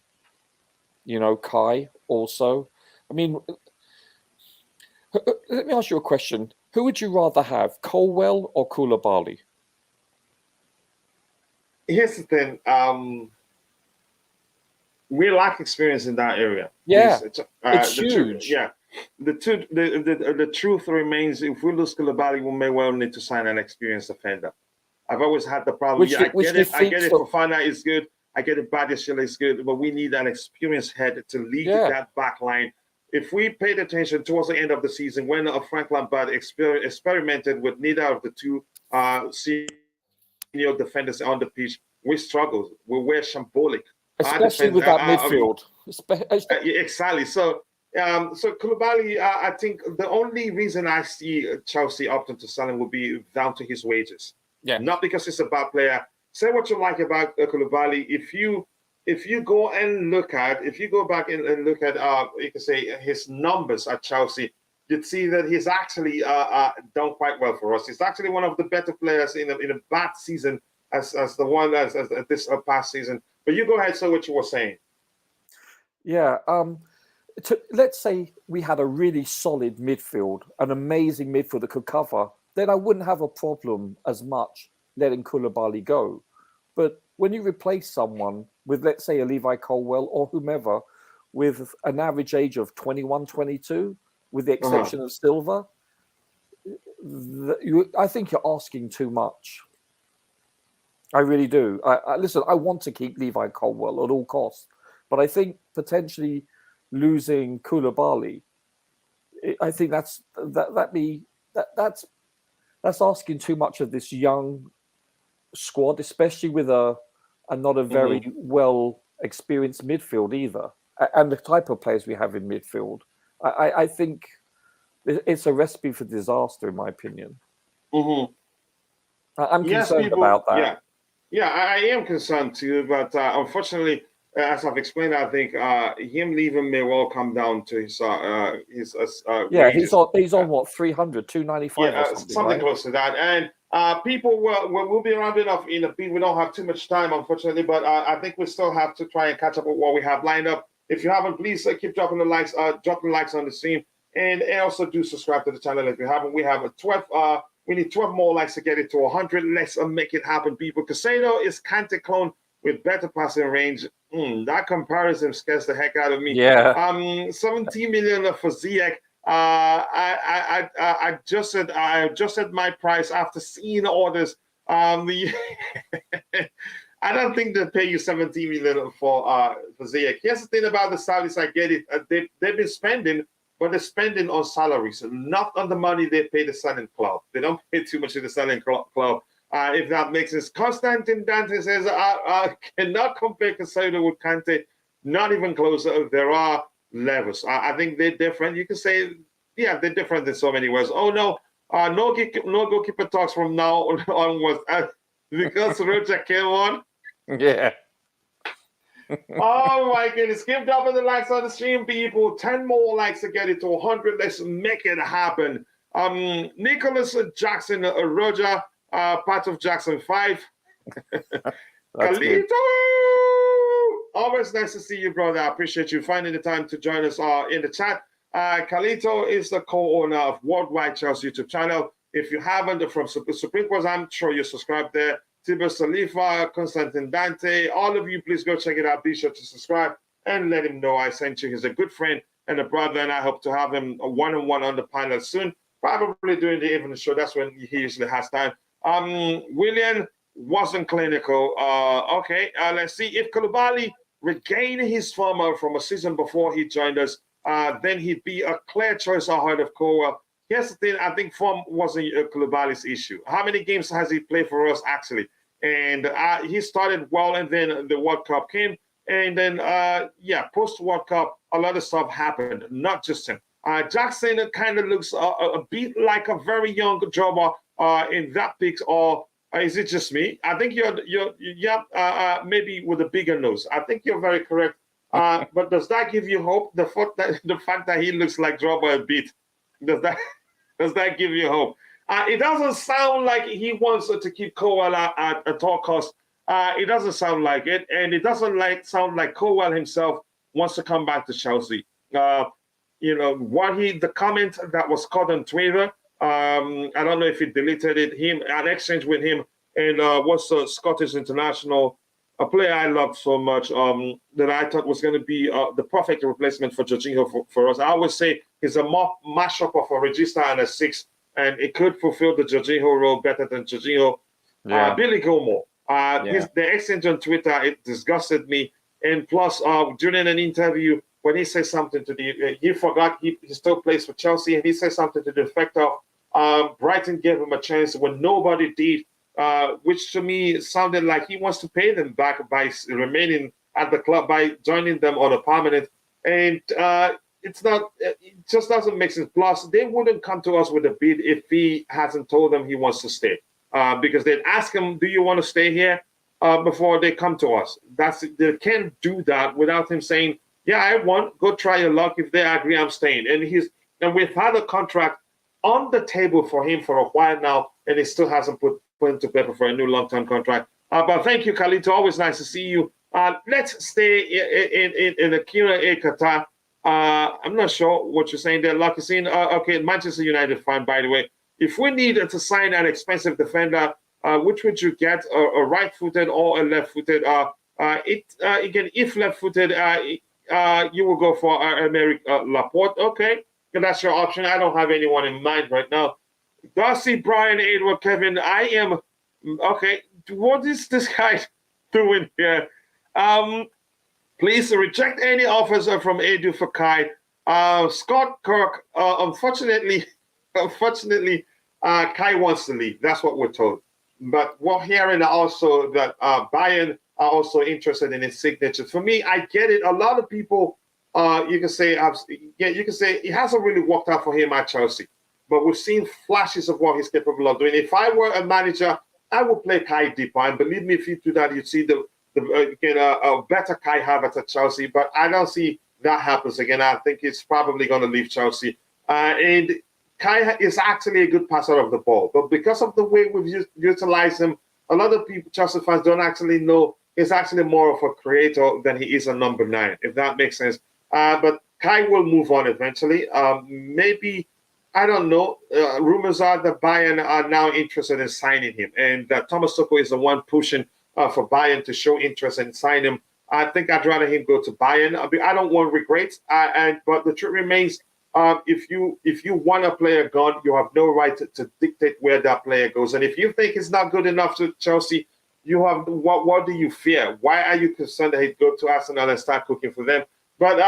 Kai also. I mean, let me ask you a question. Who would you rather have, Colwell or Koulibaly? Here's the thing. We lack experience in that area. Yeah, it's huge. The truth remains, if we lose Koulibaly, we may well need to sign an experienced defender. I've always had the problem. I get it. Fofana is good. I get it. Badiashile is good, but we need an experienced head to lead that back line. If we paid attention towards the end of the season, when Frank Lampard experimented with neither of the two senior defenders on the pitch, we struggled. We were shambolic, especially with that midfield. Exactly. So Koulibaly, I think the only reason I see Chelsea opting to sell him would be down to his wages. Yeah. Not because he's a bad player. Say what you like about Koulibaly. If you go back and look at, you can say his numbers at Chelsea, you'd see that he's actually done quite well for us. He's actually one of the better players in a bad season as the one as this past season. But you go ahead, say what you were saying. Yeah. Let's say we had a really solid midfield, an amazing midfield that could cover, then I wouldn't have a problem as much letting Koulibaly go. But when you replace someone with, let's say, a Levi Colwell or whomever, with an average age of 21, 22, with the exception of Silva, I think you're asking too much. I really do. Listen, I want to keep Levi Colwell at all costs, but I think potentially losing Koulibaly, I think that's asking too much of this young squad, especially with a not a very well experienced midfield either, and the type of players we have in midfield. I think it's a recipe for disaster, in my opinion. I'm concerned about that. Yeah, I am concerned too, but unfortunately, as I've explained, I think him leaving may well come down to his wages. He's on what, 300, 295 or something close to that. And people will be rounding off in a bit. We don't have too much time, unfortunately, but I think we still have to try and catch up with what we have lined up. If you haven't, please keep dropping the likes on the stream, and also do subscribe to the channel if you haven't. We have We need 12 more likes to get it to 100. Let's make it happen, people. Caicedo is Kante clone with better passing range. That comparison scares the heck out of me. Yeah. 17 million for Ziyech. I just said my price after seeing orders. I don't think they'll pay you 17 million for Ziyech. Here's the thing about the Saudis. I get it. They've been spending, but they're spending on salaries, not on the money they pay the selling club. They don't pay too much to the selling club. If that makes sense. Constantine Dante says, I cannot compare Caicedo with Kante, not even closer. There are levels. I think they're different. You can say, yeah, they're different in so many ways. Oh, no, no goalkeeper talks from now onwards because Roger came on. Yeah. Oh, my goodness. Give double the likes on the stream, people. 10 more likes to get it to 100. Let's make it happen. Nicolas Jackson, Roger, part of Jackson 5. Kalito! Always nice to see you, brother. I appreciate you finding the time to join us in the chat. Kalito is the co-owner of Worldwide Chelsea YouTube channel. If you haven't, from Supreme Course, I'm sure you're subscribed there. Tiber Salifa, Constantine Dante, all of you, please go check it out. Be sure to subscribe and let him know I sent you. He's a good friend and a brother, and I hope to have him one-on-one on the panel soon. Probably during the evening show. That's when he usually has time. William wasn't clinical. Okay, let's see. If Koulibaly regained his form from a season before he joined us, then he'd be a clear choice ahead of Cole. Here's the thing. I think form wasn't Koulibaly's issue. How many games has he played for us, actually? And he started well, and then the World Cup came. And then, post-World Cup, a lot of stuff happened, not just him. Jackson kind of looks a bit like a very young jobber in that pic, or is it just me? I think you're maybe with a bigger nose. I think you're very correct. But does that give you hope? The fact that he looks like Drogba a bit, does that give you hope? It doesn't sound like he wants to keep Cowell at all costs. It doesn't sound like it, and it doesn't sound like Cowell himself wants to come back to Chelsea. The comment that was caught on Twitter. I don't know if he deleted it. An exchange with him and was a Scottish international, a player I loved so much that I thought was going to be the perfect replacement for Jorginho for us. I always say he's a mashup of a Regista and a 6, and it could fulfill the Jorginho role better than Jorginho. Yeah. Billy Gilmore. The exchange on Twitter, it disgusted me. And plus, during an interview, when he said something to he forgot he still plays for Chelsea, and he said something to the effect of Brighton gave him a chance when nobody did, which to me sounded like he wants to pay them back by remaining at the club, by joining them on a permanent. And it just doesn't make sense. Plus, they wouldn't come to us with a bid if he hasn't told them he wants to stay, because they'd ask him, "Do you want to stay here?" Before they come to us. They can't do that without him saying, "Yeah, I want. Go try your luck. If they agree, I'm staying." And we've had a contract on the table for him for a while now, and he still hasn't put into paper for a new long-term contract. But thank you, Khalito. Always nice to see you. Let's stay in Akira Qatar. I'm not sure what you're saying there, Lucky Scene. Okay, Manchester United fan, by the way. If we need to sign an expensive defender, which would you get, a right-footed or a left-footed? Again, if left-footed, you will go for Aymeric Laporte. Okay, that's your option. I don't have anyone in mind right now. Darcy, Brian, Edward, Kevin, I am... Okay, what is this guy doing here? Please reject any offers from Edu for Kai. Scott Kirk, unfortunately, Kai wants to leave. That's what we're told. But we're hearing also that Bayern are also interested in his signature. For me, I get it. A lot of people, you can say it hasn't really worked out for him at Chelsea. But we've seen flashes of what he's capable of doing. If I were a manager, I would play Kai deeper. And believe me, if you do that, you'd see a better Kai Havertz at Chelsea. But I don't see that happens again. I think he's probably going to leave Chelsea. And Kai is actually a good passer of the ball. But because of the way we've utilized him, a lot of people, Chelsea fans, don't actually know he's actually more of a creator than he is a number 9, if that makes sense. But Kai will move on eventually. Maybe I don't know. Rumors are that Bayern are now interested in signing him, and that Thomas Tuchel is the one pushing for Bayern to show interest in signing him. I think I'd rather him go to Bayern. I don't want regrets. But the truth remains, if you want a player gone, you have no right to dictate where that player goes. And if you think he's not good enough to Chelsea, you have what do you fear? Why are you concerned that he'd go to Arsenal and start cooking for them? But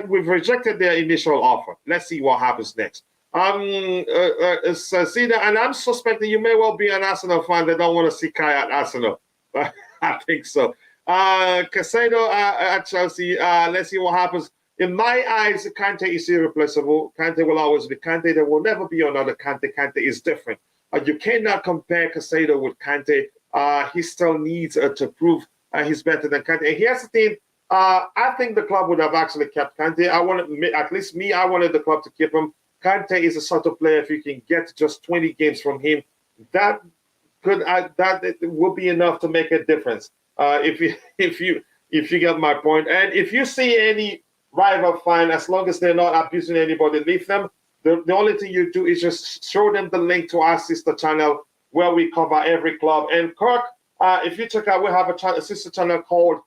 we've rejected their initial offer. Let's see what happens next. Cedar, and I'm suspecting you may well be an Arsenal fan that don't want to see Kai at Arsenal. I think so. Caicedo at Chelsea. Let's see what happens. In my eyes, Kante is irreplaceable. Kante will always be Kante. There will never be another Kante. Kante is different. You cannot compare Caicedo with Kante. He still needs to prove he's better than Kante. And here's the thing. I think the club would have actually kept Kante. I wanted the club to keep him. Kante is a sort of player, if you can get just 20 games from him, that will be enough to make a difference. If you get my point. And if you see any rival, fine, as long as they're not abusing anybody, leave them. The only thing you do is just show them the link to our sister channel where we cover every club. And Kirk, if you check out, we have a sister channel called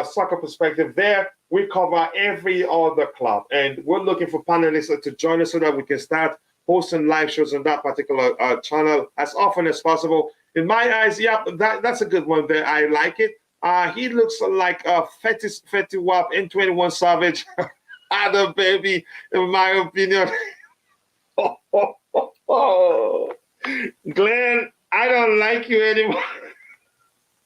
Soccer Perspective. There we cover every other club, and we're looking for panelists to join us so that we can start hosting live shows on that particular channel as often as possible. In my eyes, that's a good one there. I like it. He looks like a Fetty Wap N21 Savage. Other baby, in my opinion. Glenn, I don't like you anymore.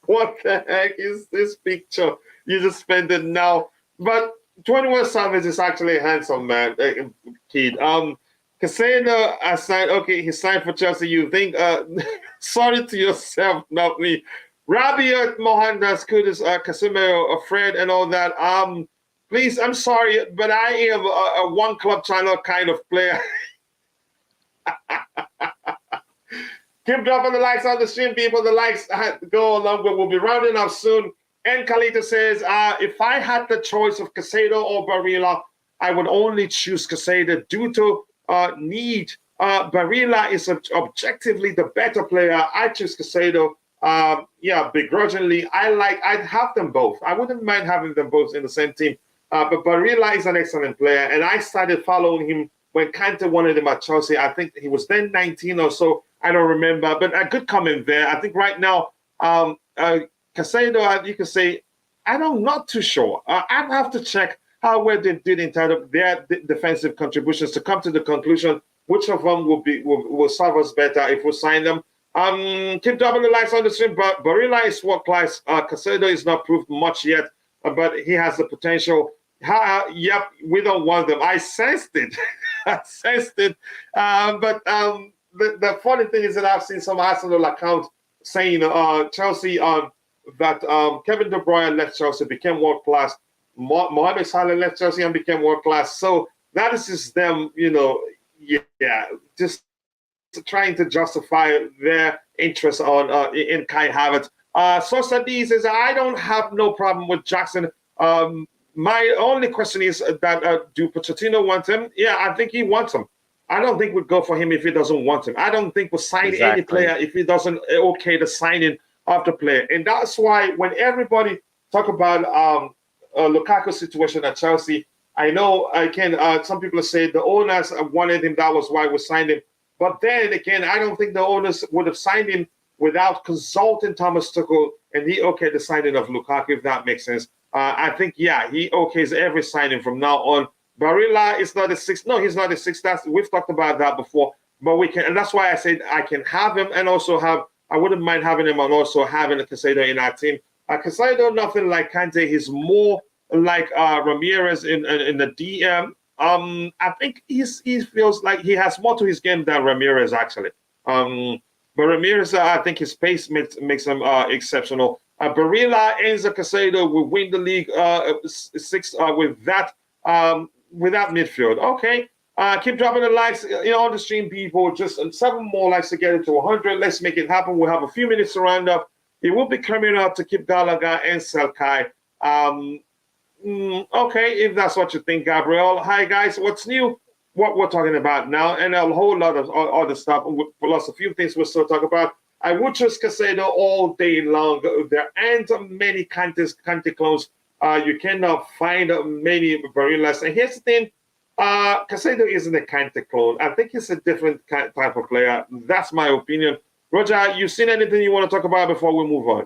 What the heck is this picture? You just spent it now. But 21 Savage is actually a handsome man, kid. Caicedo, I signed. Okay, he signed for Chelsea. You think? Sorry to yourself, not me. Rabiot, Mohandas, Kudus, Casemiro, Fred, and all that. Please, I'm sorry, but I am a one club channel kind of player. Keep dropping the likes on the stream, people. The likes go along, but we'll be rounding up soon. And Kalita says, if I had the choice of Caicedo or Barilla, I would only choose Caicedo due to need. Barilla is objectively the better player. I choose Caicedo. Begrudgingly. I'd have them both. I wouldn't mind having them both in the same team. But Barilla is an excellent player, and I started following him when Kante wanted him at Chelsea. I think he was then 19 or so. I don't remember, but a good comment there. I think right now, Caicedo, you can say, I'm not too sure. I'd have to check how well they did in terms of their defensive contributions to come to the conclusion which of them will serve us better if we sign them. Keep dropping the likes on the stream, but Barilla is world class. Caicedo is not proved much yet, but he has the potential. Yep, we don't want them. I sensed it. I sensed it. But the funny thing is that I've seen some Arsenal accounts saying Chelsea that Kevin De Bruyne left Chelsea, became world class. Mohamed Salah left Chelsea and became world class. So that is just them, just trying to justify their interest in Kai Havertz. Sosa D says, I don't have no problem with Jackson. My only question is that do Pochettino want him? Yeah, I think he wants him. I don't think we'd go for him if he doesn't want him. I don't think we'll sign any player if he doesn't okay the signing of the player. And that's why when everybody talk about Lukaku's situation at Chelsea, I know some people say the owners wanted him. That was why we signed him. But then again, I don't think the owners would have signed him without consulting Thomas Tuchel, and he okayed the signing of Lukaku, if that makes sense. I think, he okays every signing from now on. Barilla is not a six. No, he's not a six. We've talked about that before. But we can, and that's why I said I can have him and also I wouldn't mind having him and also having a Caicedo in our team. Caicedo, nothing like Kante. He's more like Ramirez in the DM. I think he feels like he has more to his game than Ramirez, actually. But Ramirez, I think his pace makes him exceptional. Barilla, Enzo Caicedo will win the league 6 with that midfield. Okay. Keep dropping the likes on the stream, people. Just 7 more likes to get it to 100. Let's make it happen. We'll have a few minutes to round up. It will be coming up to keep Gallagher and sell Kai. Okay, if that's what you think, Gabriel. Hi, guys. What's new? What we're talking about now, and a whole lot of other stuff, plus a few things we'll still talk about. I would choose Caicedo all day long. There aren't many Kante clones. You cannot find many Barillas. And here's the thing. Caicedo isn't a Kante clone. I think he's a different type of player. That's my opinion. Roger, you seen anything you want to talk about before we move on?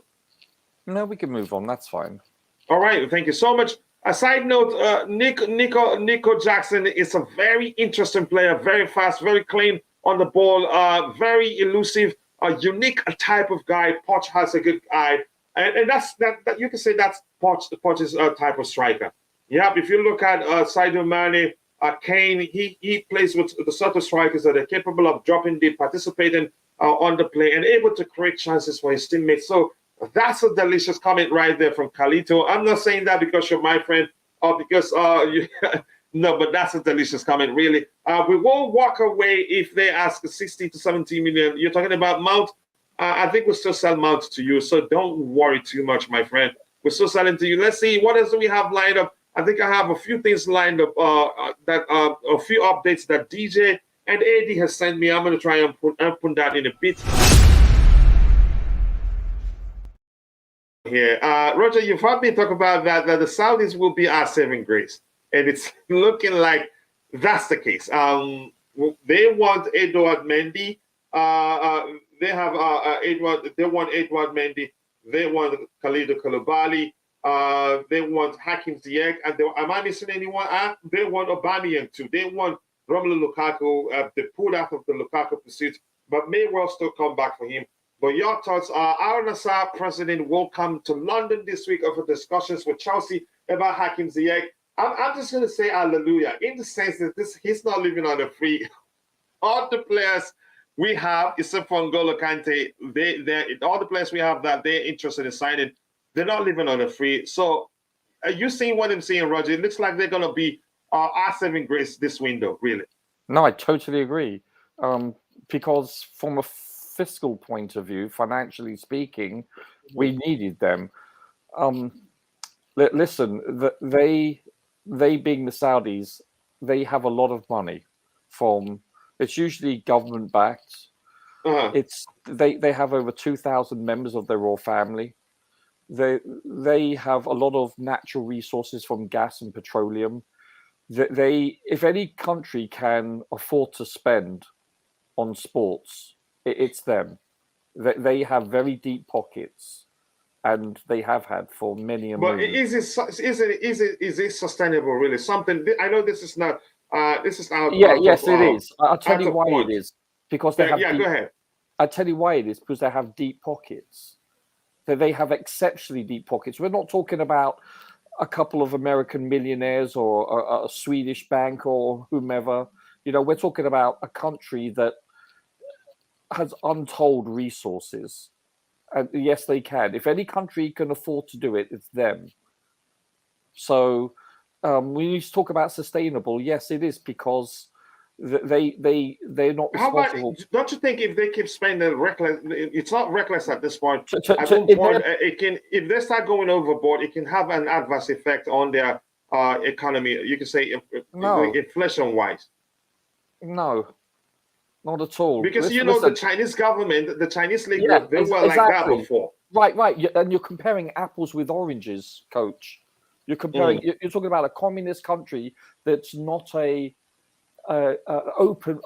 No, we can move on. That's fine. All right. Thank you so much. A side note, Nico Jackson is a very interesting player, very fast, very clean on the ball, very elusive, a unique type of guy. Poch has a good eye. And that's that you can say that's Poch's type of striker. Yeah, if you look at Sadio Mane, Kane, he plays with the sort of strikers that are capable of dropping deep, participating on the play, and able to create chances for his teammates. So that's a delicious comment right there from Carlito. I'm not saying that because you're my friend or because no, but that's a delicious comment, really. We won't walk away if they ask 60 to 70 million. You're talking about Mount. I think we'll still sell Mount to you, so don't worry too much, my friend. We're still selling to you. Let's see, what else do we have lined up? I think I have a few things lined up, a few updates that DJ and AD has sent me. I'm going to try and put that in a bit. Here, Roger, you've heard me talk about that the Saudis will be our saving grace, and it's looking like that's the case. They want Edouard Mendy. They have Edouard. They want Edouard Mendy. They want Koulibaly. They want Hakim Ziyech. And am I missing anyone? They want Aubameyang too. They want Romelu Lukaku. They pulled out of the Lukaku pursuit, but may well still come back for him. But your thoughts are, our Nassr president will come to London this week for discussions with Chelsea about Hakim Ziyech. I'm just going to say hallelujah, in the sense that he's not living on a free. All the players we have, except for N'Golo Kante, all the players we have that they're interested in signing, they're not living on a free. So are you seeing what I'm seeing, Roger? It looks like they're going to be our saving grace this window, really. No, I totally agree. Because from a fiscal point of view, financially speaking, we needed them. Listen, they being the Saudis, they have a lot of money from. It's usually government backed. It's they have over 2,000 members of their royal family. They have a lot of natural resources from gas and petroleum. If any country can afford to spend on sports, it's them. They have very deep pockets, and they have had for many. But is it sustainable? Really, something. I know this is not. This is out. Yes, it is. I'll tell you why it is. Because they have. Yeah, go ahead. I'll tell you why it is. Because they have deep pockets. They have exceptionally deep pockets. We're not talking about a couple of American millionaires or a Swedish bank or whomever. You know, we're talking about a country that has untold resources. And yes, they can. If any country can afford to do it, it's them. So when you talk about sustainable, yes, it is because they're not responsible. Don't you think if they keep spending reckless, it's not reckless at this point. At one point, if they start going overboard, it can have an adverse effect on their economy. You can say inflation-wise. No. Not at all. Because the Chinese government, the Chinese league, they were like that before. Right. And you're comparing apples with oranges, Coach. You're comparing. You're talking about a communist country that's not a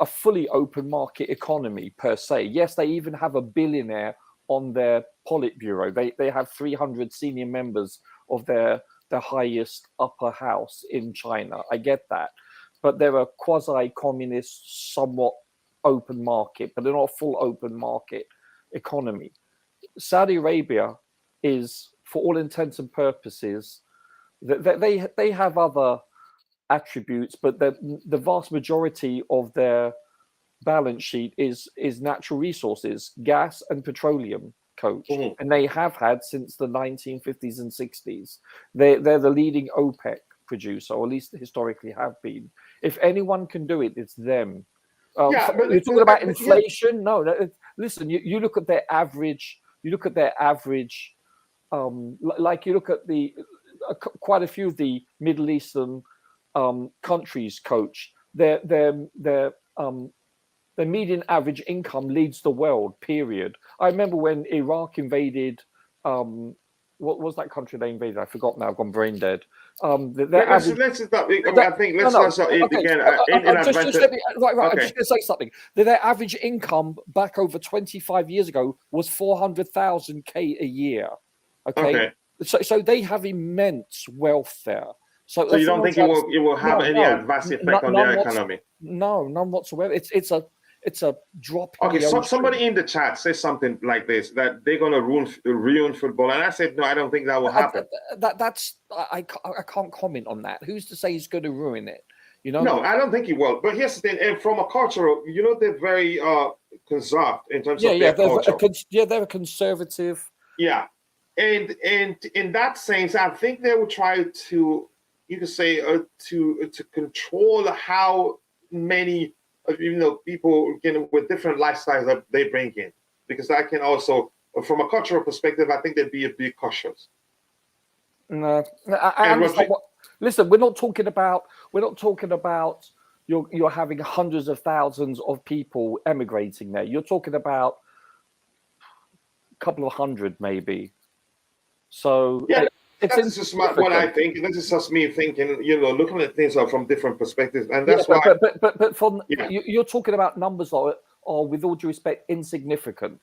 fully open market economy per se. Yes, they even have a billionaire on their Politburo. They have 300 senior members of their highest upper house in China. I get that, but they're a quasi-communist, somewhat open market, but they're not a full open market economy. Saudi Arabia is, for all intents and purposes, they have other attributes, but the vast majority of their balance sheet is natural resources, gas and petroleum, Coach, and they have had since the 1950s and 60s. They're the leading OPEC producer, or at least historically have been. If anyone can do it, it's them. But you're talking about inflation. No, listen. You look at their average. You look at their average. Like you look at quite a few of the Middle Eastern countries coach. Their median average income leads the world. Period. I remember when Iraq invaded. What was that country they invaded? I forgot now. I've gone brain dead. Let's stop. I think let's not start it again. I'm just going to say something. Their average income back over 25 years ago was 400,000 a year. Okay. So they have immense wealth there. So you don't think it will have any adverse effect on their economy? No, none whatsoever. It's a drop. Okay, somebody in the chat says something like this, that they're going to ruin football, and I said no, I don't think that will happen. I can't comment on that. Who's to say he's going to ruin it? You know? No, I don't think he will. But here's the thing: and from a cultural, they're very conserved in terms of their culture. They're conservative. Yeah, and in that sense, I think they will try to, you could say, to control how many people with different lifestyles that they bring in, because that can also, from a cultural perspective, I think they'd be a bit cautious. No, listen, we're not talking about you're having hundreds of thousands of people emigrating there. You're talking about a couple of hundred, maybe. So yeah. That's just what I think. This is just me thinking, looking at things from different perspectives, and that's why. But you're talking about numbers that are, with all due respect, insignificant.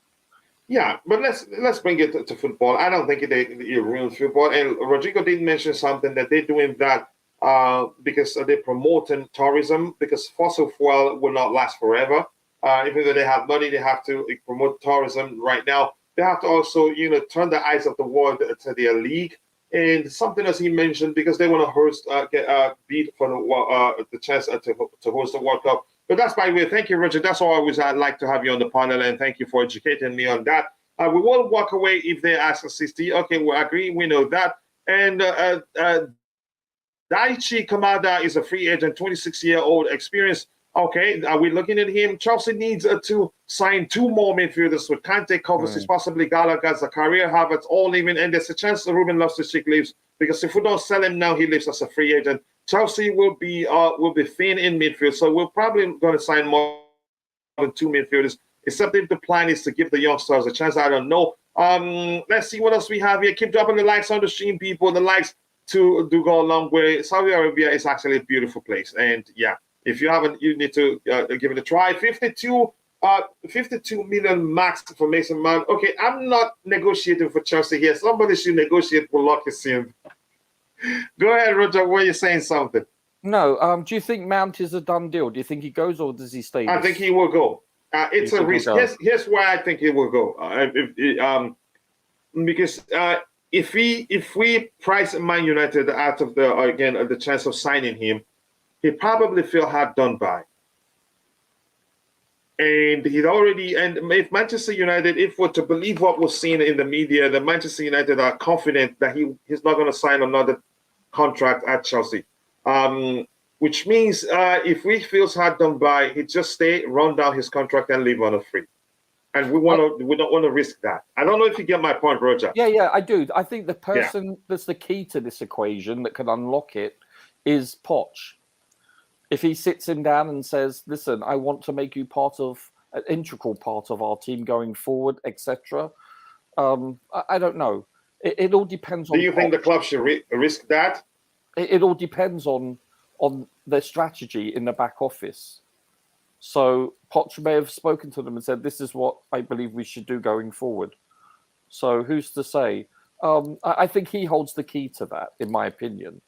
Yeah, but let's bring it to football. I don't think it ruins football. And Rodrigo did mention something that they're doing that because they're promoting tourism, because fossil fuel will not last forever. Even though they have money, they have to promote tourism right now. They have to also, turn the eyes of the world to their league. And something as he mentioned, because they want to host, beat for the chance to host the World Cup. But that's by the way. Thank you, Roger. That's always I'd like to have you on the panel, and thank you for educating me on that. We won't walk away if they ask us 60. Okay, we agree. We know that. And Daichi Kamada is a free agent, 26-year-old, experienced. Okay, are we looking at him? Chelsea needs to sign 2 more midfielders with Kante, Kovacic, possibly Gallagher, Zakaria, Havertz, all leaving, and there's a chance that Ruben Loftus-Cheek leaves, because if we don't sell him now, he leaves as a free agent. Chelsea will be thin in midfield, so we're probably going to sign more than 2 midfielders, except if the plan is to give the youngsters a chance. I don't know. Let's see what else we have here. Keep dropping the likes on the stream, people. The likes do go a long way. Saudi Arabia is actually a beautiful place, and yeah. If you haven't, you need to give it a try. 52 million max for Mason Mount. Okay, I'm not negotiating for Chelsea here. Somebody should negotiate for Lockerbie. Go ahead, Roger. Were you saying something? No. Do you think Mount is a done deal? Do you think he goes, or does he stay? I think he will go. It's a risk. Here's why I think he will go. Because if we price Man United out of the chance of signing him, he probably feel hard done by. And if Manchester United, if we're to believe what we're seeing in the media, that Manchester United are confident that he's not going to sign another contract at Chelsea. Which means if he feels hard done by, he just stay, run down his contract and leave on a free. And we don't want to risk that. I don't know if you get my point, Roger. Yeah, I do. I think the person that's the key to this equation that can unlock it is Poch. If he sits him down and says, listen, I want to make you an integral part of our team going forward, etc. I don't know. It all depends on... Do you think the club should risk that? It all depends on their strategy in the back office. So Poch may have spoken to them and said, this is what I believe we should do going forward. So who's to say? I think he holds the key to that, in my opinion.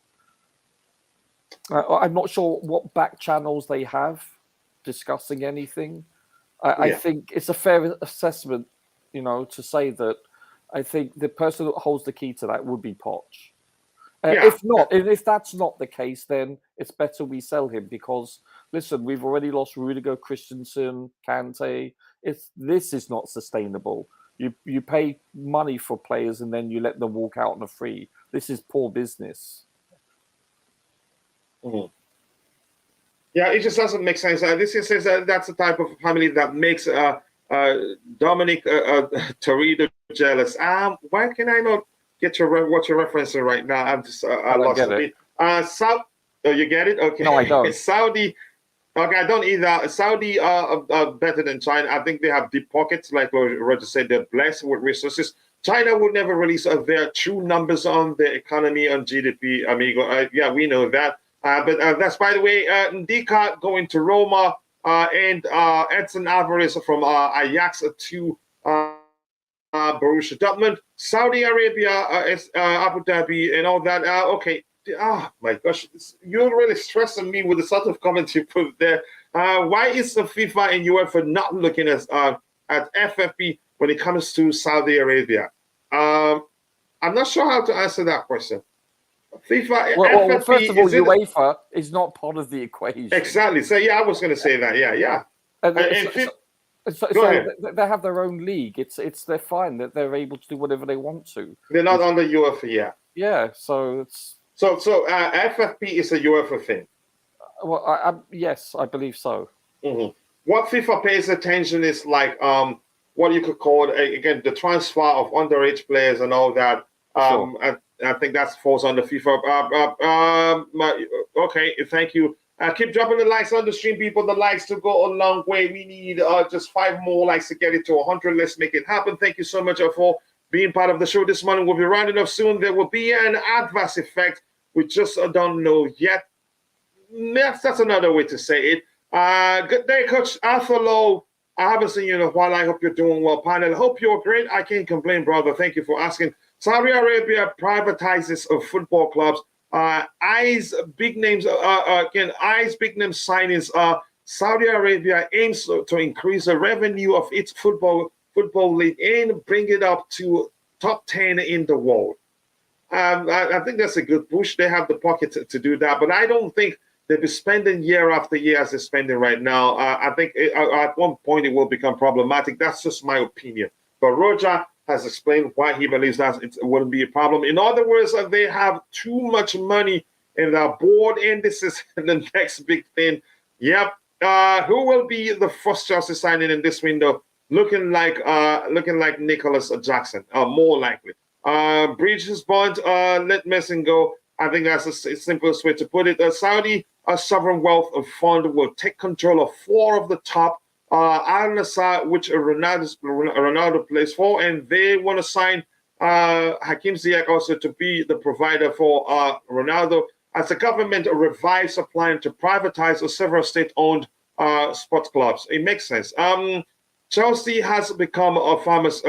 I'm not sure what back channels they have discussing anything. I think it's a fair assessment, to say that I think the person that holds the key to that would be Poch. If that's not the case, then it's better we sell him, because listen, we've already lost Rudiger, Christensen, Kante. This is not sustainable. You pay money for players and then you let them walk out on a free. This is poor business. Mm-hmm. Yeah, it just doesn't make sense. This says that's the type of family that makes Dominic Torrido jealous. Why can I not get what you're referencing right now. I'm just I I don't lost get a it. bit. Oh, you get it? Okay. No, I don't. Saudi. Okay, I don't either. Saudi are better than China. I think they have deep pockets, like Roger said. They're blessed with resources. China will never release their true numbers on their economy, on GDP, amigo. Yeah, we know that. But that's, by the way, Ndika going to Roma and Edson Alvarez from Ajax to Borussia Dortmund, Saudi Arabia, Abu Dhabi, and all that. Okay. My gosh, you're really stressing me with the sort of comments you put there. Why is the FIFA and UEFA not looking at FFP when it comes to Saudi Arabia? I'm not sure how to answer that question. FIFA, Well, FFP, first of all, UEFA is not part of the equation. Exactly. So yeah, I was going to say that. Yeah. So they have their own league. They're fine that they're able to do whatever they want to. They're not on the UEFA yet. Yeah, so it's. So FFP is a UEFA thing. Well, yes, I believe so. Mm-hmm. What FIFA pays attention is like what you could call again the transfer of underage players and all that. Sure. I think that falls under FIFA. Okay, thank you. Keep dropping the likes on the stream, people. The likes to go a long way. We need just 5 more likes to get it to 100. Let's make it happen. Thank you so much for being part of the show this morning. We'll be rounding up soon. There will be an adverse effect. We just don't know yet. That's another way to say it. Good day, Coach Arthur Lowe. I haven't seen you in a while. I hope you're doing well, panel. Hope you're great. I can't complain, brother. Thank you for asking. Saudi Arabia privatizes of football clubs. Eyes big names signings. Saudi Arabia aims to increase the revenue of its football league and bring it up to top 10 in the world. I think that's a good push. They have the pocket to do that, but I don't think they'll be spending year after year as they're spending right now. I think at one point it will become problematic. That's just my opinion. But Roger has explained why he believes that it wouldn't be a problem. In other words, they have too much money in their board, and this is the next big thing. Yep. Who will be the first Chelsea signing in this window? Looking like Nicolas Jackson, more likely. Bridges bond, let Messi go. I think that's the simplest way to put it. Saudi sovereign wealth fund will take control of 4 of the top Al Nassr, which Ronaldo plays for, and they want to sign Hakim Ziyech also to be the provider for Ronaldo as the government revives a plan to privatize several state-owned sports clubs. It makes sense. Chelsea has become a farmers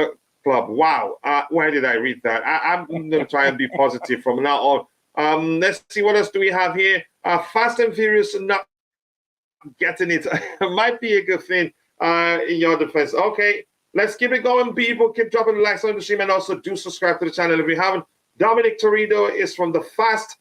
club. Wow. Where did I read that? I'm going to try and be positive from now on. Let's see, what else do we have here? Fast and Furious not getting it. Might be a good thing in your defense. Okay, let's keep it going, people. Keep dropping the likes on the stream and also do subscribe to the channel if you haven't. Dominic Torrido is from the Fast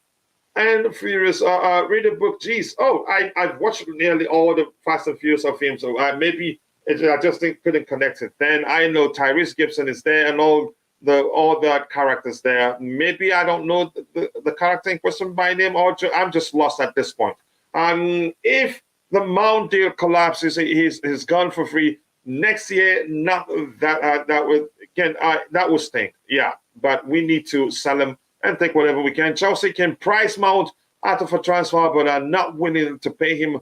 and Furious. Read the book. Geez. Oh, I've watched nearly all the Fast and Furious films, so maybe I just couldn't connect it. Then I know Tyrese Gibson is there and all the characters there. Maybe I don't know the character in question by name, or I'm just lost at this point. If the Mount deal collapses, he's gone for free next year. Not that would again that would stink. Yeah, but we need to sell him and take whatever we can. Chelsea can price Mount out of a transfer, but are not willing to pay him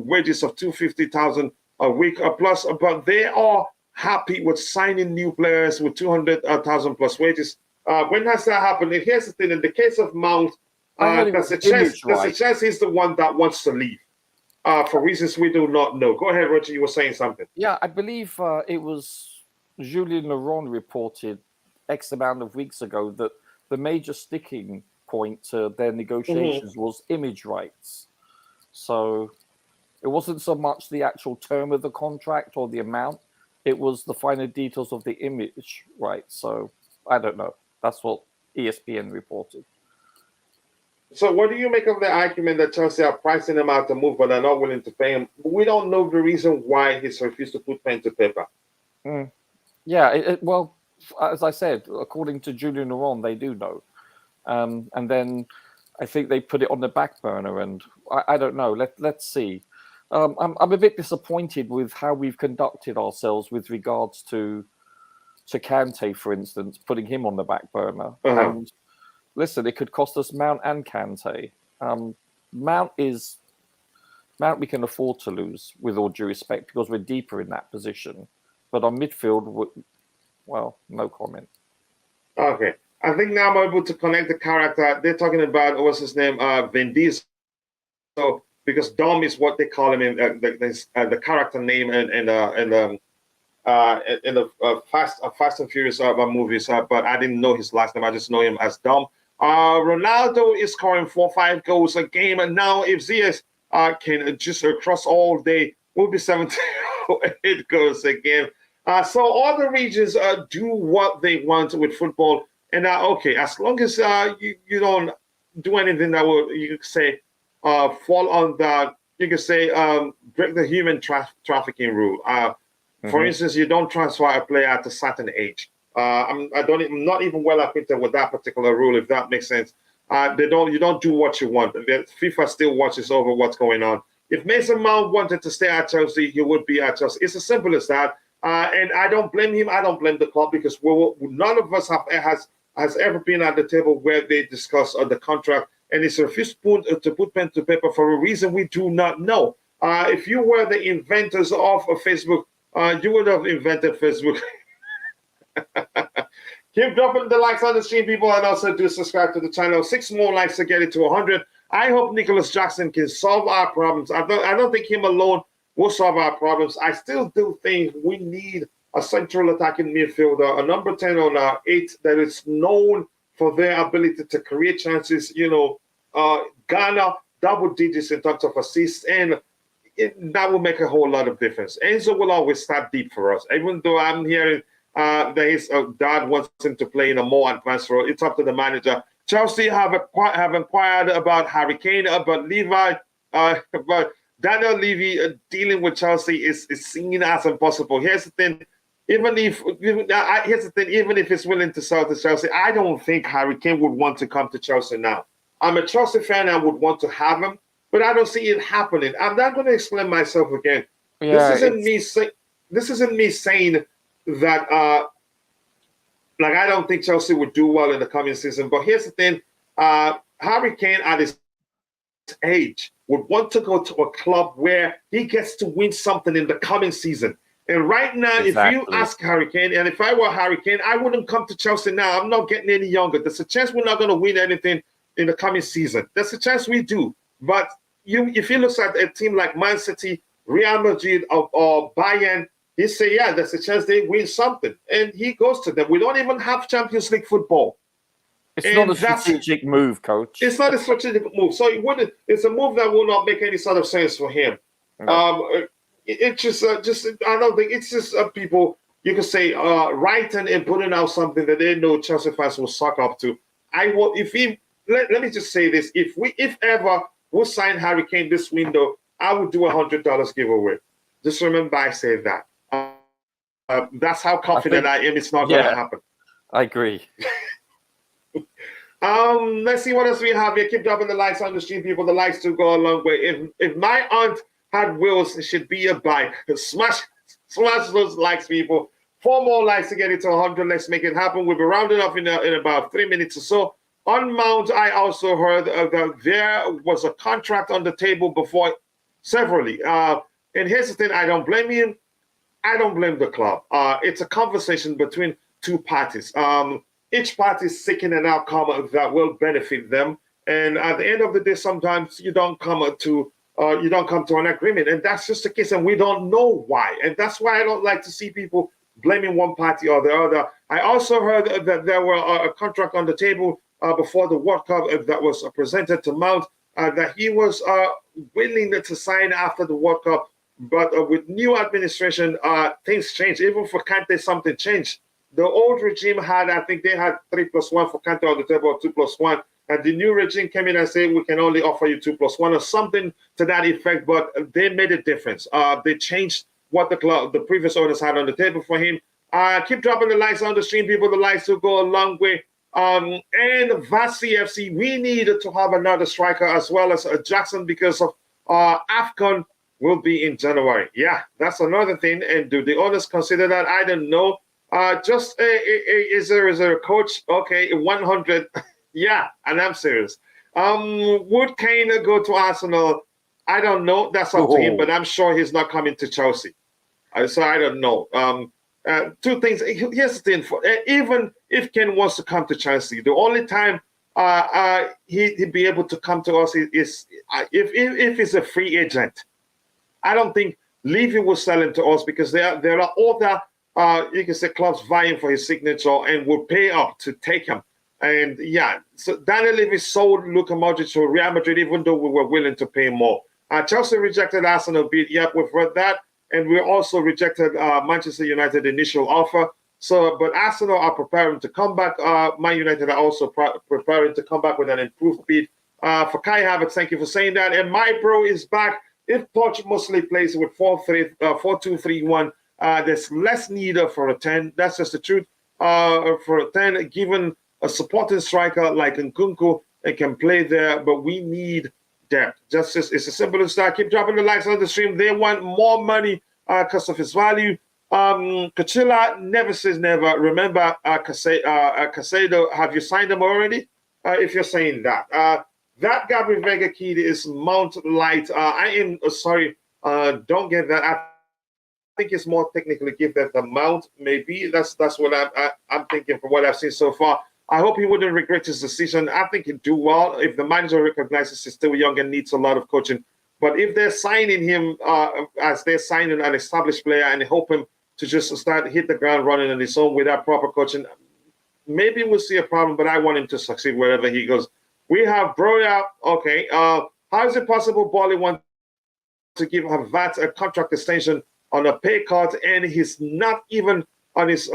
wages of $250,000 a week plus. But they are happy with signing new players with $200,000 plus wages. When has that happened? And here's the thing: in the case of Mount, there's a chance he's the one that wants to leave for reasons we do not know. Go ahead, Roger. You were saying something. Yeah, I believe it was Julien Laurent reported X amount of weeks ago that the major sticking point to their negotiations was image rights. So it wasn't so much the actual term of the contract or the amount. It was the finer details of the image rights. So I don't know. That's what ESPN reported. So what do you make of the argument that Chelsea are pricing him out to move, but are not willing to pay him? We don't know the reason why he's refused to put pen to paper. Yeah, well, as I said, according to Julien Laurent, they do know. And then I think they put it on the back burner, and I don't know. Let's see. I'm a bit disappointed with how we've conducted ourselves with regards to to Kante, for instance, putting him on the back burner. And listen, it could cost us Mount and Kante. Mount we can afford to lose, with all due respect, because we're deeper in that position. But on midfield, well, no comment. Okay. I think now I'm able to connect the character. They're talking about, what's his name, Vin Diesel. So, because Dom is what they call him in the character name in the Fast and Furious movies. But I didn't know his last name. I just know him as Dom. Ronaldo is scoring 4-5 goals a game, and now if Ziyech can just cross all day, we'll be 78 goals a game. So all the regions do what they want with football. And okay, as long as you don't do anything that will, you could say, fall on that, you could say, break the human trafficking rule. For instance, you don't transfer a player at a certain age. I'm not even well acquainted with that particular rule, if that makes sense. You don't do what you want. FIFA still watches over what's going on. If Mason Mount wanted to stay at Chelsea, he would be at Chelsea. It's as simple as that. And I don't blame him. I don't blame the club, because none of us has ever been at the table where they discuss the contract, and it's refused to put pen to paper for a reason we do not know. If you were the inventors of Facebook, you would have invented Facebook. Keep dropping the likes on the stream, people, and also do subscribe to the channel. 6 more likes to get it to 100. I hope Nicolas Jackson can solve our problems. I don't think him alone will solve our problems. I still do think we need a central attacking midfielder, a number 10 or an 8 that is known for their ability to create chances, garner double digits in terms of assists, and that will make a whole lot of difference. Enzo will always start deep for us, even though I'm hearing that his dad wants him to play in a more advanced role. It's up to the manager. Chelsea have inquired about Harry Kane, about Levi, but Daniel Levy dealing with Chelsea is seen as impossible. Here's the thing. Even if he's willing to sell to Chelsea, I don't think Harry Kane would want to come to Chelsea now. I'm a Chelsea fan. I would want to have him, but I don't see it happening. I'm not going to explain myself again. Yeah, this isn't me saying that I don't think Chelsea would do well in the coming season. But here's the thing: Harry Kane at his age would want to go to a club where he gets to win something in the coming season. And right now, If you ask Harry Kane, and if I were Harry Kane, I wouldn't come to Chelsea now. I'm not getting any younger. There's a chance we're not going to win anything in the coming season. There's a chance we do. But if you look at a team like Man City, Real Madrid, or Bayern, he say, yeah, there's a chance they win something. And he goes to them. We don't even have Champions League football. It's not a strategic move, coach. It's not a strategic move. So it's a move that will not make any sort of sense for him. No. It's just I don't think it's just people, you could say, writing and putting out something that they know Chelsea fans will suck up to. Let me just say this: if ever we'll sign Harry Kane this window, I would do $100 giveaway. Just remember I said that. That's how confident I am. It's not going to happen. I agree. Let's see what else we have here. Keep dropping the likes on the stream, people. The likes do go a long way. If my aunt had wheels, it should be a bike. Smash those likes, people. 4 more likes to get it to 100. Let's make it happen. We'll be rounding up in about 3 minutes or so. On Mount, I also heard that there was a contract on the table before severally. And here's the thing: I don't blame him. I don't blame the club. It's a conversation between two parties. Each party is seeking an outcome that will benefit them. And at the end of the day, sometimes you don't come to an agreement, and that's just the case, and we don't know why. And that's why I don't like to see people blaming one party or the other. I also heard that there were a contract on the table before the World Cup that was presented to Mount, that he was willing to sign after the World Cup. But with new administration, things changed. Even for Kante, something changed. The old regime I think they had 3+1 for Kante on the table, or 2+1. And the new regime came in and said, we can only offer you 2+1 or something to that effect. But they made a difference. They changed what the previous owners had on the table for him. Keep dropping the likes on the stream, people. The likes will go a long way. And Vasi FC, we need to have another striker as well as Jackson, because of AFCON will be in January. Yeah, that's another thing. And do the owners consider that? I don't know. Is there a coach? Okay, 100. Yeah, and I'm serious. Would Kane go to Arsenal? I don't know. That's up to him, but I'm sure he's not coming to Chelsea. So I don't know. Two things. Here's the thing. Even if Kane wants to come to Chelsea, the only time he'd be able to come to us is if he's a free agent. I don't think Levy will sell him to us because there are other you can say clubs vying for his signature and will pay up to take him. And yeah, so Daniel Levy sold Luka Modric to Real Madrid, even though we were willing to pay more. Chelsea rejected Arsenal bid. Yep, we've read that. And we also rejected Manchester United initial offer. So, but Arsenal are preparing to come back. Man United are also preparing to come back with an improved bid. For Kai Havertz, thank you for saying that. And my bro is back. If Poch mostly plays with 4-2-3-1, there's less need for a 10. That's just the truth. For a 10, given a supporting striker like Nkunku, it can play there, but we need depth. It's as simple as that. Keep dropping the likes on the stream. They want more money because of his value. Kachila never says never. Remember, Caicedo, have you signed him already? If you're saying that. That Gabriel Vega kid is Mount Light. I am sorry. Don't get that. I think it's more technically give that the Mount. Maybe that's what I'm thinking from what I've seen so far. I hope he wouldn't regret his decision. I think he'd do well if the manager recognizes he's still young and needs a lot of coaching. But if they're signing him as they're signing an established player and hope him to just hit the ground running on his own without proper coaching, maybe we'll see a problem. But I want him to succeed wherever he goes. We have Broya. Okay, how is it possible Boehly wants to give Havertz a contract extension on a pay cut and he's not even on his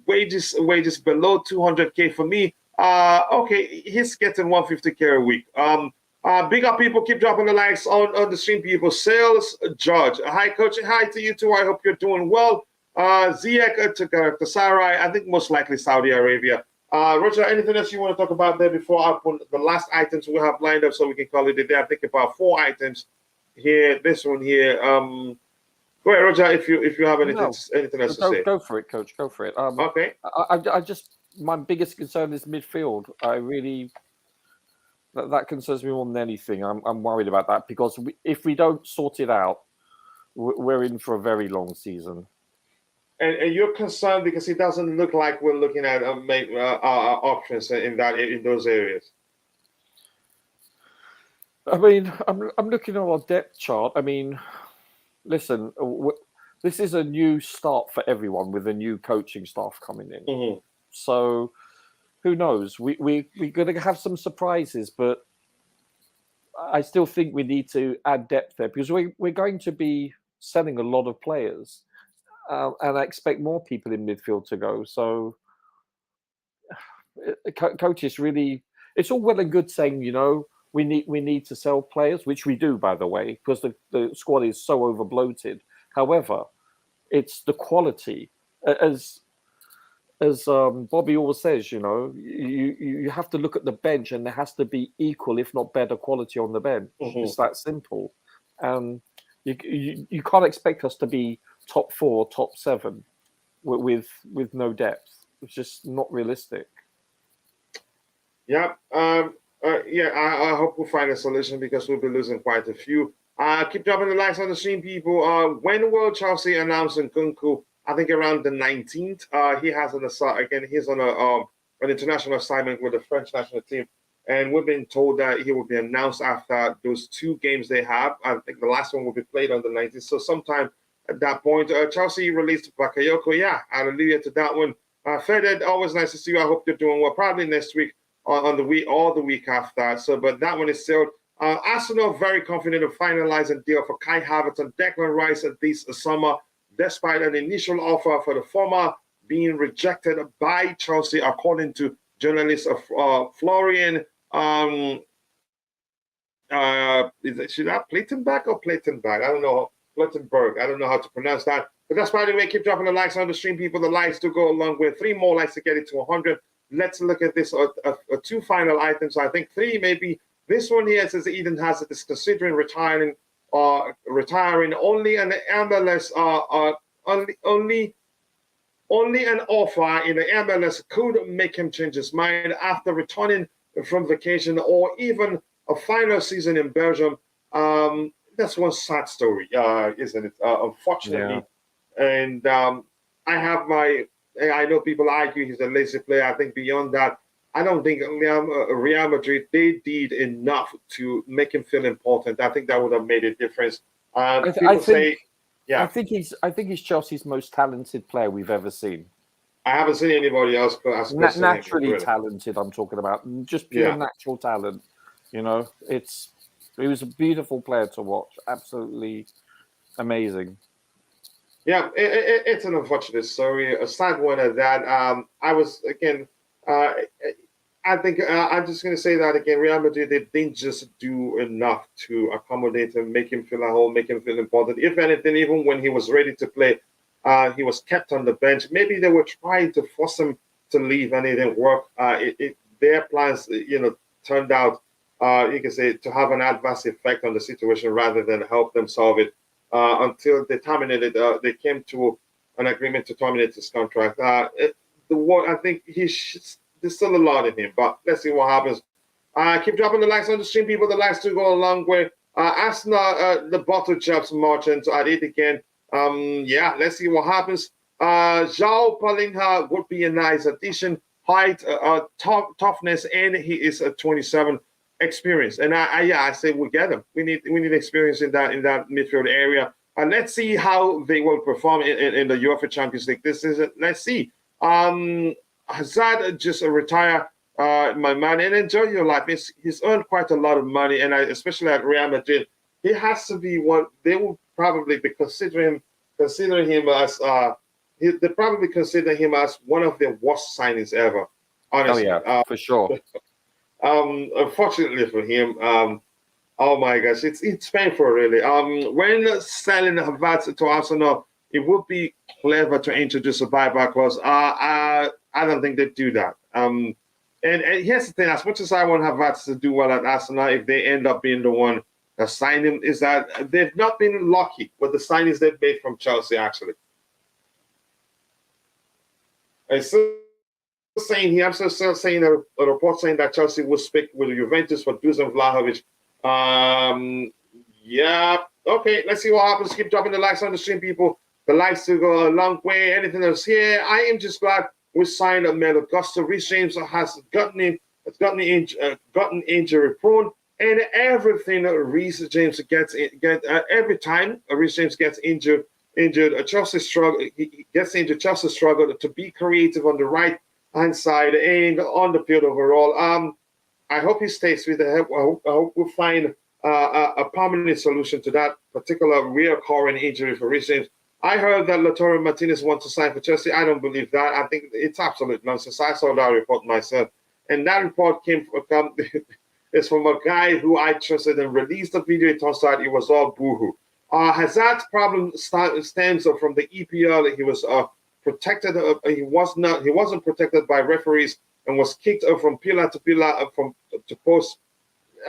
wages below 200K for me? Okay, he's getting 150K a week. Big up people, keep dropping the likes on the stream, people. Sales Judge, hi coach, hi to you too. I hope you're doing well. Ziyech to Galatasaray, I think most likely Saudi Arabia. Roger, anything else you want to talk about there before I put the last items we have lined up so we can call it a day? I think about 4 items here. This one here. Go ahead, Roger, if you have anything else to say. Go for it, coach. Go for it. Okay. I just, my biggest concern is midfield. I really, that concerns me more than anything. I'm worried about that because if we don't sort it out, we're in for a very long season. And you're concerned because it doesn't look like we're looking at options in those areas. I mean, I'm looking at our depth chart. I mean, listen, this is a new start for everyone with a new coaching staff coming in. Mm-hmm. So who knows? We're going to have some surprises, but I still think we need to add depth there because we're going to be selling a lot of players. And I expect more people in midfield to go. So coaches really, it's all well and good saying, we need to sell players, which we do, by the way, because the squad is so over bloated. However, it's the quality. As Bobby always says, you have to look at the bench and there has to be equal, if not better quality on the bench. Mm-hmm. It's that simple. You can't expect us to be top 4, top 7 with no depth. It's just not realistic. Yeah. I hope we'll find a solution because we'll be losing quite a few. Keep dropping the likes on the stream, people. When will Chelsea announce Nkunku? I think around the 19th. He has he's on an international assignment with the French national team. And we've been told that he will be announced after those 2 games they have. I think the last one will be played on the 19th. So sometime at that point, Chelsea released Bakayoko. Yeah, hallelujah to that one. Feded, always nice to see you. I hope you're doing well. Probably next week on the week or the week after. So, but that one is sealed. Arsenal very confident of finalizing deal for Kai Havertz and Declan Rice this summer, despite an initial offer for the former being rejected by Chelsea, according to journalist Florian. Should I Platenberg or Platenberg? I don't know. Platenberg. I don't know how to pronounce that. But that's by the way, keep dropping the likes on the stream, people. The likes to go along with 3 more likes to get it to 100. Let's look at this. 2 final items. I think 3 maybe. This one here says Eden Hazard is considering retiring only an MLS only only an offer in the MLS could make him change his mind after returning from vacation or even a final season in Belgium. That's one sad story, isn't it? Unfortunately. Yeah. And I know people argue he's a lazy player. I think beyond that, I don't think Real Madrid, they did enough to make him feel important. I think that would have made a difference. I think he's Chelsea's most talented player we've ever seen. I haven't seen anybody else, but naturally talented. I'm talking about just pure natural talent. You know, he was a beautiful player to watch. Absolutely amazing. Yeah, it's an unfortunate story, a sad one at that. I think I'm just going to say that again. Real Madrid, they didn't just do enough to accommodate him, make him feel at home, make him feel important. If anything, even when he was ready to play, he was kept on the bench. Maybe they were trying to force him to leave, and it didn't work. Their plans, turned out, you can say, to have an adverse effect on the situation rather than help them solve it. Until they terminated, they came to an agreement to terminate his contract. I think there's still a lot in him, but let's see what happens. Keep dropping the likes on the stream, people. The likes do go a long way. Arsenal, the bottle jobs merchants at it again. Let's see what happens. João Palhinha would be a nice addition. Height, toughness, and he is a 27 experience. And I say we'll get him. We need experience in that midfield area. And let's see how they will perform in the UEFA Champions League. Let's see. Hazard just retire, my man, and enjoy your life. He's earned quite a lot of money, and especially at Real Madrid, he has to be one. They will probably be considering him as they probably consider him as one of their worst signings ever. Honestly, for sure. Unfortunately for him, oh my gosh, it's painful really. When selling Havertz to Arsenal, it would be clever to introduce a buyback clause. I don't think they'd do that. And here's the thing: as much as I want Havertz to do well at Arsenal, if they end up being the one that signed him, is that they've not been lucky with the signings they've made from Chelsea. Actually, I'm still saying a report saying that Chelsea will speak with Juventus for Dusan Vlahovic. Okay, let's see what happens. Keep dropping the likes on the stream, people. The likes to go a long way. Anything else here? I am just glad we signed Mel Augusto. Reece James has gotten injury prone, and everything Reece James every time Reece James gets injured, Chelsea struggle. He gets injured. Chelsea struggle to be creative on the right hand side and on the field overall. I hope he stays with the help. I hope we'll find a permanent solution to that particular recurring injury for Reece James. I heard that Lautaro Martinez wants to sign for Chelsea. I don't believe that. I think it's absolute nonsense. I saw that report myself. And that report is from a guy who I trusted and released the video. It turns out it was all boohoo. Hazard's problem stems from the EPL. He was protected. He wasn't protected by referees and was kicked from pillar to pillar to post.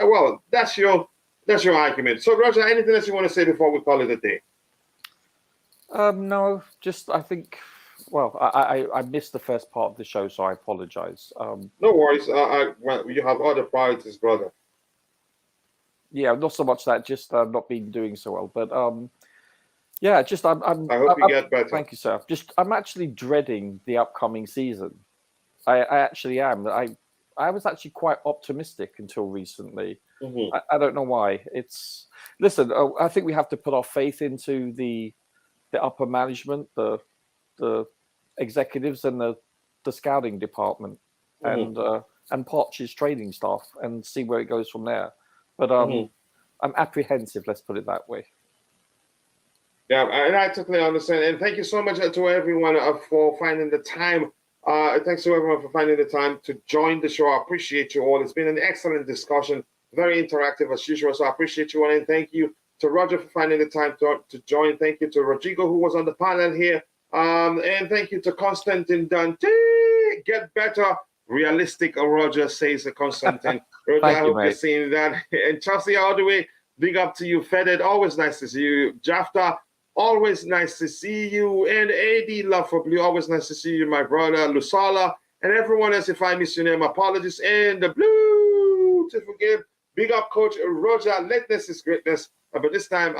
Well, that's your argument. So, Roger, anything else you want to say before we call it a day? No, just I think. Well, I missed the first part of the show, so I apologize. No worries. You have other priorities, brother. Yeah, not so much that. Just not been doing so well, but yeah, just I hope you get better. Thank you, sir. I'm actually dreading the upcoming season. I actually am. I was actually quite optimistic until recently. Mm-hmm. I don't know why. Listen. I think we have to put our faith into the upper management, the executives, and the scouting department, mm-hmm. and Poch's training staff, and see where it goes from there. But I'm apprehensive. Let's put it that way. Yeah, and I totally understand. And thank you so much to everyone for finding the time. Thanks to everyone for finding the time to join the show. I appreciate you all. It's been an excellent discussion, very interactive as usual. So I appreciate you all, and thank you to Roger for finding the time to join. Thank you to Rodrigo, who was on the panel here. And thank you to Constantine Dante. Get better. Realistic, Roger says Constantine. Roger, I hope you're seeing that. And Chelsea all the way, big up to you. Feded, always nice to see you. Jafta, always nice to see you. And AD Love for Blue, always nice to see you, my brother. Lusala, and everyone else, if I miss your name, apologies. And the Blue, to forgive. Big up, Coach Roger. Lateness is greatness. But this time,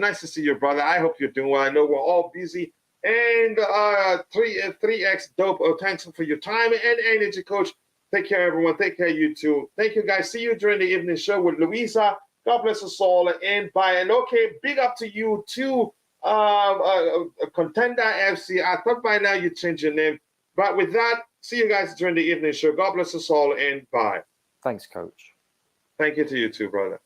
nice to see you, brother. I hope you're doing well. I know we're all busy. And 3X Dope, thanks for your time and energy, Coach. Take care, everyone. Take care, you too. Thank you, guys. See you during the evening show with Louisa. God bless us all. And bye. And okay, big up to you too, Contender FC. I thought by now you'd change your name. But with that, see you guys during the evening show. God bless us all and bye. Thanks, Coach. Thank you to you too, brother.